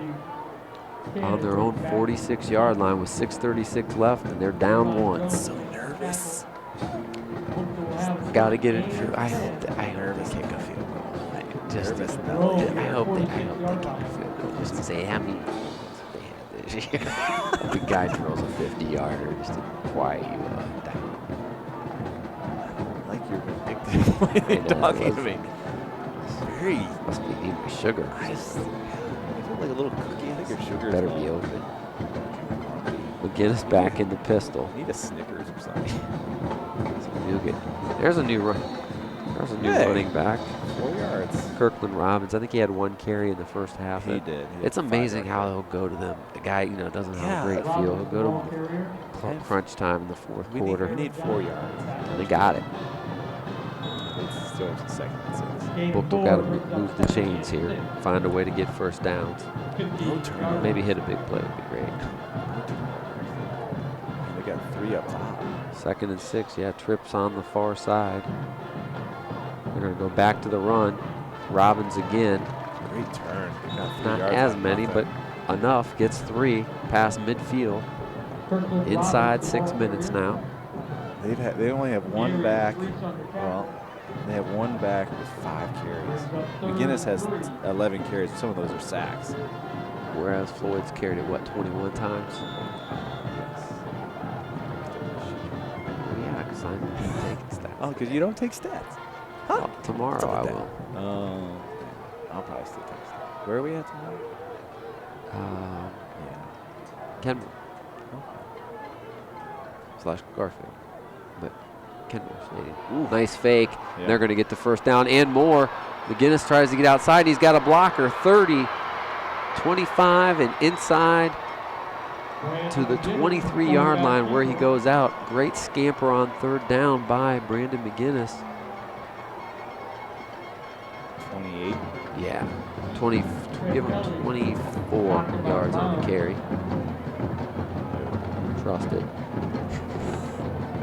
on their own 46-yard line with 6:36 left, and they're down 1. So nervous. Got to get it through. I hope they kick a field goal. I hope they kick a field goal just to say how many they had this year. The guy throws a 50-yarder just to quiet you down. Like you're vindictive when you're talking to me. Very. Must be needing my sugar. I feel like a little cookie. I think your sugar Better be open. McGinnis back in the pistol. Need a Snickers or something. There's a new run. There's a new running back. 4 yards. Kirkland Robbins. I think he had 1 carry in the first half. He did. It's amazing how he'll go to them. The guy, doesn't have a great feel. He'll go to crunch time in the fourth quarter. We need 4 yards. And they got it. It's still a second and 6. Buchtel got to move the chains here. Find a way to get first downs. No turnover. Maybe hit a big play would be great. They got 3 up top. 2nd and 6. Yeah, trips on the far side. They're going to go back to the run. Robbins again. Great turn. Not as many, but enough. Gets 3 past midfield. Inside 6 minutes now. They only have 1 back. Well, they have 1 back with 5 carries. McGinnis has 11 carries. Some of those are sacks. Whereas Floyd's carried it, 21 times? Yeah, because I'm taking stats. Oh, because you don't take stats. Huh? Well, tomorrow I will. Oh, I'll probably still take stats. Where are we at tomorrow? Kenmore. / Garfield. But Kenmore Stadium. Nice fake. Yeah. They're going to get the first down and more. McGinnis tries to get outside. He's got a blocker. 30, 25, and inside to the 23-yard line where he goes out. Great scamper on 3rd down by Brandon McGinnis. 28. Yeah. Give him 24 yards on the carry. Trust it.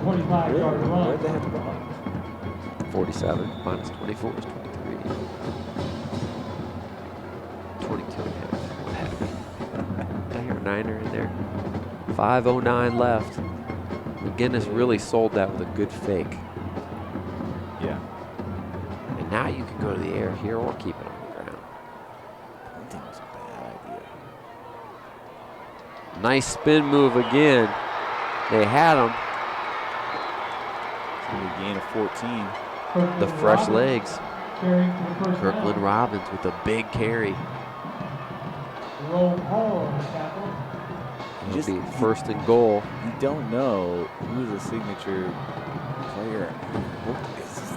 25-yard run. Where'd they have to go? 47 minus 24 is 23. 22 and a half. What happened? Did I hear a 9er in there? 5:09 left. McGinnis really sold that with a good fake. Yeah. And now you can go to the air here or keep it on the ground. Punting was a bad idea. Nice spin move again. They had him. It's going to be a gain of 14. The fresh legs. Kirkland Kirkland Robbins with a big carry. Roll hard on the tackle. It'll be 1st and goal. You don't know who's a signature player. It's just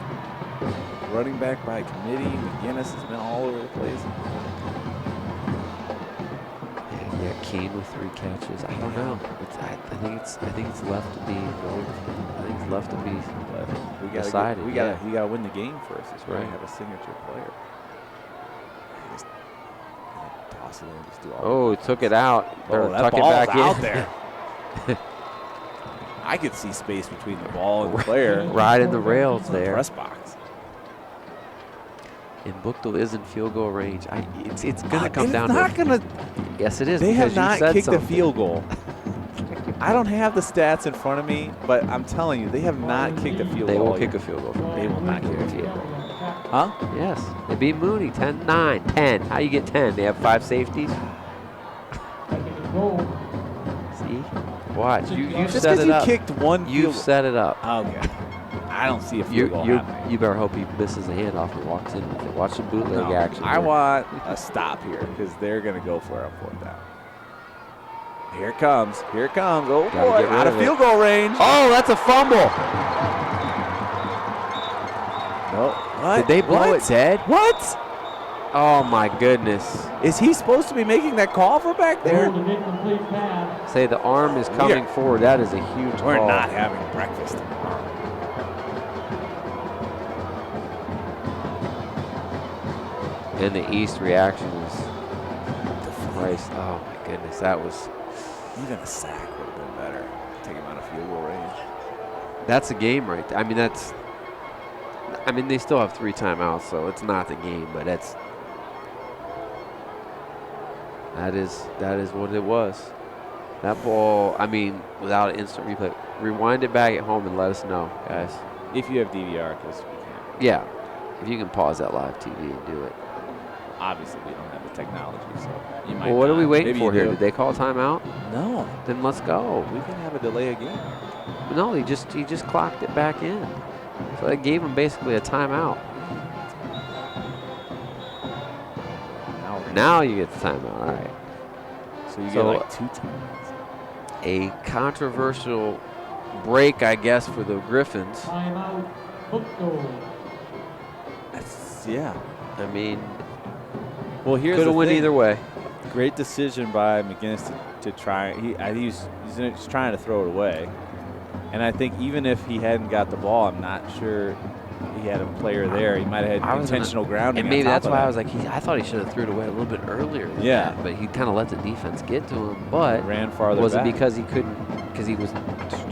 running back by committee. McGinnis has been all over the place. Yeah, Keane with 3 catches. I don't know. I think it's left to be. I think it's left to be decided. You got to win the game first. That's right. You have a signature player. Just toss it in, just do all. Oh, he took it out. They're that tucking ball's back out in. there. I could see space between the ball and the player. Right in the rails there. Press box. And Buchtel is in field goal range. It's going to come down Not to. gonna. Yes, it is. They have because you not said kicked something. a field goal. I don't have the stats in front of me, but I'm telling you, they have not kicked a field They goal. will kick a field goal. They will not kick a field goal. Huh? Yes. They beat Mooney 10-9. 10. How you get 10? They have 5 safeties. See? Watch. You Just set because it you up. kicked one You field set it up. Okay. I don't see a field goal happening. You better hope he misses a handoff and walks in with it. Watch the bootleg action. I here. want a stop here because they're going to go for it on 4th down. Here it comes. Here it comes. Oh, Gotta boy. get rid Out of of it. field goal range. Oh, that's a fumble. No. What? Did they blow What? it dead? What? Oh, my goodness. Is he supposed to be making that call from back there? Hold an incomplete pass. Say the arm is coming forward. That is a huge We're call. not having breakfast. And the East reaction is Christ. Oh, my goodness. That was. Even a sack would have been better. Take him out of field goal range. That's a game right there. I mean, they still have 3 timeouts, so it's not the game, but that is what it was. That ball, I mean, without an instant replay, rewind it back at home and let us know, guys. If you have DVR, because we can't. Yeah, if you can pause that live TV and do it. Obviously, we don't have the technology, so you might. Well, what are we not. waiting Maybe for you here? do. Did they call timeout? No. Then let's go. We can have a delay again. No, he just clocked it back in. So that gave him basically a timeout. Now you get the timeout. All right. So you get So, like 2 timeouts. A controversial break, I guess, for the Griffins. Timeout. Buchtel. Yeah. I mean, Well, here's could the have went thing. either way. Great decision by McGinnis to try. He's just trying to throw it away. And I think even if he hadn't got the ball, I'm not sure he had a player there. He might have had intentional grounding. And maybe on top that's of why that. I was like, I thought he should have threw it away a little bit earlier. Than Yeah. that, but he kind of let the defense get to him. But ran farther was back. it because he couldn't? Because he was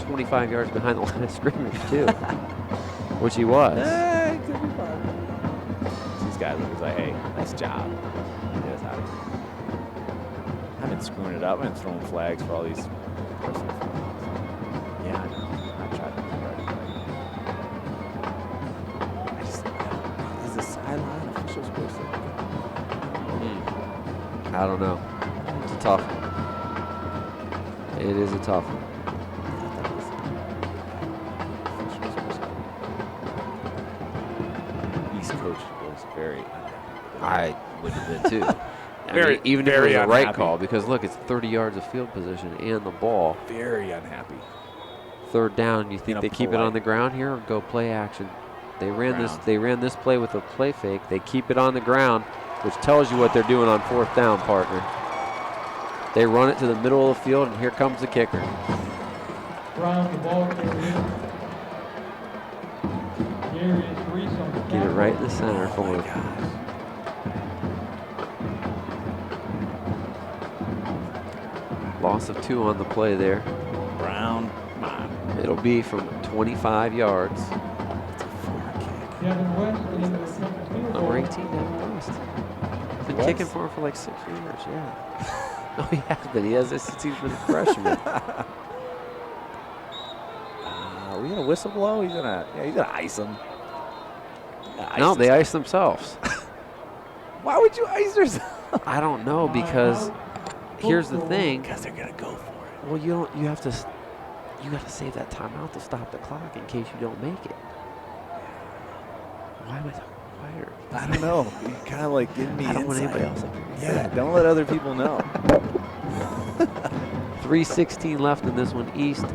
25 yards behind the line of scrimmage too, which he was. It could be fun. These guys look like, hey, nice job. Get us out of here. I've been screwing it up. I've been throwing flags for all these personal flags. Yeah, I know. I tried to do right. Is the sideline official supposed to? I don't know. It's a tough one. It is a tough one. East Coach was very I would have been too. Very- even if it very was the right unhappy. call, because look, it's 30 yards of field position and the ball. very unhappy. 3rd down. You think In a they keep it on the ground here or go play action? They ran this. Ground. They ran this play with a play fake. They keep it on the ground, which tells you what they're doing on 4th down, partner. They run it to the middle of the field, and here comes the kicker. Brown, the ball carrier. Darius Reese on the Get it right in the center for him. Loss of 2 on the play there. Brown, come on. It'll be from 25 yards. It's a far kick. Kevin West in the field goal. Number 18, Devin West. Been West? kicking for him for like 6 years, yeah. Oh, he has been. He has this since he's been a freshman. We gonna whistle blow? He's gonna ice him. No, they ice themselves. Why would you ice yourself? I don't know, because here's the thing. Because they're gonna go for it. Well, you got to save that timeout to stop the clock in case you don't make it. Why am I talking quieter? I don't know. You kind of like giving me I don't want insight. anybody else up here. Yeah, don't let other people know. 3:16 left in this one. East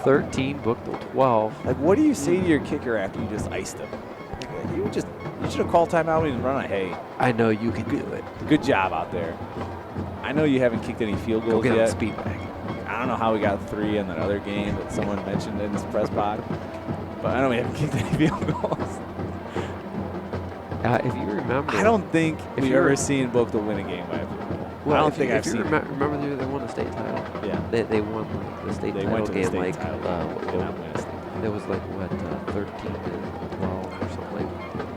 13, Buchtel 12. Like, what do you say to your kicker after you just iced him? You should have called timeout and run a hey. I know you can do it. Good job out there. I know you haven't kicked any field Go goals get on the yet. speed bag. I don't know how we got 3 in that other game that someone mentioned in this press pod, but I know we haven't kicked any field goals. If you remember, I don't think If we've you're- ever seen Buchtel win a game by a field goal. well, I don't if think you, I've if you seen. remember they won the state title. Yeah, They won the state they title went to the game state like title. They did not win a state title. it was like what 13 to 12 or something like that.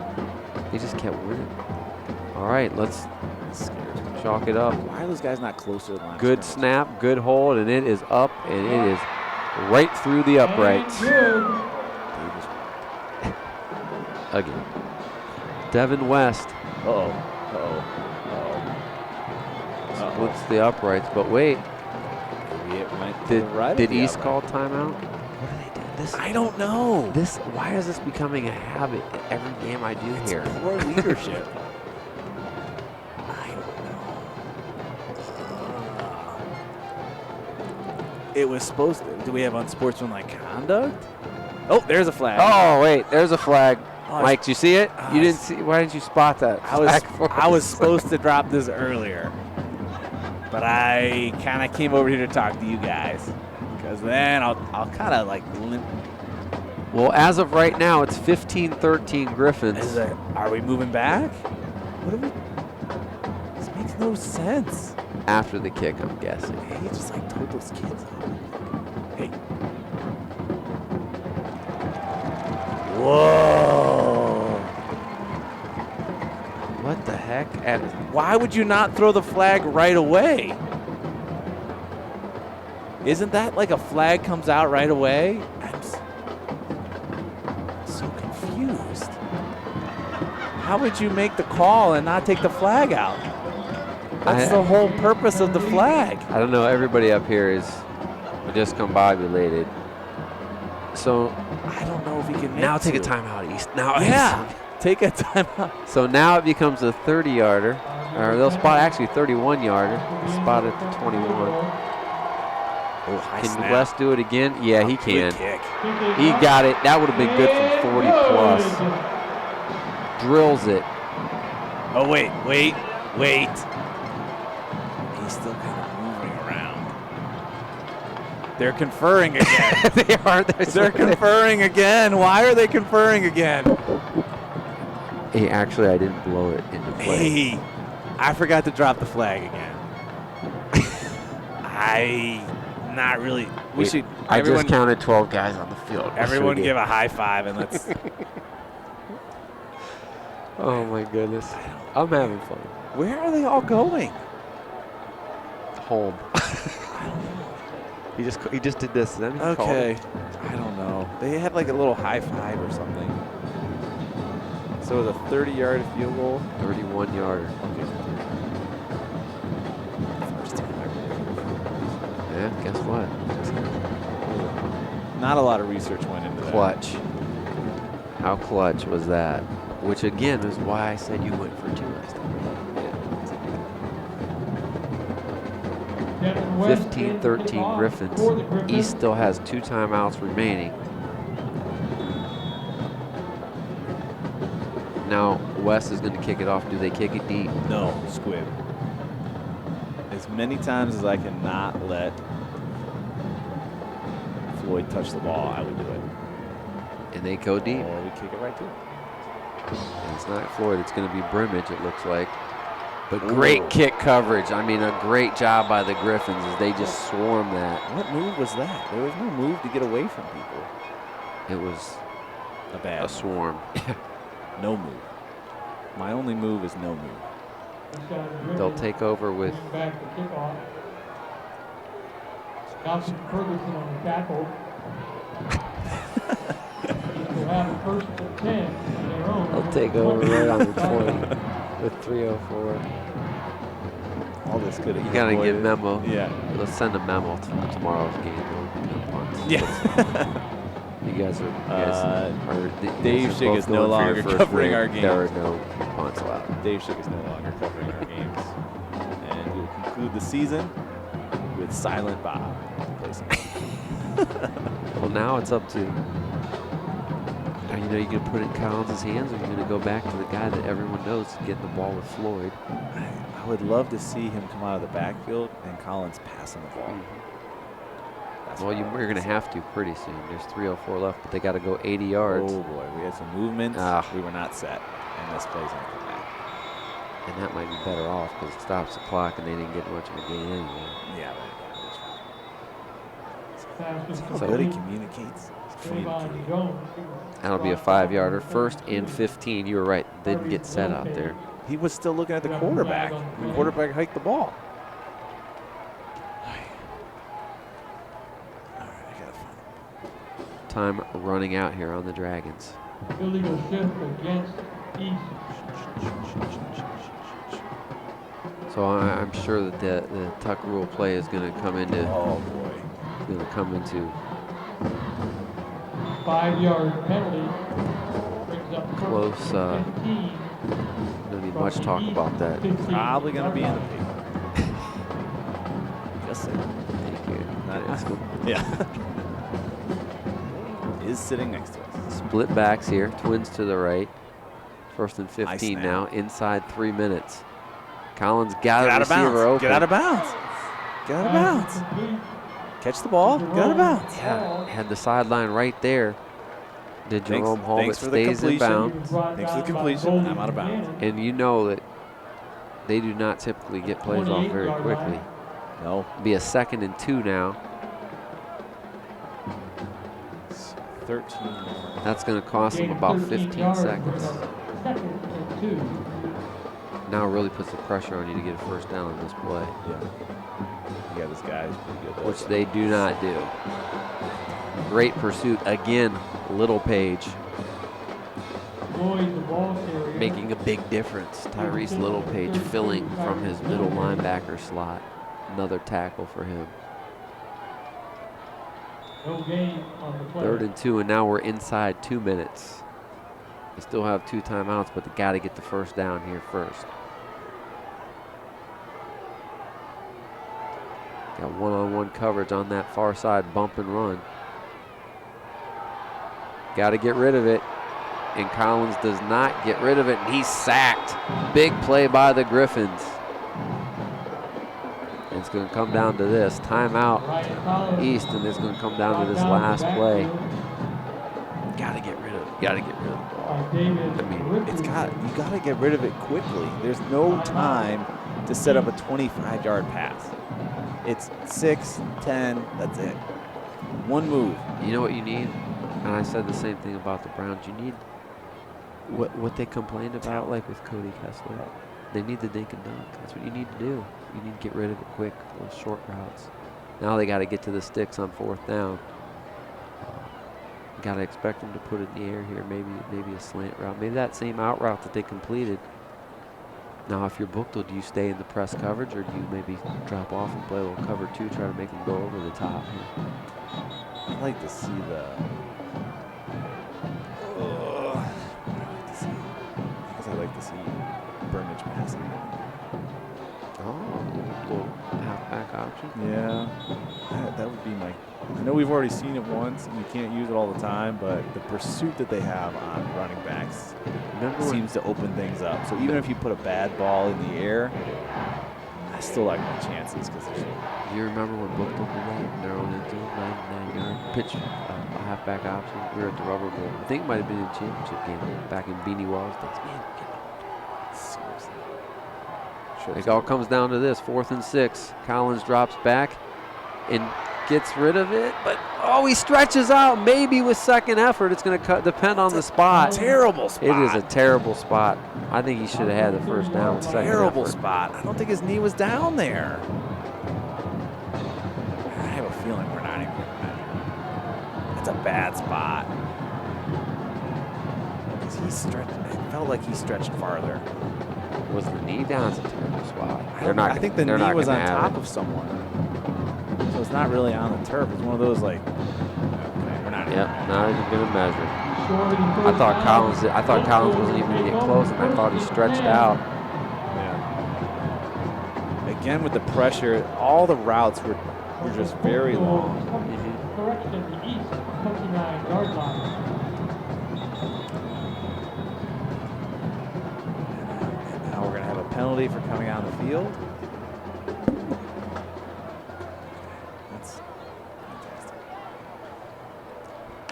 They just kept winning. All right, let's It scares me. chalk it up. Why are those guys not closer to the line? of Good scrimmage? snap, good hold, and it is up, and it is right through the uprights And good. Davis. again. Devin West Uh-oh. splits the uprights, but wait, Maybe it went to the right did of the East upright. call timeout? What do they do? This I don't know. why is this becoming a habit in every game I do here? Poor leadership. I don't know. It was supposed to. Do we have unsportsmanlike conduct? Oh, there's a flag. Oh, wait, there's a flag. Oh, Mike, did you see it? You didn't see. Why didn't you spot that? I was supposed to drop this earlier, but I kind of came over here to talk to you guys, because then I'll kind of like limp. Well, as of right now, it's 15-13 Griffins. Are we moving back? What are we? This makes no sense. After the kick, I'm guessing. He just like told those kids. Hey. Whoa. What the heck? Why would you not throw the flag right away? Isn't that like a flag comes out right away? I'm so confused. How would you make the call and not take the flag out? That's the whole purpose of the flag. I don't know. Everybody up here is discombobulated. So I don't know if he can. Now take a timeout, East. Now, yeah, take a timeout. So now it becomes a 30-yarder, or they'll spot actually 31-yarder. Spot at the 21. Can West do it again? Yeah, he can. He got it. That would have been good from 40 plus. Drills it. Oh wait. He's still kind of moving around. They're conferring again. They are. They're conferring again. Why are they conferring again? Hey, actually, I didn't blow it into play. Hey, I forgot to drop the flag again. Not really. We should. I just counted 12 guys on the field. Everyone give a high five and let's. Oh my goodness. I'm having fun. Where are they all going? Home. He just did this. Then he okay. I don't know. They had like a little high five or something. So it was a 30-yard field goal. 31-yarder. Okay. Yeah. Guess what? Not a lot of research went into that. Clutch. How clutch was that? Which again is why I said you went for 2 last time. 15-13 Griffins. East still has 2 timeouts remaining. Now West is going to kick it off. Do they kick it deep? No, squib. As many times as I can not let Floyd touch the ball, I would do it. And they go deep. Or we kick it right to him. And it's not Floyd. It's going to be Brimage, it looks like. But great kick coverage. I mean, a great job by the Griffins as they just swarm that. What move was that? There was no move to get away from people. It was a swarm. No move. My only move is no move. They'll take over with back the kickoff. Johnson Ferguson on the tackle. They'll have a first and 10 on their own. They'll take over right on the 20 with 3:04. All this could have. You gotta get memo. Yeah. Let's send a memo to tomorrow's game. Yeah. You guys are. Dave Schick is no longer covering our games. There are no punts allowed. Dave Schick is no longer covering our games, and we'll conclude the season with Silent Bob. Well, now it's up to. Are you going to put it in Collins' hands, or are you going to go back to the guy that everyone knows is getting the ball with Floyd? I would love to see him come out of the backfield and Collins passing the ball. Well, you're going to have to pretty soon. There's 3:04 left, but they got to go 80 yards. Oh boy, we had some movement. We were not set, and this play's going to come back. And that might be better off because it stops the clock, and they didn't get much of a gain anyway. Yeah, So but he communicates. That'll be a 5-yarder. First and 15. You were right. Didn't get set out there. He was still looking at the quarterback. The quarterback hiked the ball. Time running out here on the Dragons. Illegal shift against East. So I'm sure that the tuck rule play is going to come into. Oh boy. Going to come into. 5-yard penalty. Brings up Close. Going to be much talk about that. Probably going to be in the paper. Just saying. Thank you. ask him. Yeah. Is sitting next to us. Split backs here. Twins to the right. 1st and 15 Nice now. Inside 3 minutes. Collins got Get a out of receiver bounds. open. Get out of bounds. Get out of bounds. Catch the ball. Get out of bounds. Yeah, had the sideline right there. Did Thanks- Jerome Hall, thanks but for the stays in completion. bounds. Thanks for the completion. I'm out of bounds. And you know that they do not typically get plays off very quickly. No. Be a 2nd and 2 now. 13 more. That's going to cost them about 15 seconds. Now it really puts the pressure on you to get a first down on this play. Yeah. Yeah, this guy's pretty good. Though. Which they do not do. Great pursuit again, Littlepage. Making a big difference. Tyrese Littlepage filling from his middle linebacker slot. Another tackle for him. No gain on the play. 3rd and 2, and now we're inside 2 minutes. They still have 2 timeouts, but they got to get the first down here first. Got one-on-one coverage on that far side, bump and run. Got to get rid of it, and Collins does not get rid of it, and he's sacked. Big play by the Griffins. It's going to come down to this. Timeout East, and it's going to come down to this last play. Got to get rid of it. Got to get rid of the ball. I mean, you got to get rid of it quickly. There's no time to set up a 25-yard pass. It's 6, 10, that's it. One move. You know what you need? And I said the same thing about the Browns. You need what they complained about, like with Cody Kessler. They need the dink and dunk. That's what you need to do. You need to get rid of it quick, those short routes. Now they got to get to the sticks on 4th down. Got to expect them to put it in the air here, maybe a slant route. Maybe that same out route that they completed. Now, if you're Buchtel, do you stay in the press coverage, or do you maybe drop off and play a little cover 2, try to make them go over the top here? I'd like to see the. I'd like to see Burnage passing. Oh, a little halfback option. Yeah, that would be my. I know we've already seen it once, and you can't use it all the time, but the pursuit that they have on running backs seems to open things up. So even if you put a bad ball in the air, I still like my chances because you remember when Buchtel did that? Narrowed into 99-yard pitch, a halfback option. We were at the Rubber Bowl. I think it might have been in the championship game back in Beanie Wells. Man, seriously. It all comes down to this, 4th and 6. Collins drops back and gets rid of it, but he stretches out. Maybe with second effort, it's going to depend on the spot. Terrible spot. It is a terrible spot. I think he should have had the first down with second Terrible effort. spot. I don't think his knee was down there. I have a feeling we're not even getting that. That's a bad spot. Because he stretched. It felt like he stretched farther. Was the knee down? It's a terrible spot. I think the knee was on top of someone. So it's not really on the turf. It's one of those like, okay, we're not. Yep, not even gonna measure. I thought Collins wasn't even gonna get close, and I thought he stretched out. Yeah. Again with the pressure, all the routes were just very long. Correction to the east, 29-yard line. And now we're gonna have a penalty for coming out of the field.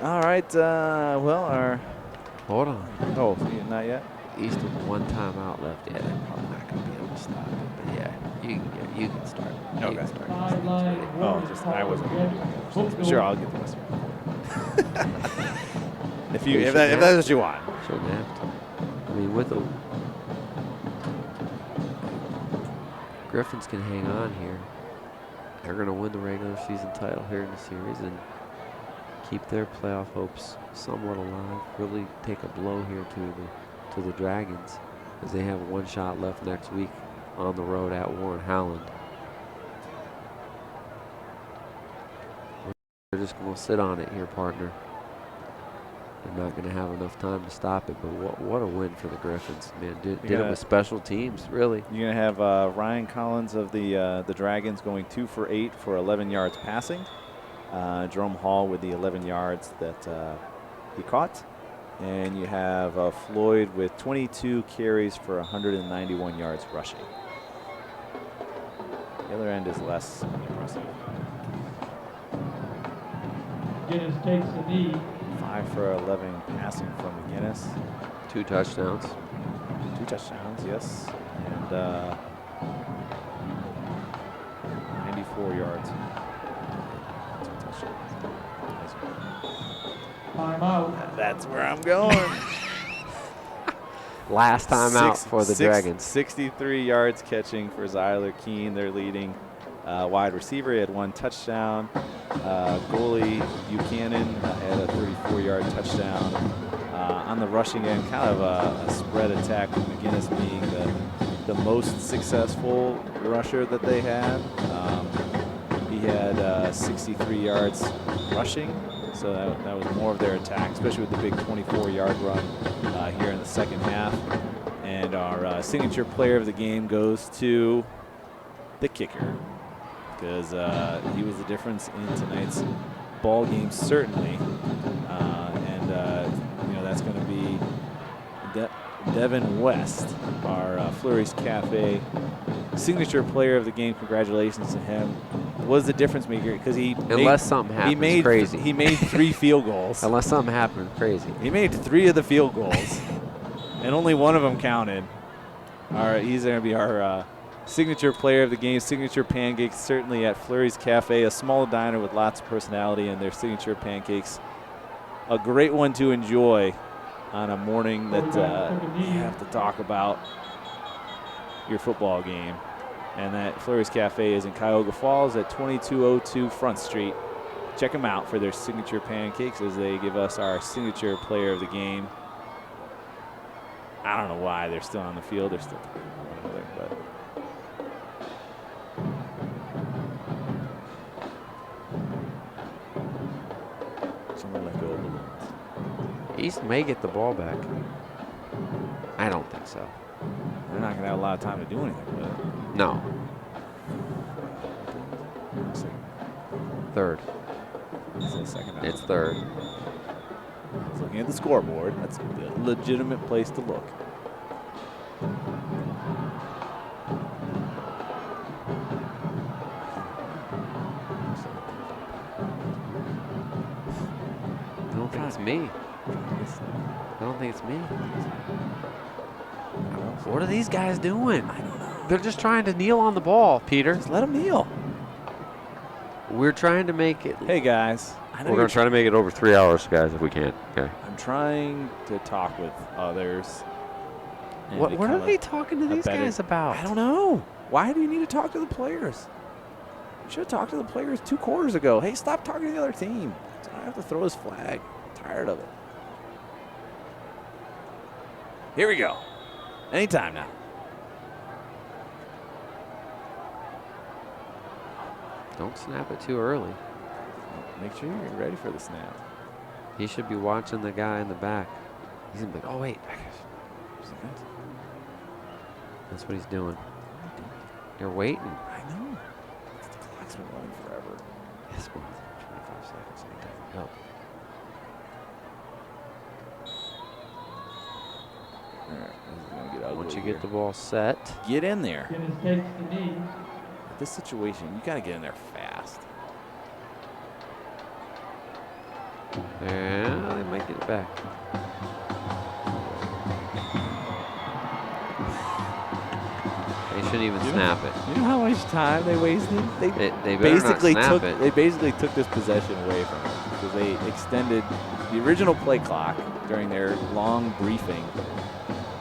All right, well, our... Hold on. Oh, not yet? East with 1 timeout left. Yeah, they're probably not going to be able to stop it. But yeah, you can start. Okay. You can start. I wasn't sure. I'll get the rest of it. if that's what you want. Shouldn't have to. I mean, with the Griffins can hang on here. They're going to win the regular season title here in the series and keep their playoff hopes somewhat alive. Really take a blow here to the Dragons, as they have 1 shot left next week on the road at Warren Howland. They're just going to sit on it here, partner. They're not going to have enough time to stop it, but what a win for the Griffins. Man, did it with special teams, really. You're going to have Ryan Collins of the Dragons going 2 for 8 for 11 yards passing. Jerome Hall with the 11 yards that he caught. And you have Floyd with 22 carries for 191 yards rushing. The other end is less impressive. McGinnis takes the knee. 5 for 11 passing from McGinnis. 2 touchdowns. 2 touchdowns, yes. And 94 yards. 2 touchdowns. Timeout. That's where I'm going. Last time out for the Dragons. 63 yards catching for Zyler Keene, their leading wide receiver. He had 1 touchdown. Goalie Buchanan had a 34-yard touchdown. On the rushing end, kind of a spread attack with McGinnis being the most successful rusher that they had. He had 63 yards rushing, so that was more of their attack, especially with the big 24-yard run here in the second half. And our signature player of the game goes to the kicker, because he was the difference in tonight's ball game, certainly. That's going to be Devin West, our Fleury's Cafe signature player of the game. Congratulations to him. Was the difference maker, because unless something happens crazy. He made 3 field goals. Unless something happened crazy. He made 3 of the field goals, and only 1 of them counted. All right, he's going to be our signature player of the game. Signature pancakes, certainly at Fleury's Cafe, a small diner with lots of personality, and their signature pancakes, a great one to enjoy on a morning that you have to talk about your football game. And that Fleury's Cafe is in Cuyahoga Falls at 2202 Front Street. Check them out for their signature pancakes as they give us our signature player of the game. I don't know why they're still on the field. They're still talking about one another, but someone let go of the balloons. East may get the ball back. I don't think so. They're not going to have a lot of time to do anything with it. No. 3rd. It's the second half. It's 3rd. Looking at the scoreboard, that's a legitimate place to look. I don't think it's me. I don't think it's me. What are these guys doing? I don't know. They're just trying to kneel on the ball, Peter. Just let them kneel. We're trying to make it. Hey, guys. We're going to try to make it over 3 hours, guys, if we can. Okay. I'm trying to talk with others. What are they talking to these guys about? I don't know. Why do you need to talk to the players? You should have talked to the players 2 quarters ago. Hey, stop talking to the other team. So I have to throw his flag. I'm tired of it. Here we go. Anytime now. Don't snap it too early. Make sure you're ready for the snap. He should be watching the guy in the back. He's going to be like, oh, wait. That's what he's doing. You're waiting. I know. The clock's been running forever. Yes, 25 seconds. Help. All right, this is gonna get ugly. Once you get the ball set, get in there. McGinnis takes the knee. This situation, you got to get in there fast. yeah, they might get it back. They shouldn't even snap it. You know how much time they wasted? They better basically not snap it. They basically took this possession away from them because they extended the original play clock during their long briefing.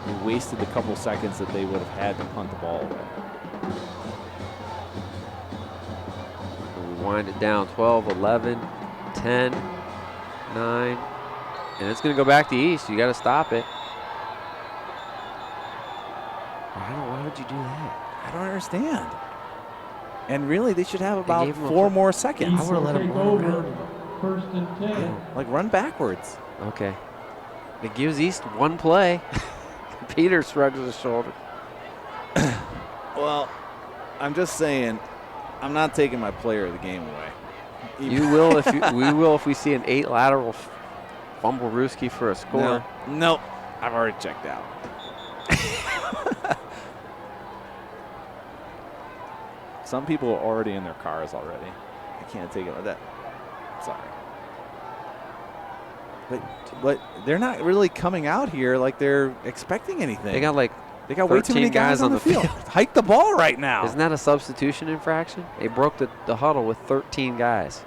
They wasted the couple seconds that they would have had to punt the ball away. We wind it down 12, 11, 10, 9, and it's going to go back to East. You got to stop it. Why would you do that? I don't understand. And really, they should have about gave him 4 more seconds. I would have let him run around. 1st and 10. Like, run backwards. Okay. It gives East 1 play. Peter shrugs his shoulder. Well, I'm just saying, I'm not taking my player of the game away. You will if we will if we see an 8 lateral fumble Ruski for a score. Nope. I've already checked out. Some people are already in their cars already. I can't take it like that. Sorry. But they're not really coming out here like they're expecting anything. They got way too many guys on the field. Hike the ball right now. Isn't that a substitution infraction? They broke the huddle with 13 guys.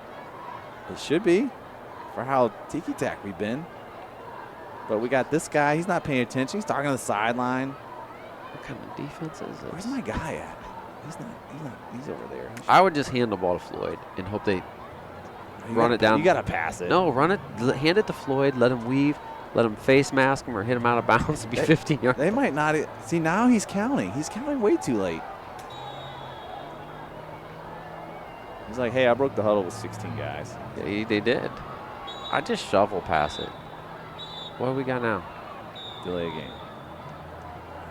It should be for how tiki-tack we've been. But we got this guy. He's not paying attention. He's talking on the sideline. What kind of defense is this? Where's my guy at? He's over there. I would just hand the ball to Floyd and hope they run it down. You got to pass it. No, run it. Hand it to Floyd. Let him weave. Let him face mask him or hit him out of bounds. It'd be 15 yards. They might not. See, now he's counting. He's counting way too late. He's like, hey, I broke the huddle with 16 guys. Yeah, they did. I just shovel pass it. What do we got now? Delay a game.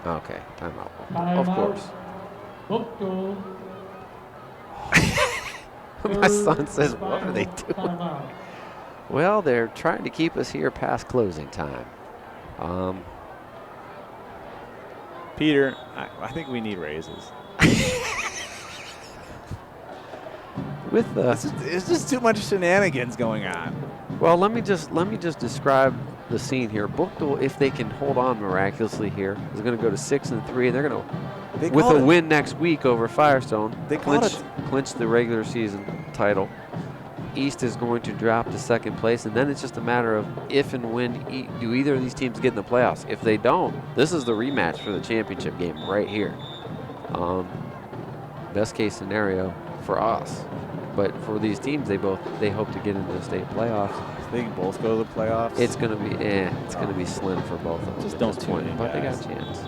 Okay, timeout. Timeout. Of course. Buchtel. My son says, what are they doing? Timeout. Well, they're trying to keep us here past closing time. Peter, I think we need raises. It's just too much shenanigans going on. Well, let me just describe the scene here. Buchtel, if they can hold on miraculously here, is going to go to 6-3. They're going to, with a win next week over Firestone, clinch the regular season title. East is going to drop to second place, and then it's just a matter of if and when do either of these teams get in the playoffs. If they don't, this is the rematch for the championship game right here. Best case scenario for us, but for these teams, they hope to get into the state playoffs. They can both go to the playoffs. It's gonna be slim for both of them. Just don't tune in, but guys. They got a chance.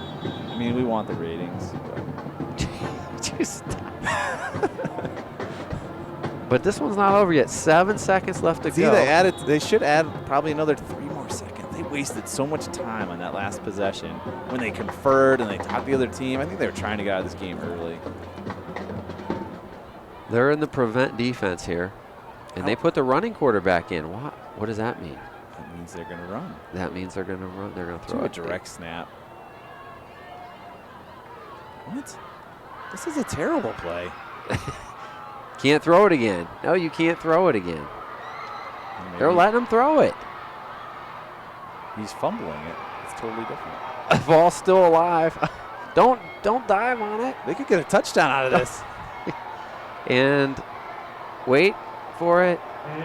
I mean, we want the ratings. But. Just. But this one's not over yet. 7 seconds left to go. They should add probably another 3 more seconds. They wasted so much time on that last possession when they conferred and they taught the other team. I think they were trying to get out of this game early. They're in the prevent defense here, and they put the running quarterback in. What does that mean? That means they're going to run. That means they're going to run. They're going to throw a direct snap. What? This is a terrible play. Can't throw it again. No, you can't throw it again. They're letting him throw it. He's fumbling it. It's totally different. The ball's still alive. Don't dive on it. They could get a touchdown out of this. And wait for it.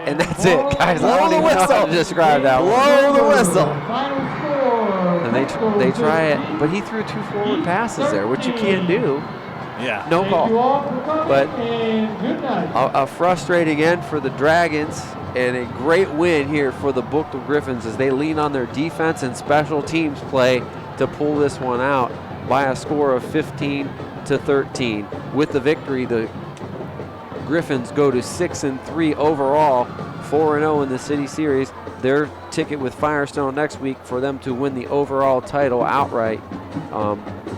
And that's it, guys. I don't Blow the even know how to whistle. describe that one. Blow the whistle. Final score. And they try it, but he threw 2 forward passes there, which you can't do. Yeah. No Thank you call. all for coming, But and good night. a frustrating end for the Dragons and a great win here for the Buchtel Griffins as they lean on their defense and special teams play to pull this one out by a score of 15-13. With the victory, the Griffins go to 6-3 overall, 4-0 in the City Series. Their ticket with Firestone next week for them to win the overall title outright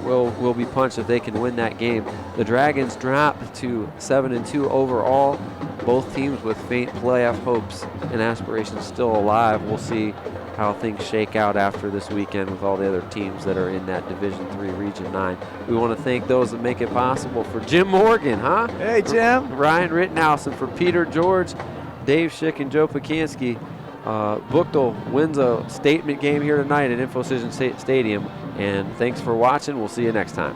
will be punched if they can win that game. The Dragons drop to 7-2 overall. Both teams with faint playoff hopes and aspirations still alive. We'll see how things shake out after this weekend with all the other teams that are in that Division III Region 9. We want to thank those that make it possible. For Jim Morgan, huh? Hey, Jim. Ryan Rittenhouse, and for Peter George, Dave Schick, and Joe Pakinski. Buchtel wins a statement game here tonight at Infocision Stadium. And thanks for watching. We'll see you next time.